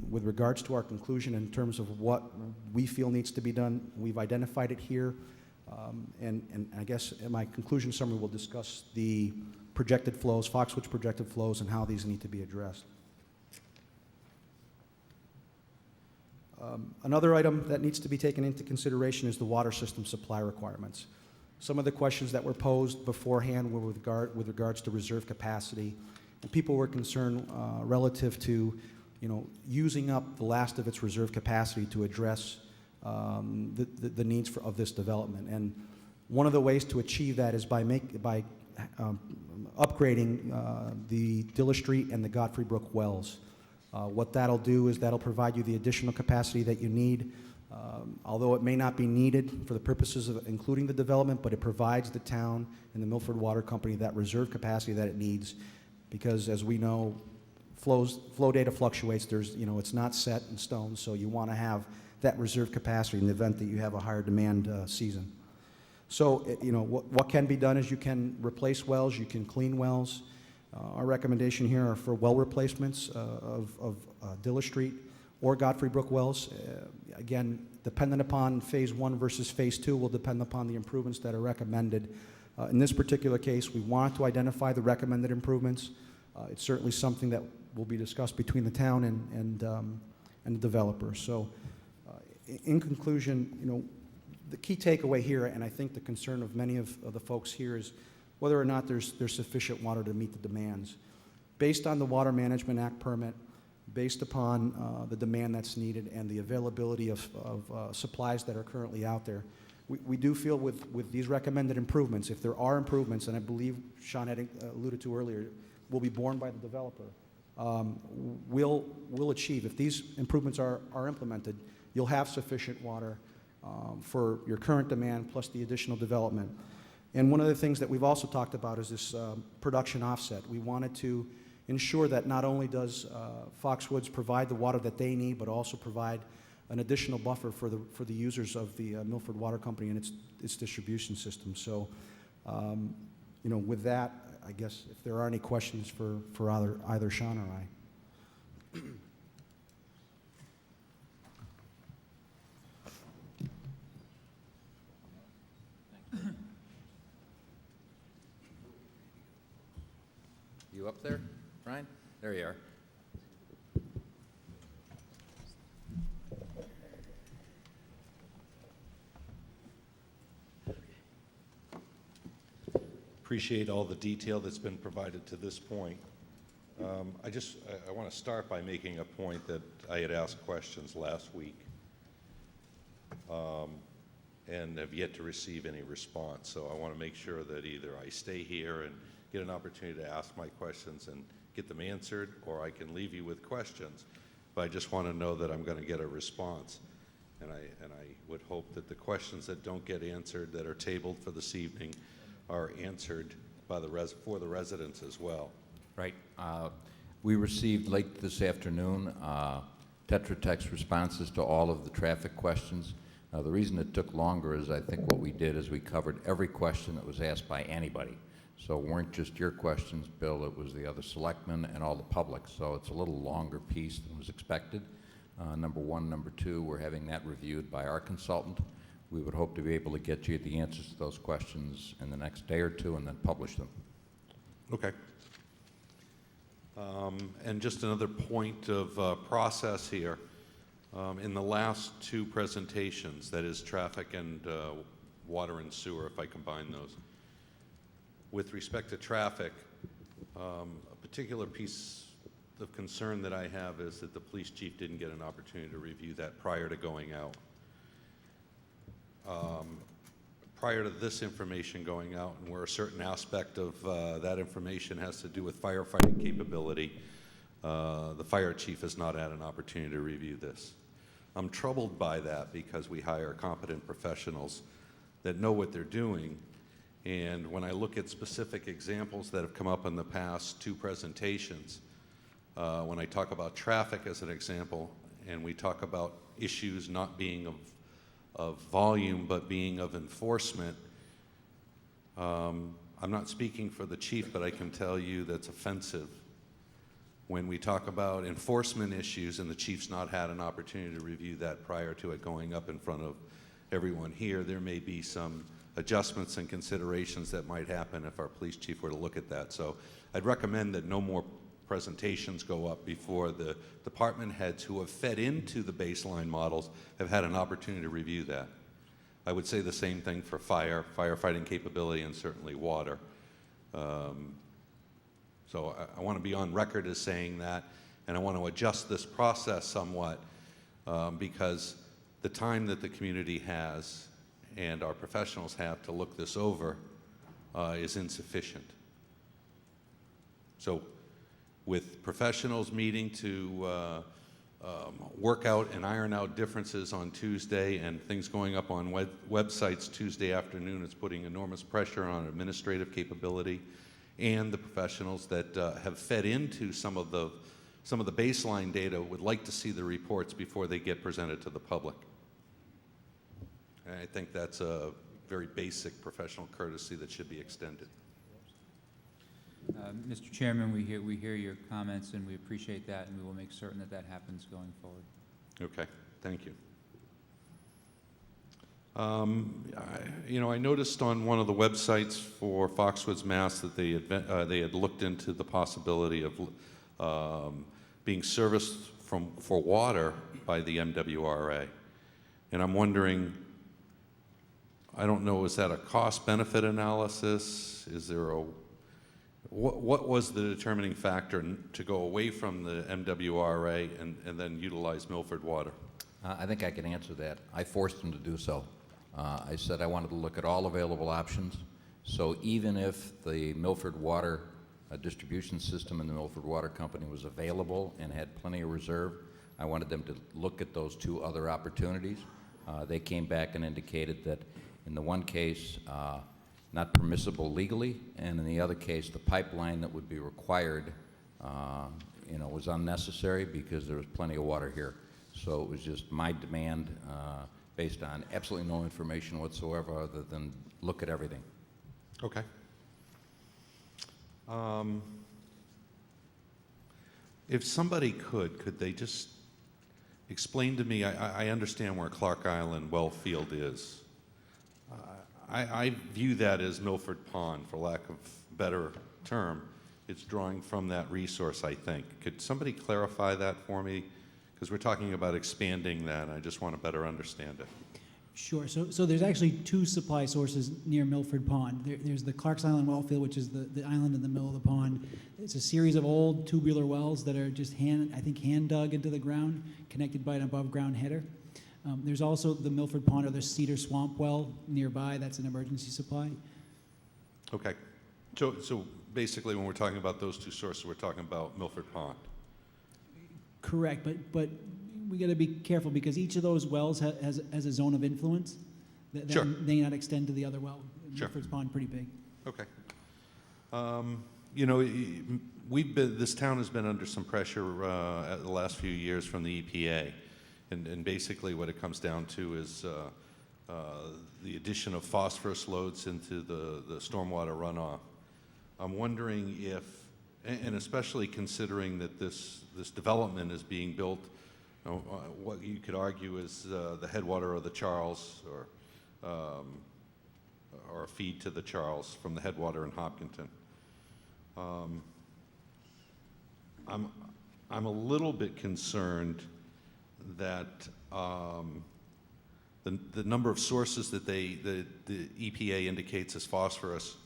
P: with regards to our conclusion in terms of what we feel needs to be done. We've identified it here. And I guess in my conclusion summary, we'll discuss the projected flows, Foxwoods projected flows, and how these need to be addressed. Another item that needs to be taken into consideration is the water system supply requirements. Some of the questions that were posed beforehand were with regards to reserve capacity, and people were concerned relative to, using up the last of its reserve capacity to address the needs of this development. And one of the ways to achieve that is by upgrading the Dilla Street and the Godfrey Brook wells. What that'll do is that'll provide you the additional capacity that you need, although it may not be needed for the purposes of including the development, but it provides the town and the Milford Water Company that reserve capacity that it needs, because as we know, flow data fluctuates. It's not set in stone, so you want to have that reserve capacity in the event that you have a higher demand season. So, what can be done is you can replace wells, you can clean wells. Our recommendation here are for well replacements of Dilla Street or Godfrey Brook wells. Again, dependent upon phase 1 versus phase 2 will depend upon the improvements that are recommended. In this particular case, we want to identify the recommended improvements. It's certainly something that will be discussed between the town and the developer. So, in conclusion, the key takeaway here, and I think the concern of many of the folks here, is whether or not there's sufficient water to meet the demands. Based on the Water Management Act permit, based upon the demand that's needed and the availability of supplies that are currently out there, we do feel with these recommended improvements, if there are improvements, and I believe Sean had alluded to earlier, will be borne by the developer, we'll achieve. If these improvements are implemented, you'll have sufficient water for your current demand plus the additional development. And one of the things that we've also talked about is this production offset. We wanted to ensure that not only does Foxwoods provide the water that they need, but also provide an additional buffer for the users of the Milford Water Company and its distribution system. So, with that, I guess if there are any questions for either Sean or I.
A: You up there, Brian? There you are.
E: Appreciate all the detail that's been provided to this point. I want to start by making a point that I had asked questions last week and have yet to receive any response. So I want to make sure that either I stay here and get an opportunity to ask my questions and get them answered, or I can leave you with questions. But I just want to know that I'm going to get a response. And I would hope that the questions that don't get answered, that are tabled for this evening, are answered by for the residents as well.
A: Right. We received late this afternoon Tetra Tech's responses to all of the traffic questions. The reason it took longer is I think what we did is we covered every question that was asked by anybody. So it weren't just your questions, Bill, it was the other selectmen and all the public. So it's a little longer piece than was expected. Number one. Number two, we're having that reviewed by our consultant. We would hope to be able to get you the answers to those questions in the next day or two and then publish them.
E: Okay. And just another point of process here. In the last two presentations, that is traffic and water and sewer, if I combine those, with respect to traffic, a particular piece of concern that I have is that the police chief didn't get an opportunity to review that prior to going out. Prior to this information going out, and where a certain aspect of that information has to do with firefighting capability, the fire chief has not had an opportunity to review this. I'm troubled by that because we hire competent professionals that know what they're doing, and when I look at specific examples that have come up in the past two presentations, when I talk about traffic as an example, and we talk about issues not being of volume but being of enforcement, I'm not speaking for the chief, but I can tell you that's offensive. When we talk about enforcement issues and the chief's not had an opportunity to review that prior to it going up in front of everyone here, there may be some adjustments and considerations that might happen if our police chief were to look at that. So I'd recommend that no more presentations go up before the department heads who have fed into the baseline models have had an opportunity to review that. I would say the same thing for firefighting capability, and certainly water. So I want to be on record as saying that, and I want to adjust this process somewhat because the time that the community has and our professionals have to look this over is insufficient. So with professionals meeting to work out and iron out differences on Tuesday and things going up on websites Tuesday afternoon, it's putting enormous pressure on administrative capability, and the professionals that have fed into some of the baseline data would like to see the reports before they get presented to the public. And I think that's a very basic professional courtesy that should be extended.
B: Mr. Chairman, we hear your comments, and we appreciate that, and we will make certain that that happens going forward.
E: Okay, thank you. I noticed on one of the websites for Foxwoods, Mass, that they had looked into the possibility of being serviced for water by the MWRA, and I'm wondering, I don't know, is that a cost-benefit analysis? Is there a what was the determining factor to go away from the MWRA and then utilize Milford Water?
A: I think I can answer that. I forced them to do so. I said I wanted to look at all available options. So even if the Milford Water distribution system and the Milford Water Company was available and had plenty of reserve, I wanted them to look at those two other opportunities. They came back and indicated that in the one case, not permissible legally, and in the other case, the pipeline that would be required, was unnecessary because there was plenty of water here. So it was just my demand based on absolutely no information whatsoever other than look at everything.
E: Okay. If somebody could they just explain to me, I understand where Clark Island well field is. I view that as Milford Pond, for lack of a better term. It's drawing from that resource, I think. Could somebody clarify that for me? Because we're talking about expanding that, and I just want to better understand it.
C: Sure. So there's actually two supply sources near Milford Pond. There's the Clark's Island well field, which is the island in the middle of the pond. It's a series of old tubular wells that are just hand dug into the ground, connected by an above ground header. There's also the Milford Pond or the Cedar Swamp well nearby. That's an emergency supply.
E: Okay. So basically, when we're talking about those two sources, we're talking about Milford Pond.
C: Correct, but we got to be careful because each of those wells has a zone of influence that
E: Sure.
C: may not extend to the other well.
E: Sure.
C: Milford's Pond pretty big.
E: Okay. This town has been under some pressure at the last few years from the EPA, and basically what it comes down to is the addition of phosphorus loads into the stormwater runoff. I'm wondering if, and especially considering that this development is being built, what you could argue is the headwater of the Charles, or a feed to the Charles from the headwater in Hopkinton. I'm a little bit concerned that the number of sources that the EPA indicates as phosphorus,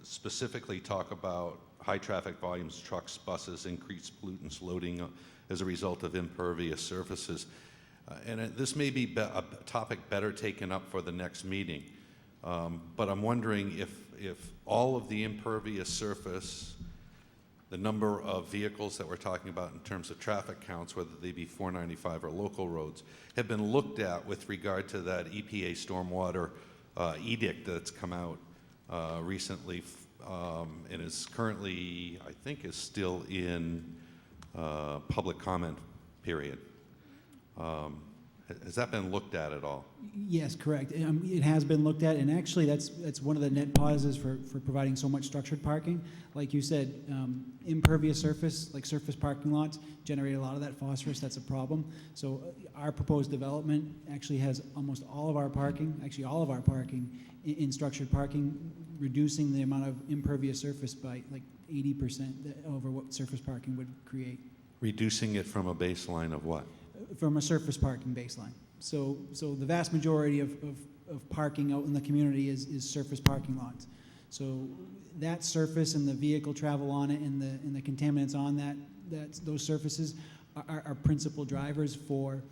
E: specifically talk about high traffic volumes, trucks, buses, increased pollutants loading as a result of impervious surfaces. This may be a topic better taken up for the next meeting, but I'm wondering if all of the impervious surface, the number of vehicles that we're talking about in terms of traffic counts, whether they be 495 or local roads, have been looked at with regard to that EPA stormwater edict that's come out recently and is currently, I think, is still in public comment period. Has that been looked at all?
C: Yes, correct. It has been looked at, and actually that's one of the net positives for providing so much structured parking. Like you said, impervious surface, like surface parking lots, generate a lot of that phosphorus. That's a problem. So our proposed development actually has almost all of our parking, actually all of our parking in structured parking, reducing the amount of impervious surface by like 80% over what surface parking would create.
E: Reducing it from a baseline of what?
C: From a surface parking baseline. So the vast majority of parking out in the community is surface parking lots. So that surface and the vehicle travel on it and the contaminants on those surfaces are principal drivers for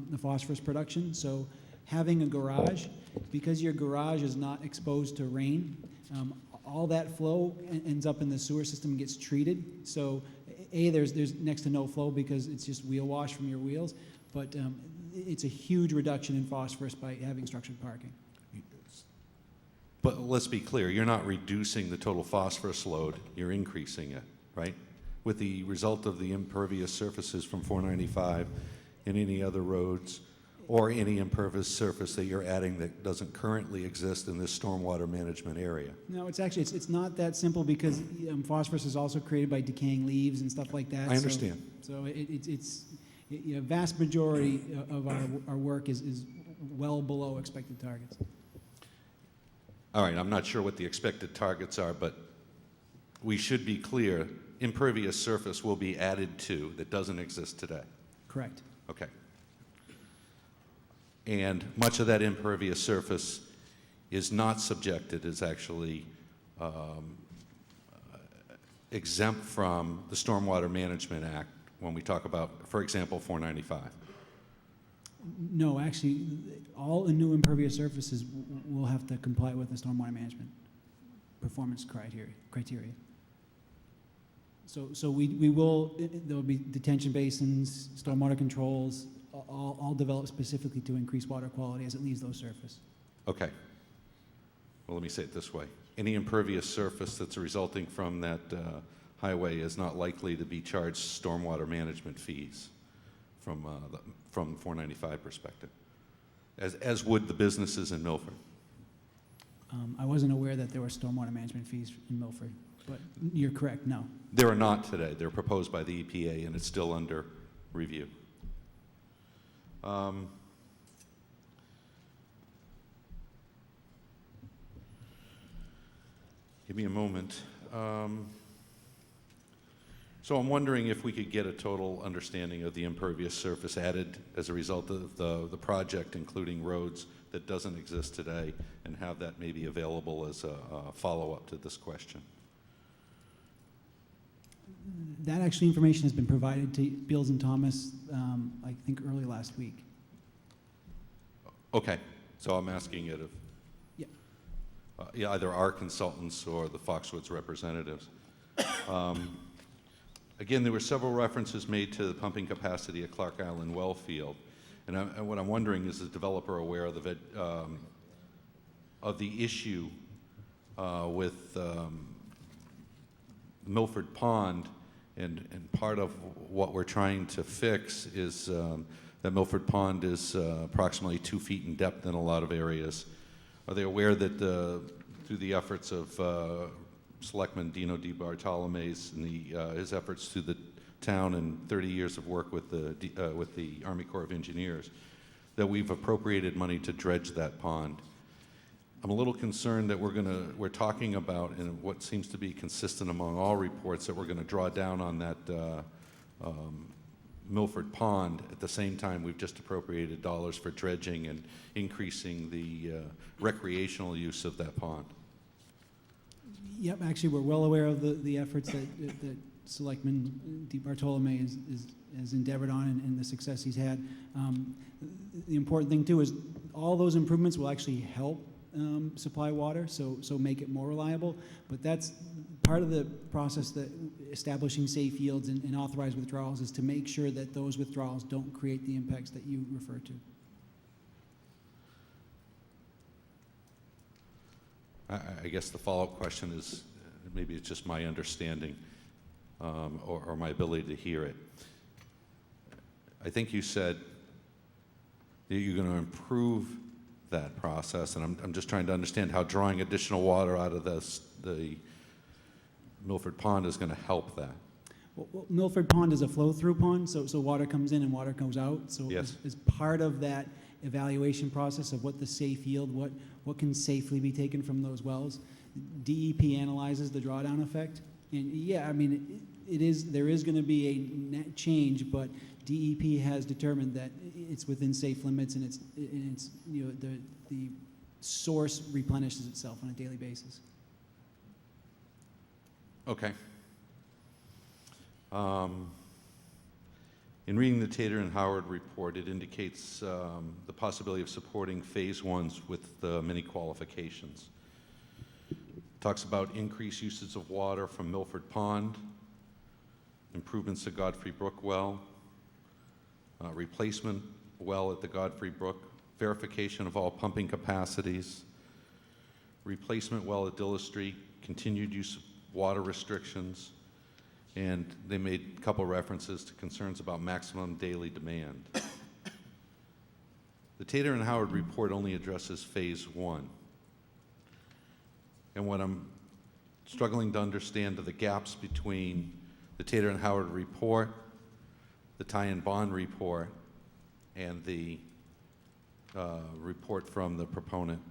C: the phosphorus production. So having a garage, because your garage is not exposed to rain, all that flow ends up in the sewer system and gets treated. So there's next to no flow because it's just wheel wash from your wheels, but it's a huge reduction in phosphorus by having structured parking.
E: But let's be clear, you're not reducing the total phosphorus load, you're increasing it, right? With the result of the impervious surfaces from 495 and any other roads or any impervious surface that you're adding that doesn't currently exist in this stormwater management area.
C: No, it's actually, it's not that simple because phosphorus is also created by decaying leaves and stuff like that.
E: I understand.
C: So a vast majority of our work is well below expected targets.
E: All right, I'm not sure what the expected targets are, but we should be clear, impervious surface will be added to that doesn't exist today.
C: Correct.
E: Okay. And much of that impervious surface is not subjected, is actually exempt from the Stormwater Management Act when we talk about, for example, 495.
C: No, actually, all the new impervious surfaces will have to comply with the stormwater management performance criteria. So we will, there will be detention basins, stormwater controls, all developed specifically to increase water quality as it leaves those surface.
E: Okay. Well, let me say it this way. Any impervious surface that's resulting from that highway is not likely to be charged stormwater management fees from 495 perspective, as would the businesses in Milford.
C: I wasn't aware that there were stormwater management fees in Milford, but you're correct, no.
E: There are not today. They're proposed by the EPA, and it's still under review. Give me a moment. So I'm wondering if we could get a total understanding of the impervious surface added as a result of the project, including roads, that doesn't exist today, and have that maybe available as a follow-up to this question.
C: That actually information has been provided to Beals and Thomas, I think early last week.
E: Okay, so I'm asking it of either our consultants or the Foxwoods representatives. Again, there were several references made to the pumping capacity at Clark Island well field, and what I'm wondering is the developer aware of the issue with Milford Pond, and part of what we're trying to fix is that Milford Pond is approximately 2 feet in depth in a lot of areas. Are they aware that through the efforts of Selectman Dino DeBartolome's and his efforts through the town and 30 years of work with the Army Corps of Engineers, that we've appropriated money to dredge that pond? I'm a little concerned that we're talking about, and what seems to be consistent among all reports, that we're going to draw down on that Milford Pond. At the same time, we've just appropriated dollars for dredging and increasing the recreational use of that pond.
C: Yep, actually, we're well aware of the efforts that Selectman DeBartolome has endeavored on and the success he's had. The important thing, too, is all those improvements will actually help supply water, so make it more reliable. But that's part of the process, that establishing safe yields and authorized withdrawals is to make sure that those withdrawals don't create the impacts that you refer to.
E: I guess the follow-up question is, maybe it's just my understanding or my ability to hear it. I think you said that you're going to improve that process, and I'm just trying to understand how drawing additional water out of the Milford Pond is going to help that.
C: Well, Milford Pond is a flow-through pond, so water comes in and water goes out. So
E: yes,
C: as part of that evaluation process of what the safe yield, what can safely be taken from those wells, DEP analyzes the drawdown effect. And yeah, I mean, there is going to be a net change, but DEP has determined that it's within safe limits, and it's the source replenishes itself on a daily basis.
E: Okay. In reading the Tater and Howard report, it indicates the possibility of supporting phase ones with many qualifications. It talks about increased usage of water from Milford Pond, improvements to Godfrey Brook well, replacement well at the Godfrey Brook, verification of all pumping capacities, replacement well at Dilla Street, continued use of water restrictions, and they made a couple references to concerns about maximum daily demand. The Tater and Howard report only addresses phase one. And what I'm struggling to understand are the gaps between the Tater and Howard report, the Ty and Bond report, and the report from the proponent,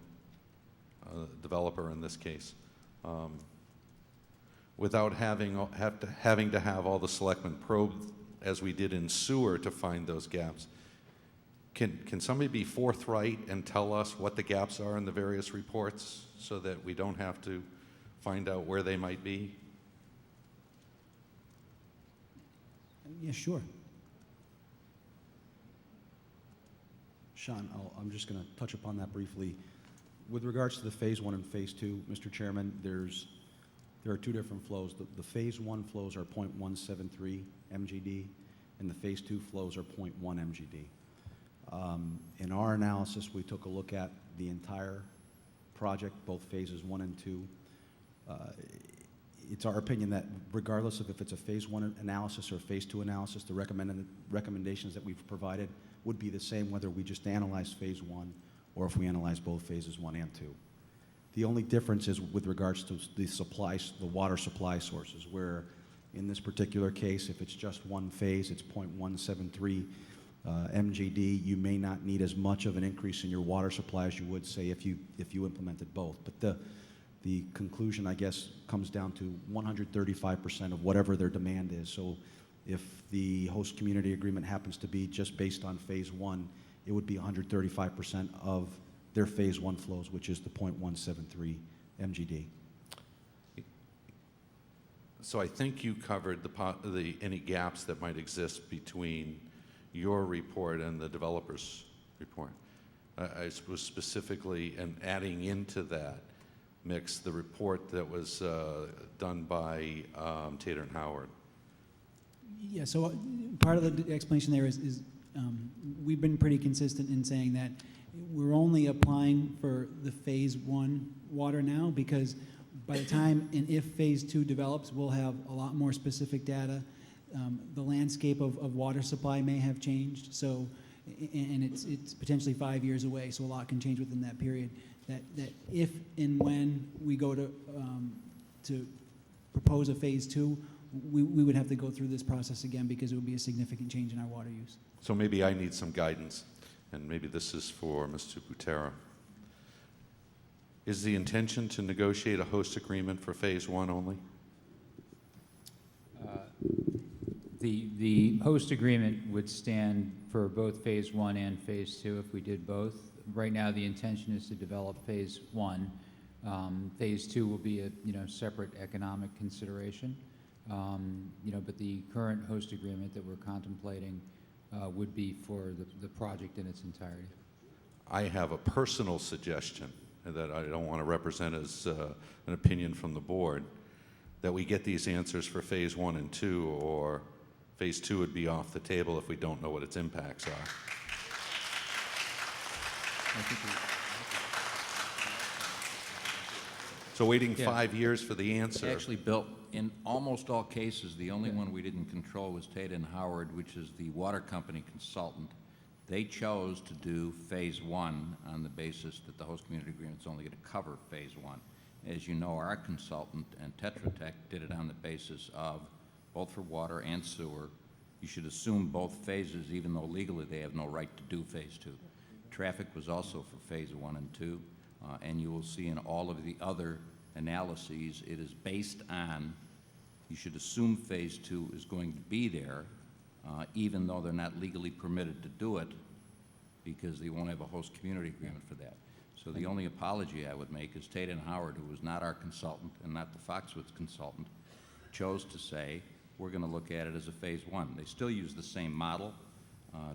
E: developer in this case. Without having to have all the selectmen probe, as we did in sewer, to find those gaps. Can somebody be forthright and tell us what the gaps are in the various reports so that we don't have to find out where they might be?
C: Yeah, sure.
P: Sean, I'm just going to touch upon that briefly. With regards to the phase one and phase two, Mr. Chairman, there are two different flows. The phase one flows are 0.173 MGD, and the phase two flows are 0.1 MGD. In our analysis, we took a look at the entire project, both phases one and two. It's our opinion that regardless of if it's a phase one analysis or a phase two analysis, the recommendations that we've provided would be the same whether we just analyze phase one or if we analyze both phases one and two. The only difference is with regards to the water supply sources, where in this particular case, if it's just one phase, it's 0.173 MGD. You may not need as much of an increase in your water supply as you would, say, if you implemented both. But the conclusion, I guess, comes down to 135% of whatever their demand is. So if the host community agreement happens to be just based on phase one, it would be 135% of their phase one flows, which is the 0.173 MGD.
E: So I think you covered any gaps that might exist between your report and the developer's report. I was specifically, and adding into that mix, the report that was done by Tater and Howard.
C: Yeah, so part of the explanation there is we've been pretty consistent in saying that we're only applying for the phase one water now, because by the time and if phase two develops, we'll have a lot more specific data. The landscape of water supply may have changed. So and it's potentially 5 years away, so a lot can change within that period, that if and when we go to propose a phase 2, we would have to go through this process again because it would be a significant change in our water use.
E: So maybe I need some guidance, and maybe this is for Mr. Butera. Is the intention to negotiate a host agreement for phase 1 only?
B: The host agreement would stand for both phase 1 and phase 2 if we did both. Right now, the intention is to develop phase 1. Phase 2 will be a separate economic consideration. But the current host agreement that we're contemplating would be for the project in its entirety.
E: I have a personal suggestion that I don't want to represent as an opinion from the board, that we get these answers for phase 1 and 2, or phase 2 would be off the table if we don't know what its impacts are. So waiting 5 years for the answer.
A: Actually, Bill, in almost all cases, the only one we didn't control was Tate and Howard, which is the water company consultant. They chose to do phase 1 on the basis that the host community agreement's only going to cover phase 1. As you know, our consultant and Tetra Tech did it on the basis of, both for water and sewer, you should assume both phases, even though legally they have no right to do phase 2. Traffic was also for phase 1 and 2, and you will see in all of the other analyses, it is based on, you should assume phase 2 is going to be there, even though they're not legally permitted to do it, because they won't have a host community agreement for that. So the only apology I would make is Tate and Howard, who was not our consultant and not the Foxwoods consultant, chose to say, we're going to look at it as a phase 1. They still use the same model.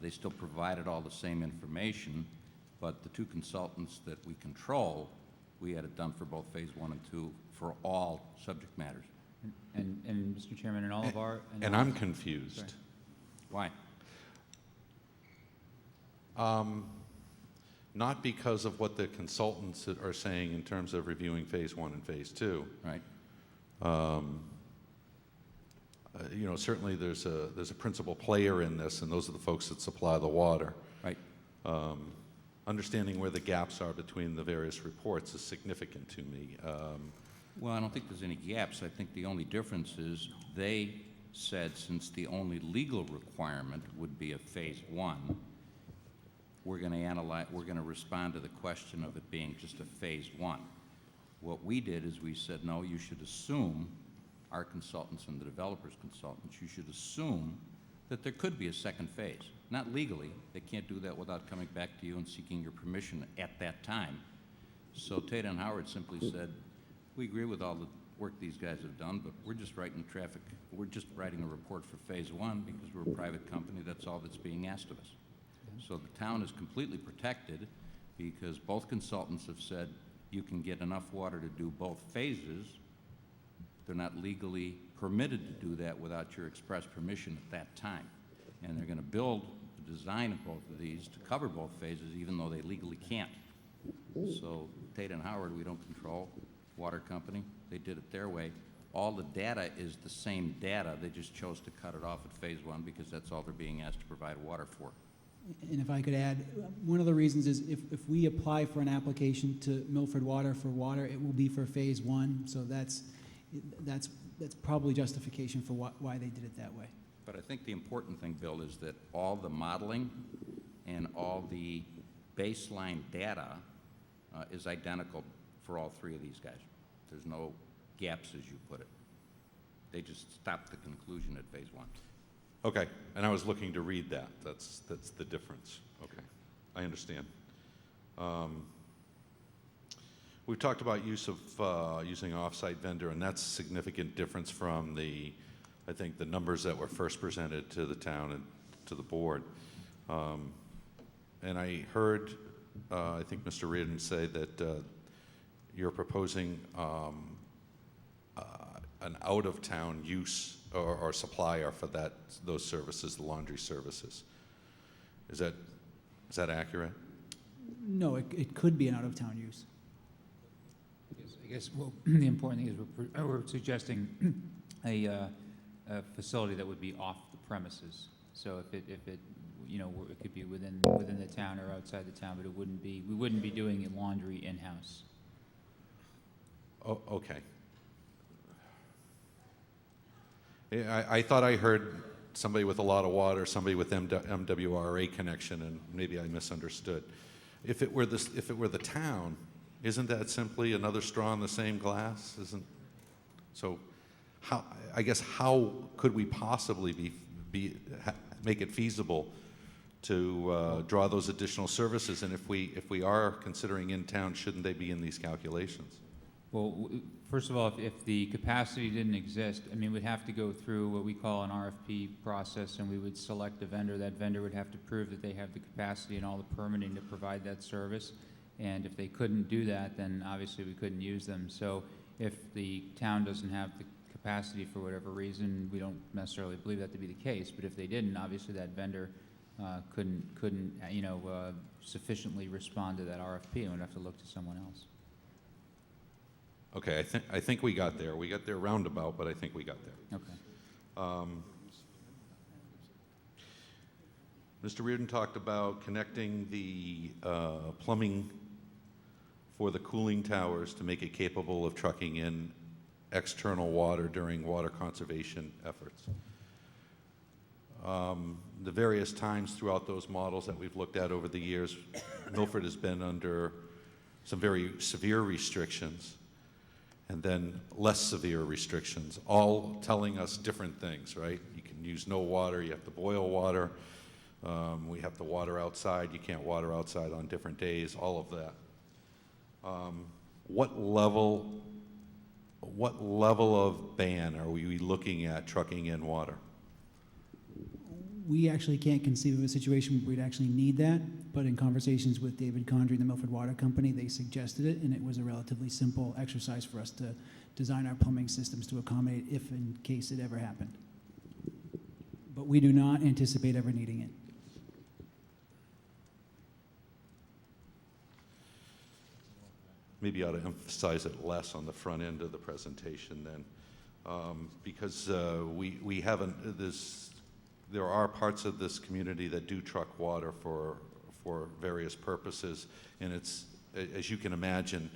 A: They still provided all the same information, but the two consultants that we control, we had it done for both phase 1 and 2 for all subject matters.
B: And Mr. Chairman, in all of our...
E: And I'm confused.
A: Why?
E: Not because of what the consultants are saying in terms of reviewing phase 1 and phase 2.
A: Right.
E: Certainly there's a principal player in this, and those are the folks that supply the water.
A: Right.
E: Understanding where the gaps are between the various reports is significant to me.
A: Well, I don't think there's any gaps. I think the only difference is they said since the only legal requirement would be a phase 1, we're going to respond to the question of it being just a phase 1. What we did is we said, no, you should assume, our consultants and the developer's consultants, you should assume that there could be a second phase. Not legally. They can't do that without coming back to you and seeking your permission at that time. So Tate and Howard simply said, we agree with all the work these guys have done, but we're just writing a report for phase 1 because we're a private company. That's all that's being asked of us. So the town is completely protected because both consultants have said you can get enough water to do both phases. They're not legally permitted to do that without your express permission at that time. And they're going to build the design of both of these to cover both phases, even though they legally can't. So Tate and Howard, we don't control. Water company, they did it their way. All the data is the same data. They just chose to cut it off at phase 1 because that's all they're being asked to provide water for.
C: And if I could add, one of the reasons is if we apply for an application to Milford Water for water, it will be for phase 1. So that's probably justification for why they did it that way.
A: But I think the important thing, Bill, is that all the modeling and all the baseline data is identical for all three of these guys. There's no gaps, as you put it. They just stopped the conclusion at phase 1.
E: Okay, and I was looking to read that. That's the difference. Okay, I understand. We've talked about use of using an off-site vendor, and that's a significant difference from I think the numbers that were first presented to the town and to the board. And I heard, I think Mr. Reardon say that you're proposing an out-of-town use or supplier for those services, the laundry services. Is that accurate?
C: No, it could be an out-of-town use.
B: I guess well, the important thing is we're suggesting a facility that would be off the premises. So if it could be within the town or outside the town, but we wouldn't be doing laundry in-house.
E: Oh, okay. I thought I heard somebody with a lot of water, somebody with MWRA connection, and maybe I misunderstood. If it were the town, isn't that simply another straw in the same glass? So? How could we possibly make it feasible to draw those additional services? And if we are considering in town, shouldn't they be in these calculations?
B: Well, first of all, if the capacity didn't exist, we'd have to go through what we call an RFP process, and we would select a vendor. That vendor would have to prove that they have the capacity and all the permitting to provide that service. And if they couldn't do that, then obviously we couldn't use them. So if the town doesn't have the capacity for whatever reason, we don't necessarily believe that to be the case, but if they didn't, obviously that vendor couldn't sufficiently respond to that RFP, and would have to look to someone else.
E: Okay, I think we got there. We got there roundabout, but I think we got there.
B: Okay.
E: Mr. Reardon talked about connecting the plumbing for the cooling towers to make it capable of trucking in external water during water conservation efforts. The various times throughout those models that we've looked at over the years, Milford has been under some very severe restrictions and then less severe restrictions, all telling us different things, right? You can use no water, you have to boil water, we have to water outside, you can't water outside on different days, all of that. What level of ban are we looking at trucking in water?
C: We actually can't conceive of a situation where we'd actually need that, but in conversations with David Condrey and the Milford Water Company, they suggested it, and it was a relatively simple exercise for us to design our plumbing systems to accommodate if in case it ever happened. But we do not anticipate ever needing it.
E: Maybe I ought to emphasize it less on the front end of the presentation then, because we haven't, there are parts of this community that do truck water for various purposes, and it's, as you can imagine,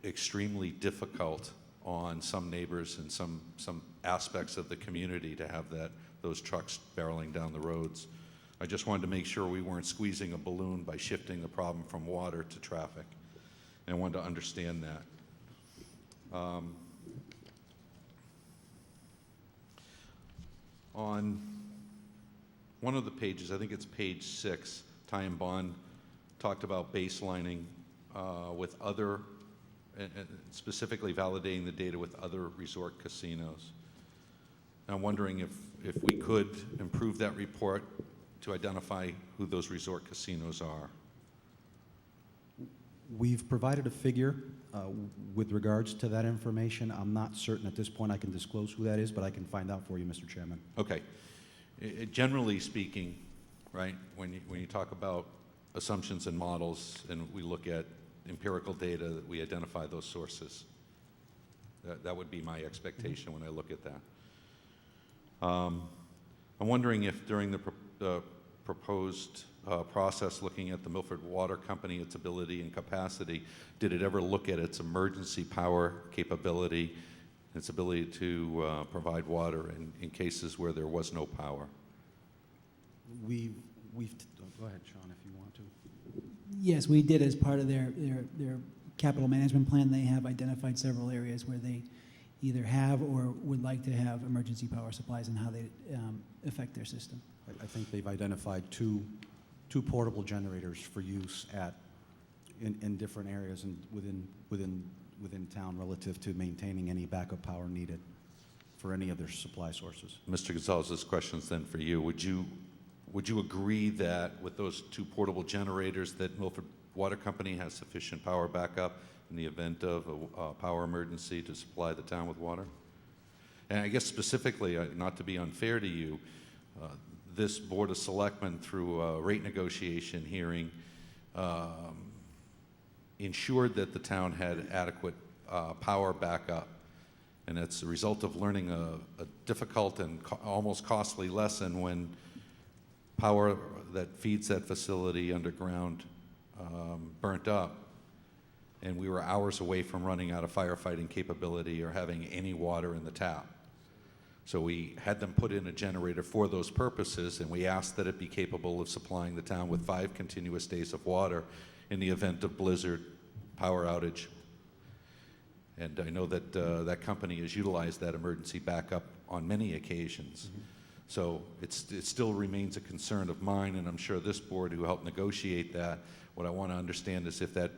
E: extremely difficult on some neighbors and some aspects of the community to have those trucks barreling down the roads. I just wanted to make sure we weren't squeezing a balloon by shifting the problem from water to traffic, and I wanted to understand that. On one of the pages, I think it's page 6, Ty and Bond talked about baselining with other, and specifically validating the data with other resort casinos. And I'm wondering if we could improve that report to identify who those resort casinos are.
P: We've provided a figure with regards to that information. I'm not certain at this point I can disclose who that is, but I can find out for you, Mr. Chairman.
E: Okay. Generally speaking, right, when you talk about assumptions and models and we look at empirical data, that we identify those sources. That would be my expectation when I look at that. I'm wondering if during the proposed process looking at the Milford Water Company, its ability and capacity, did it ever look at its emergency power capability, its ability to provide water in cases where there was no power?
P: Go ahead, Sean, if you want to.
C: Yes, we did as part of their capital management plan. They have identified several areas where they either have or would like to have emergency power supplies and how they affect their system.
P: I think they've identified two portable generators for use in different areas and within town relative to maintaining any backup power needed for any of their supply sources.
E: Mr. Gonzalez, this question's then for you. Would you agree that with those two portable generators that Milford Water Company has sufficient power backup in the event of a power emergency to supply the town with water? And I guess specifically, not to be unfair to you, this Board of Selectmen, through a rate negotiation hearing, ensured that the town had adequate power backup And it's a result of learning a difficult and almost costly lesson when power that feeds that facility underground burnt up, and we were hours away from running out of firefighting capability or having any water in the tap. So we had them put in a generator for those purposes, and we asked that it be capable of supplying the town with 5 continuous days of water in the event of blizzard, power outage. And I know that that company has utilized that emergency backup on many occasions. So it still remains a concern of mine, and I'm sure this board who helped negotiate that, what I want to understand is if that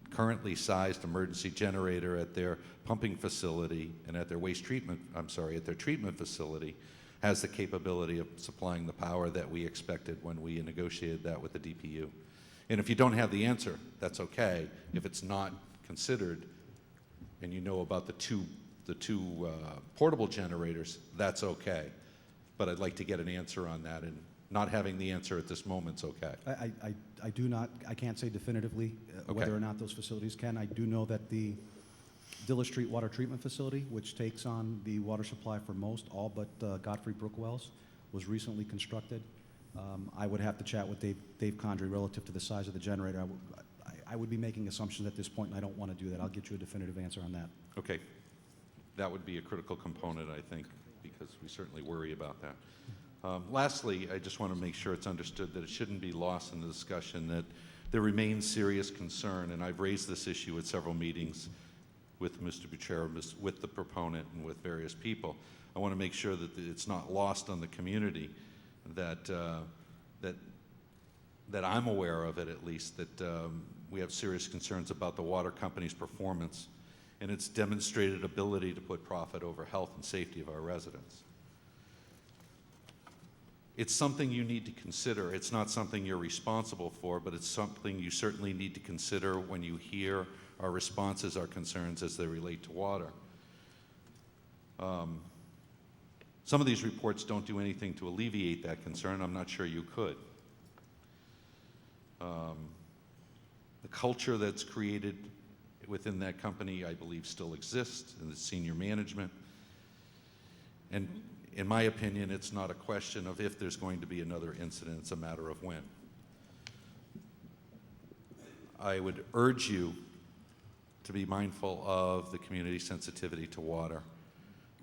E: currently sized emergency generator at their pumping facility and at their at their treatment facility has the capability of supplying the power that we expected when we negotiated that with the DPU. And if you don't have the answer, that's okay. If it's not considered and you know about the two portable generators, that's okay. But I'd like to get an answer on that, and not having the answer at this moment's okay.
P: I do not, I can't say definitively whether or not those facilities can. I do know that the Dilla Street Water Treatment Facility, which takes on the water supply for all but Godfrey Brook wells, was recently constructed. I would have to chat with Dave Condrey relative to the size of the generator. I would be making assumptions at this point, and I don't want to do that. I'll get you a definitive answer on that.
E: Okay. That would be a critical component, I think, because we certainly worry about that. Lastly, I just want to make sure it's understood that it shouldn't be lost in the discussion that there remains serious concern, and I've raised this issue at several meetings with Mr. Buchera, with the proponent, and with various people. I want to make sure that it's not lost on the community that that I'm aware of it, at least, that we have serious concerns about the water company's performance and its demonstrated ability to put profit over health and safety of our residents. It's something you need to consider. It's not something you're responsible for, but it's something you certainly need to consider when you hear our responses, our concerns as they relate to water. Some of these reports don't do anything to alleviate that concern. I'm not sure you could. The culture that's created within that company, I believe, still exists in the senior management. And in my opinion, it's not a question of if there's going to be another incident, it's a matter of when. I would urge you to be mindful of the community sensitivity to water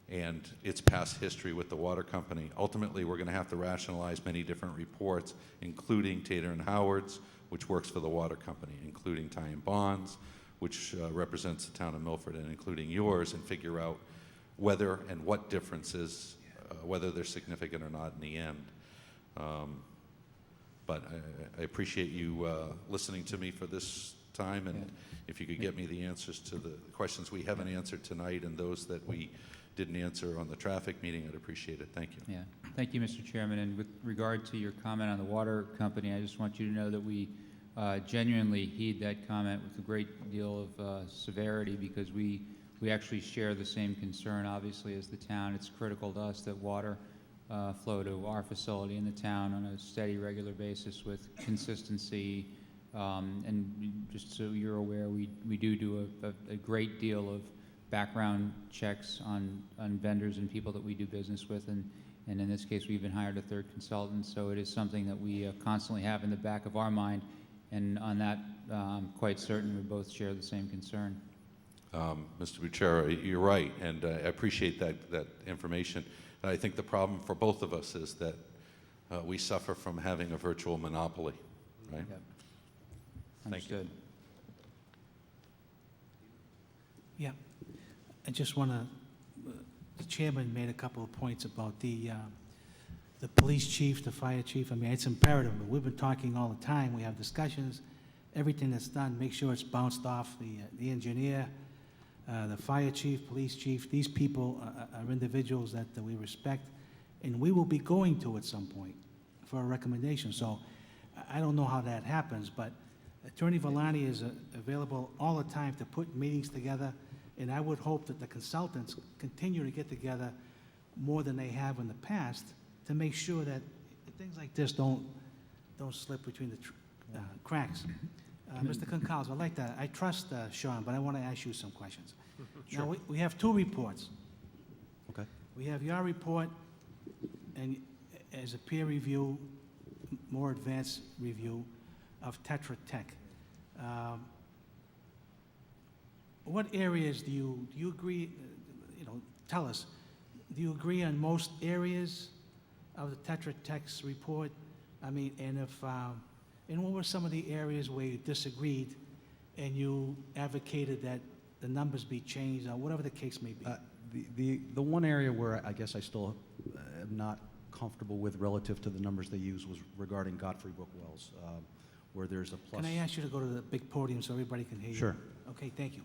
E: and its past history with the water company. Ultimately, we're going to have to rationalize many different reports, including Tater and Howard's, which works for the water company, including Ty and Bonds, which represents the town of Milford, and including yours, and figure out whether and what differences, whether they're significant or not in the end. But I appreciate you listening to me for this time, and if you could get me the answers to the questions we haven't answered tonight and those that we didn't answer on the traffic meeting, I'd appreciate it. Thank you.
B: Yeah, thank you, Mr. Chairman. And with regard to your comment on the water company, I just want you to know that we genuinely heed that comment with a great deal of severity, because we actually share the same concern, obviously, as the town. It's critical to us that water flow to our facility in the town on a steady, regular basis with consistency. And just so you're aware, we do a great deal of background checks on vendors and people that we do business with, and in this case, we even hired a third consultant, so it is something that we constantly have in the back of our mind, and on that, I'm quite certain we both share the same concern.
E: Mr. Buchera, you're right, and I appreciate that information. And I think the problem for both of us is that we suffer from having a virtual monopoly, right?
B: Yep.
E: Thank you.
B: Understood.
F: Yeah, I just want to, the chairman made a couple of points about the police chief, the fire chief. I mean, it's imperative, but we've been talking all the time. We have discussions. Everything that's done, make sure it's bounced off the engineer, the fire chief, police chief. These people are individuals that we respect, and we will be going to at some point for a recommendation. So I don't know how that happens, but Attorney Villani is available all the time to put meetings together, and I would hope that the consultants continue to get together more than they have in the past to make sure that things like this don't slip between the cracks. Mr. Concalves, I'd like to, I trust Sean, but I want to ask you some questions. Now, we have two reports.
P: Okay.
F: We have your report and as a peer review, more advanced review of Tetra Tech. What areas do you agree, tell us, do you agree on most areas of the Tetra Tech's report? I mean, and and what were some of the areas where you disagreed and you advocated that the numbers be changed, or whatever the case may be?
P: The one area where I guess I still am not comfortable with relative to the numbers they use was regarding Godfrey Brook Wells, where there's a plus.
F: Can I ask you to go to the big podium so everybody can hear you?
P: Sure.
F: Okay, thank you.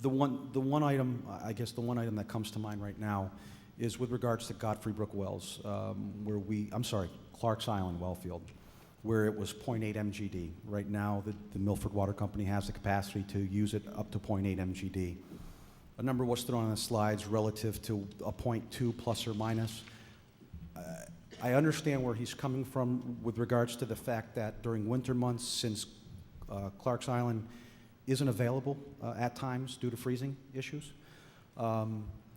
P: The one item, I guess the one item that comes to mind right now is with regards to Godfrey Brook Wells, Clark's Island Wellfield, where it was 0.8 MGD. Right now, the Milford Water Company has the capacity to use it up to 0.8 MGD. A number was thrown on the slides relative to a 0.2 plus or minus. I understand where he's coming from with regards to the fact that during winter months, since Clark's Island isn't available at times due to freezing issues,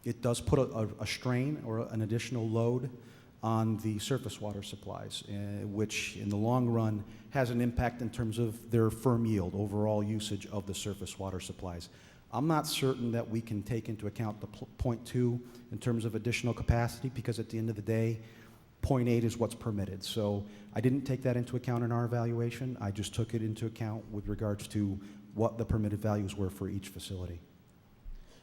P: it does put a strain or an additional load on the surface water supplies, which in the long run has an impact in terms of their firm yield, overall usage of the surface water supplies. I'm not certain that we can take into account the 0.2 in terms of additional capacity, because at the end of the day, 0.8 is what's permitted. So I didn't take that into account in our evaluation. I just took it into account with regards to what the permitted values were for each facility.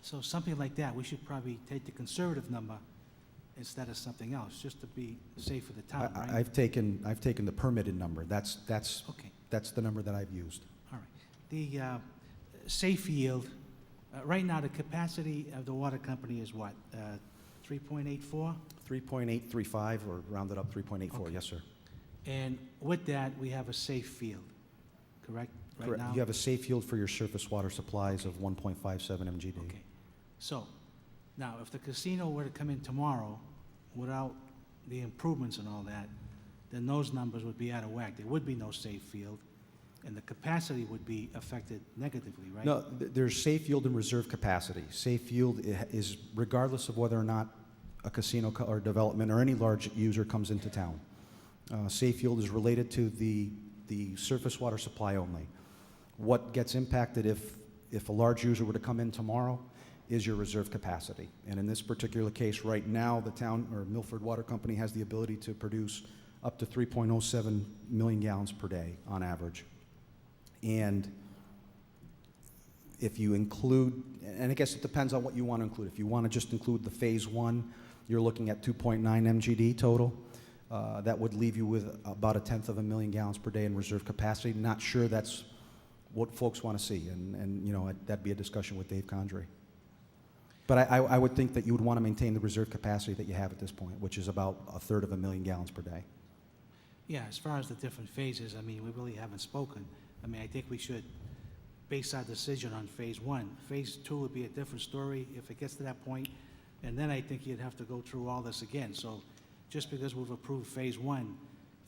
F: So something like that, we should probably take the conservative number instead of something else, just to be safe for the town, right?
P: I've taken the permitted number. That's
F: Okay.
P: That's the number that I've used.
F: All right. The safe yield, right now, the capacity of the water company is what, 3.84?
P: 3.835, or rounded up 3.84,
F: Okay.
P: yes, sir.
F: And with that, we have a safe field, correct? Right
P: Correct.
F: now?
P: You have a safe yield for your surface water supplies of 1.57 MGD.
F: Okay. So, now, if the casino were to come in tomorrow without the improvements and all that, then those numbers would be out of whack. There would be no safe field, and the capacity would be affected negatively, right?
P: No, there's safe yield and reserve capacity. Safe yield is regardless of whether or not a casino or development or any large user comes into town. Safe yield is related to the surface water supply only. What gets impacted if a large user were to come in tomorrow is your reserve capacity. And in this particular case, right now, the town, or Milford Water Company, has the ability to produce up to 3.07 million gallons per day on average. And if you include, and I guess it depends on what you want to include. If you want to just include the phase one, you're looking at 2.9 MGD total. That would leave you with about 1/10 of a million gallons per day in reserve capacity. Not sure that's what folks want to see, and that'd be a discussion with Dave Condrey. But I would think that you would want to maintain the reserve capacity that you have at this point, which is about 1/3 of a million gallons per day.
F: Yeah, as far as the different phases, I mean, we really haven't spoken. I mean, I think we should base our decision on phase one. Phase two would be a different story if it gets to that point, and then I think you'd have to go through all this again. So just because we've approved phase one,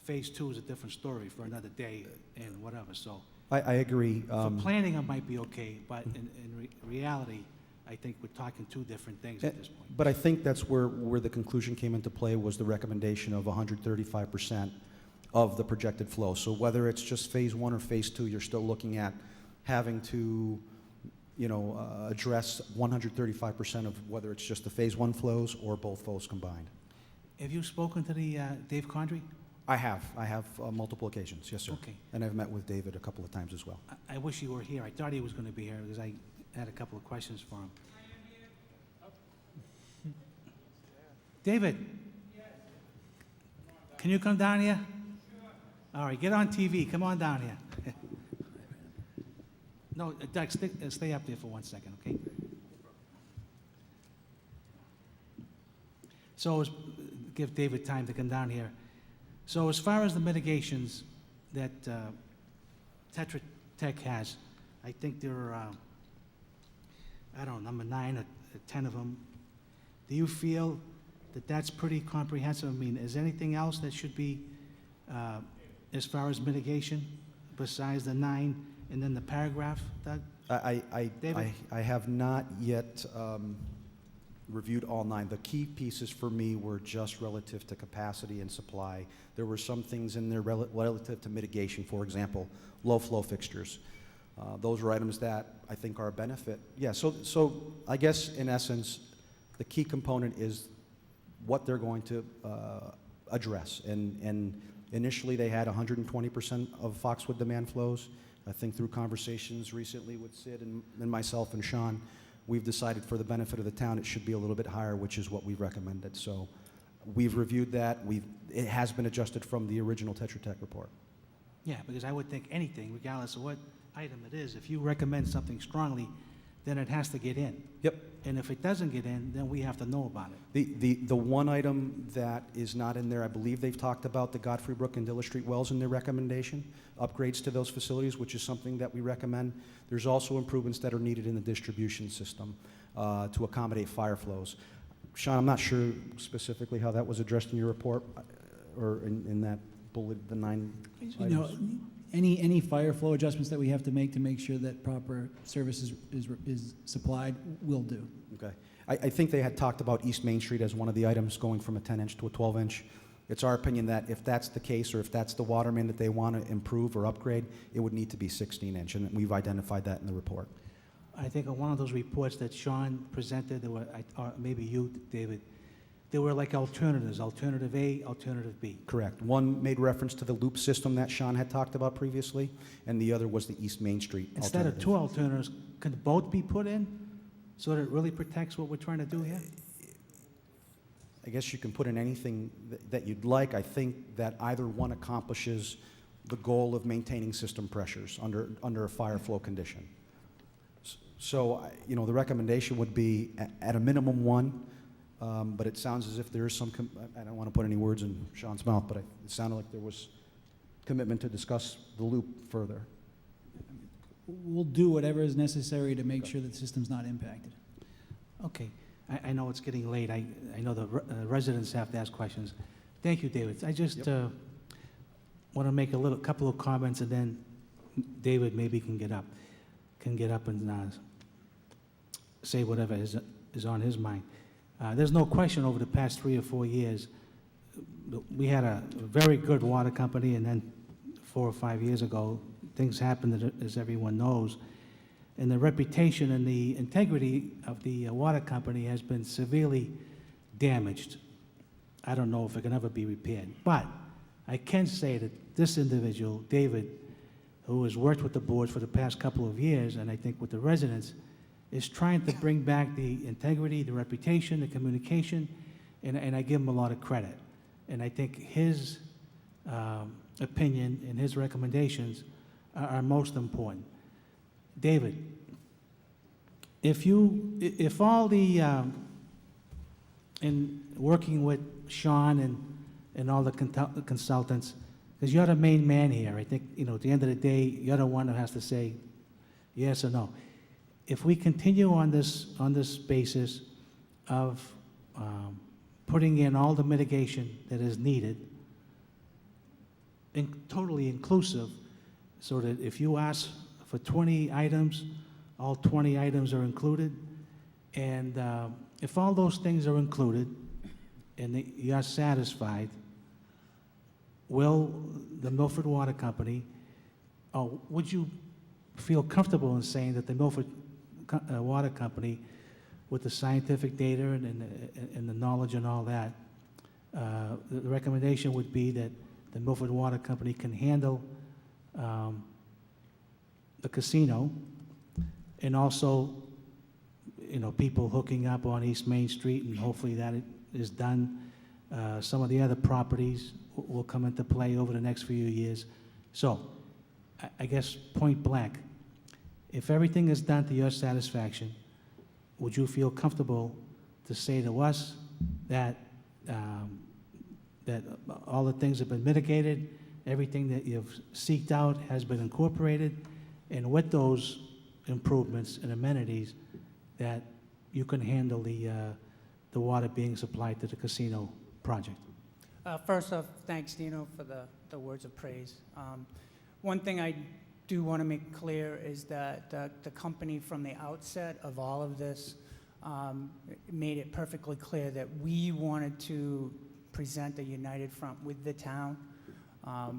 F: phase two is a different story for another day and whatever, so.
P: I agree.
F: For planning, it might be okay, but in reality, I think we're talking two different things at this point.
P: But I think that's where the conclusion came into play, was the recommendation of 135% of the projected flow. So whether it's just phase one or phase two, you're still looking at having to, address 135% of whether it's just the phase one flows or both flows combined.
F: Have you spoken to the Dave Condrey?
P: I have multiple occasions, yes, sir.
F: Okay.
P: And I've met with David a couple of times as well.
F: I wish he were here. I thought he was going to be here because I had a couple of questions for him. David? Can you come down here? All right, get on TV. Come on down here. No, Doug, stay up there for 1 second, okay? So give David time to come down here. So as far as the mitigations that Tetra Tech has, I think there are, I don't know, number 9 or 10 of them. Do you feel that's pretty comprehensive. I mean, is anything else that should be, as far as mitigation, besides the 9 and then the paragraph, Doug? David?
P: I have not yet reviewed all 9. The key pieces for me were just relative to capacity and supply. There were some things in there relative to mitigation, for example, low-flow fixtures. Those are items that I think are a benefit. Yeah, so I guess in essence, the key component is what they're going to address. And initially, they had 120% of Foxwood demand flows. I think through conversations recently with Sid and myself and Sean, we've decided for the benefit of the town, it should be a little bit higher, which is what we've recommended. So we've reviewed that. It has been adjusted from the original Tetra Tech report.
F: Yeah, because I would think anything, regardless of what item it is, if you recommend something strongly, then it has to get in.
P: Yep.
F: And if it doesn't get in, then we have to know about it.
P: The one item that is not in there, I believe they've talked about the Godfrey Brook and Dilla Street wells in their recommendation, upgrades to those facilities, which is something that we recommend. There's also improvements that are needed in the distribution system to accommodate fire flows. Sean, I'm not sure specifically how that was addressed in your report or in that bullet, the 9
Q: You
P: items.
Q: know, any fire flow adjustments that we have to make sure that proper service is supplied, will do.
P: Okay. I think they had talked about East Main Street as one of the items going from a 10-inch to a 12-inch. It's our opinion that if that's the case, or if that's the water main that they want to improve or upgrade, it would need to be 16-inch, and we've identified that in the report.
F: I think on one of those reports that Sean presented, there were, or maybe you, David, there were like alternatives, alternative A, alternative B.
P: Correct. One made reference to the loop system that Sean had talked about previously, and the other was the East Main Street
F: Instead of
P: alternative.
F: 2 alternatives, could both be put in so that it really protects what we're trying to do here?
P: I guess you can put in anything that you'd like. I think that either one accomplishes the goal of maintaining system pressures under a fire flow condition. So, you know, the recommendation would be at a minimum 1, but it sounds as if there is some, I don't want to put any words in Sean's mouth, but it sounded like there was commitment to discuss the loop further.
Q: We'll do whatever is necessary to make sure that the system's not impacted.
F: Okay. I know it's getting late. I know the residents have to ask questions. Thank you, David. I just want to make a couple of comments, and then David maybe can get up and say whatever is on his mind. There's no question over the past 3 or 4 years, we had a very good water company, and then 4 or 5 years ago, things happened, as everyone knows, and the reputation and the integrity of the water company has been severely damaged. I don't know if it can ever be repaired, but I can say that this individual, David, who has worked with the board for the past couple of years, and I think with the residents, is trying to bring back the integrity, the reputation, the communication, and I give him a lot of credit. And I think his opinion and his recommendations are most important. David, if all the, in working with Sean and all the consultants, because you're the main man here, I think, you know, at the end of the day, you're the one who has to say yes or no. If we continue on this basis of putting in all the mitigation that is needed, totally inclusive, so that if you ask for 20 items, all 20 items are included, and if all those things are included and you are satisfied, will the Milford Water Company, would you feel comfortable in saying that the Milford Water Company, with the scientific data and the knowledge and all that, the recommendation would be that the Milford Water Company can handle the casino, and also, you know, people hooking up on East Main Street, and hopefully that is done. Some of the other properties will come into play over the next few years. So, I guess point blank, if everything is done to your satisfaction, would you feel comfortable to say to us that that all the things have been mitigated, everything that you've seeked out has been incorporated, and with those improvements and amenities, that you can handle the the water being supplied to the casino project?
R: First off, thanks, Dino, for the words of praise. One thing I do want to make clear is that the company from the outset of all of this made it perfectly clear that we wanted to present a united front with the town.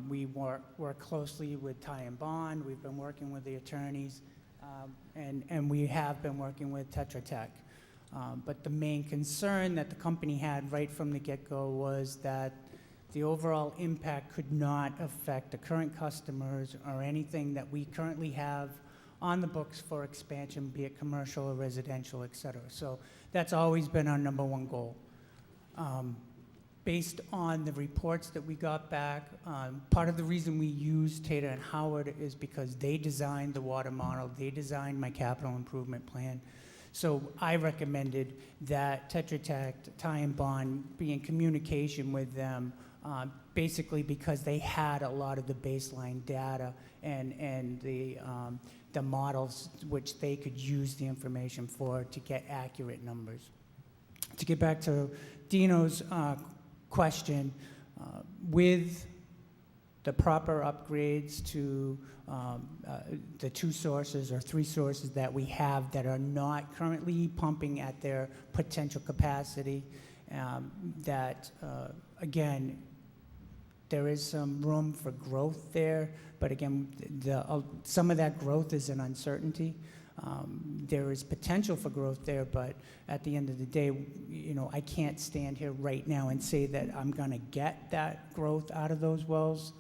R: We work closely with Ty and Bond. We've been working with the attorneys, and we have been working with Tetra Tech. But the main concern that the company had right from the get-go was that the overall impact could not affect the current customers or anything that we currently have on the books for expansion, be it commercial or residential, et cetera. So that's always been our number one goal. Based on the reports that we got back, part of the reason we used Tater and Howard is because they designed the water model, they designed my capital improvement plan. So I recommended that Tetra Tech, Ty and Bond be in communication with them, basically because they had a lot of the baseline data and the models which they could use the information for to get accurate numbers. To get back to Dino's question, with the proper upgrades to the 2 sources or 3 sources that we have that are not currently pumping at their potential capacity, again, there is some room for growth there, but again, some of that growth is an uncertainty. There is potential for growth there, but at the end of the day, I can't stand here right now and say that I'm going to get that growth out of those wells.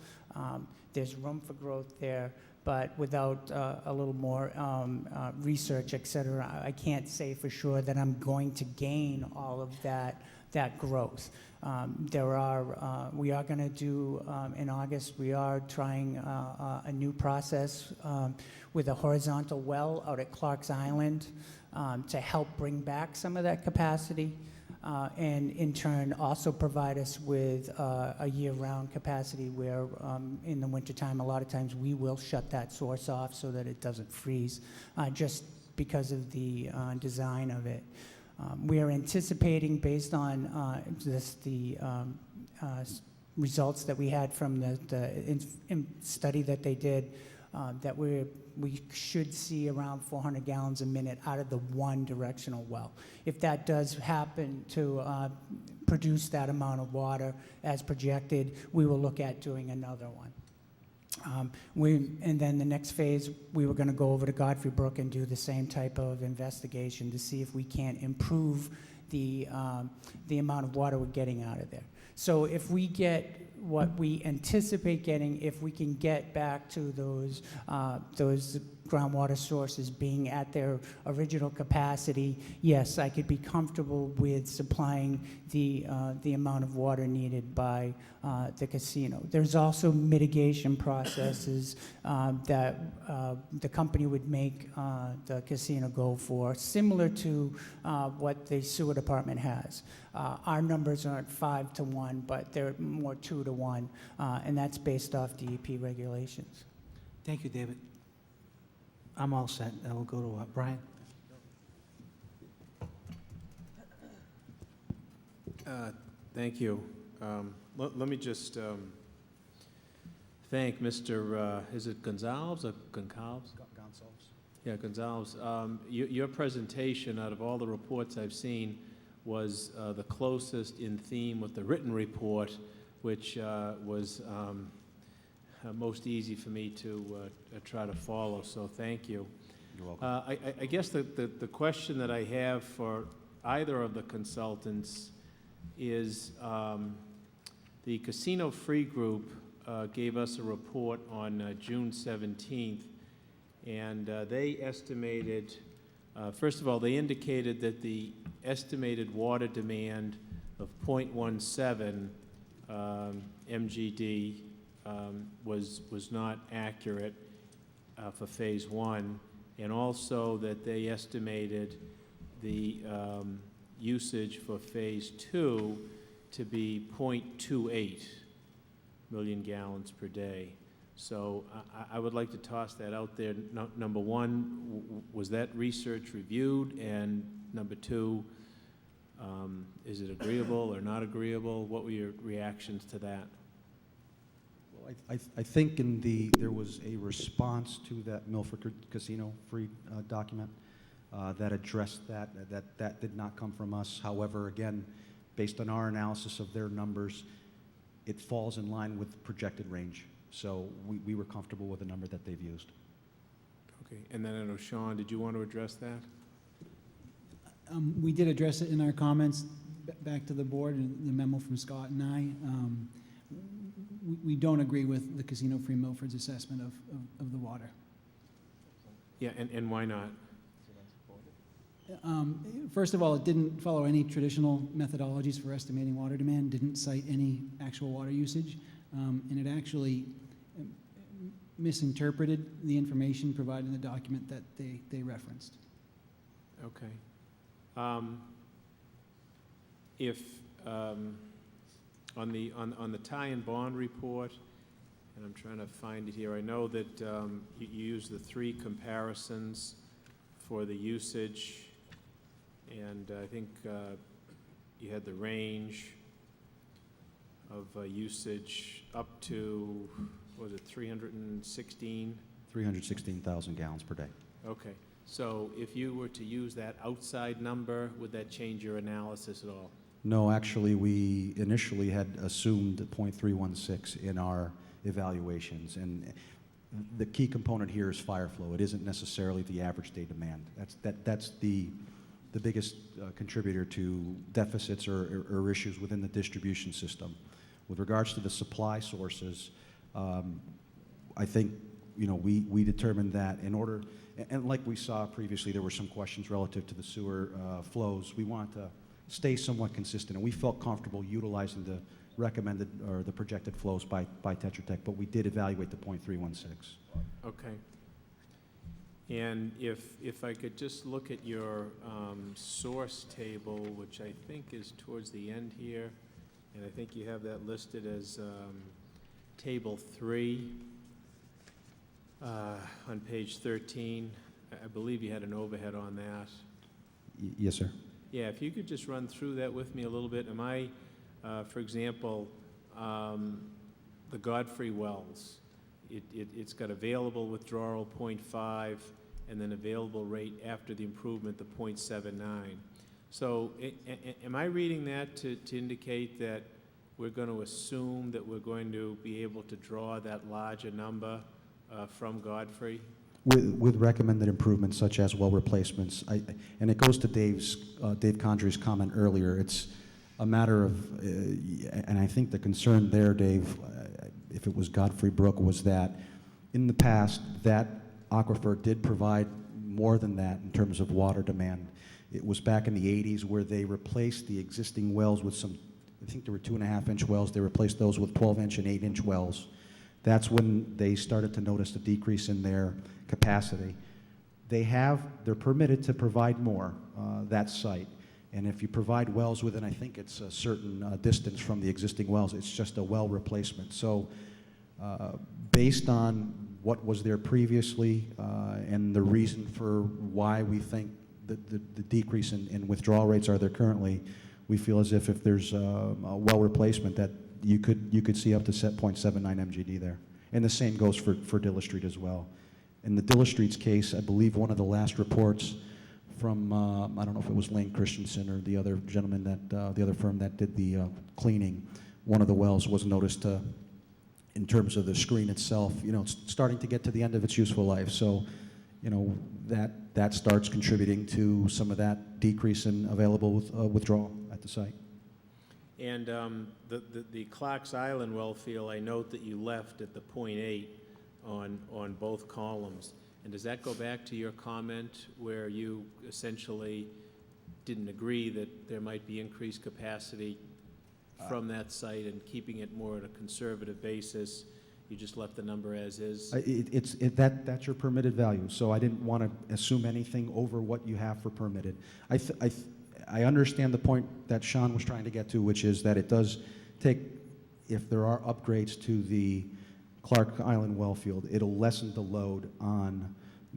R: There's room for growth there, but without a little more research, et cetera, I can't say for sure that I'm going to gain all of that growth. We are going to do, in August, we are trying a new process with a horizontal well out at Clark's Island to help bring back some of that capacity and in turn also provide us with a year-round capacity where in the wintertime, a lot of times we will shut that source off so that it doesn't freeze just because of the design of it. We are anticipating, based on the results that we had from the study that they did, that we should see around 400 gallons a minute out of the one directional well. If that does happen to produce that amount of water as projected, we will look at doing another one. And then the next phase, we were going to go over to Godfrey Brook and do the same type of investigation to see if we can't improve the amount of water we're getting out of there. So if we get what we anticipate getting, if we can get back to those groundwater sources being at their original capacity, yes, I could be comfortable with supplying the amount of water needed by the casino. There's also mitigation processes that the company would make the casino go for, similar to what the sewer department has. Our numbers aren't 5 to 1, but they're more 2 to 1, and that's based off DEP regulations.
F: Thank you, David. I'm all set. I will go to Brian.
G: Thank you. Let me just thank Mr. Is it Gonzalez or Goncalves?
P: Gonzalez.
G: Yeah, Gonzalez. Your presentation, out of all the reports I've seen, was the closest in theme with the written report, which was most easy for me to try to follow, so thank you.
P: You're welcome.
G: I guess the question that I have for either of the consultants is the Casino Free Group gave us a report on June 17th, and they estimated, first of all, they indicated that the estimated water demand of 0.17 MGD was not accurate for phase 1, and also that they estimated the usage for phase 2 to be 0.28 million gallons per day. So I would like to toss that out there. Number one, was that research reviewed? And number two, Is it agreeable or not agreeable? What were your reactions to that?
P: Well, I think there was a response to that Milford Casino free document that addressed that. That did not come from us. However, again, based on our analysis of their numbers, it falls in line with projected range. So we were comfortable with the number that they've used.
G: Okay, and then I know, Sean, did you want to address that?
Q: We did address it in our comments back to the board in the memo from Scott and I. We don't agree with the Casino Free Milford's assessment of the water.
G: Yeah, and why not?
Q: First of all, it didn't follow any traditional methodologies for estimating water demand, didn't cite any actual water usage, and it actually misinterpreted the information provided in the document that they referenced.
G: Okay. If on the tie and bond report, and I'm trying to find it here, I know that you use the 3 comparisons for the usage, and I think you had the range of usage up to, what was it, 316?
P: 316,000 gallons per day.
G: Okay. So if you were to use that outside number, would that change your analysis at all?
P: No, actually, we initially had assumed 0.316 in our evaluations, and the key component here is fire flow. It isn't necessarily the average day demand. That's the biggest contributor to deficits or issues within the distribution system. With regards to the supply sources, I think we determined that in order. And like we saw previously, there were some questions relative to the sewer flows. We want to stay somewhat consistent, and we felt comfortable utilizing the recommended or the projected flows by Tetra Tech, but we did evaluate the 0.316.
G: Okay. And if I could just look at your source table, which I think is towards the end here, and I think you have that listed as Table 3. On page 13, I believe you had an overhead on that.
P: Yes, sir.
G: Yeah, if you could just run through that with me a little bit. Am I, for example, the Godfrey wells, it's got available withdrawal 0.5 and then available rate after the improvement, the 0.79. So am I reading that to indicate that we're going to assume that we're going to be able to draw that larger number from Godfrey?
P: With recommended improvements such as well replacements, and it goes to Dave Condry's comment earlier. It's a matter of, and I think the concern there, Dave, if it was Godfrey Brook, was that in the past that aquifer did provide more than that in terms of water demand. It was back in the 80s where they replaced the existing wells with some, I think there were 2.5-inch wells. They replaced those with 12-inch and 8-inch wells. That's when they started to notice the decrease in their capacity. They're permitted to provide more, that site. And if you provide wells within, I think it's a certain distance from the existing wells, it's just a well replacement. So based on what was there previously and the reason for why we think that the decrease in withdrawal rates are there currently, we feel as if there's a well replacement that you could see up to 0.79 MGD there. And the same goes for Dilla Street as well. In the Dilla Street's case, I believe one of the last reports from, I don't know if it was Lane Christensen or the other gentleman the other firm that did the cleaning, one of the wells was noticed in terms of the screen itself, it's starting to get to the end of its useful life. So, that starts contributing to some of that decrease in available withdrawal at the site.
G: And the Clark's Island well field, I note that you left at the 0.8 on both columns. And does that go back to your comment where you essentially didn't agree that there might be increased capacity from that site and keeping it more on a conservative basis? You just left the number as is?
P: That's your permitted value, so I didn't want to assume anything over what you have for permitted. I understand the point that Sean was trying to get to, which is that it does take, if there are upgrades to the Clark Island well field, it'll lessen the load on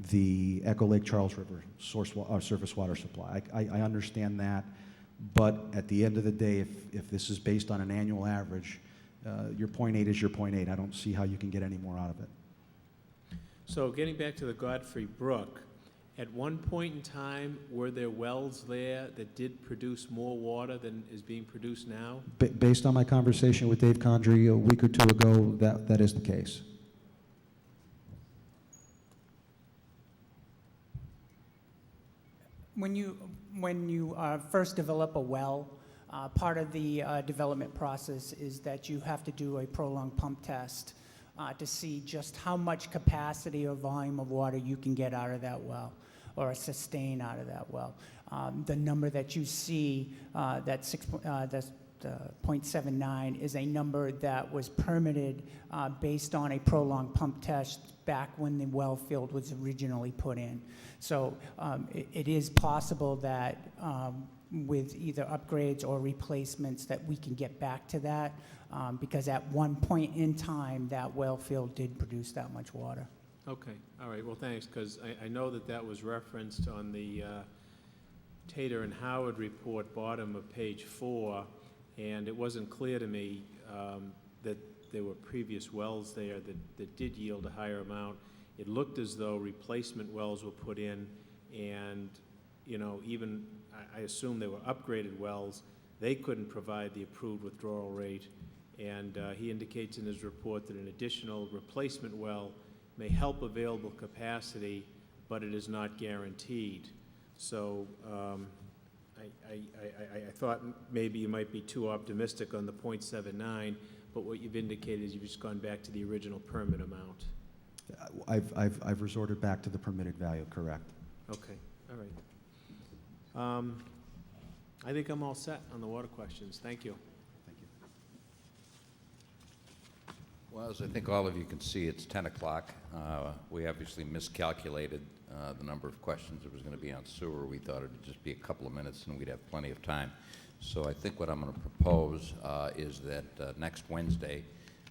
P: the Echo Lake Charles River surface water supply. I understand that, But at the end of the day, if this is based on an annual average, your .8 is your .8. I don't see how you can get any more out of it.
G: So getting back to the Godfrey Brook, at one point in time, were there wells there that did produce more water than is being produced now?
P: Based on my conversation with Dave Condrey a week or two ago, that is the case.
R: When you first develop a well, part of the development process is that you have to do a prolonged pump test to see just how much capacity or volume of water you can get out of that well, or sustain out of that well. The number that you see, that 0.79, is a number that was permitted based on a prolonged pump test back when the well field was originally put in. So it is possible that with either upgrades or replacements that we can get back to that, because at one point in time, that well field did produce that much water.
G: Okay, all right, well, thanks, because I know that that was referenced on the Tater and Howard report, bottom of page 4, and it wasn't clear to me that there were previous wells there that did yield a higher amount. It looked as though replacement wells were put in, and, you know, even, I assume they were upgraded wells, they couldn't provide the approved withdrawal rate, and he indicates in his report that an additional replacement well may help available capacity, but it is not guaranteed. So I thought maybe you might be too optimistic on the .79, but what you've indicated is you've just gone back to the original permit amount.
P: I've resorted back to the permitted value, correct.
G: Okay, all right. I think I'm all set on the water questions. Thank you.
A: Well, as I think all of you can see, it's 10 o'clock. We obviously miscalculated the number of questions that was going to be on sewer. We thought it would just be a couple of minutes and we'd have plenty of time. So I think what I'm going to propose is that next Wednesday,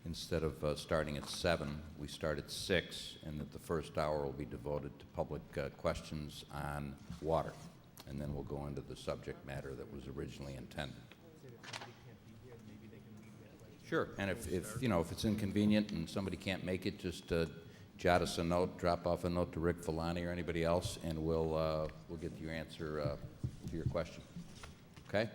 A: instead of starting at 7, we start at 6, and that the first hour will be devoted to public questions on water. And then we'll go into the subject matter that was originally intended. Sure, and if you know, if it's inconvenient and somebody can't make it, just jot us a note, drop off a note to Rick Filani or anybody else, and we'll get your answer to your question. Okay?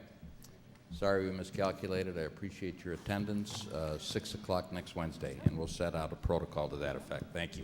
A: Sorry we miscalculated. I appreciate your attendance. 6 o'clock next Wednesday, and we'll set out a protocol to that effect. Thank you.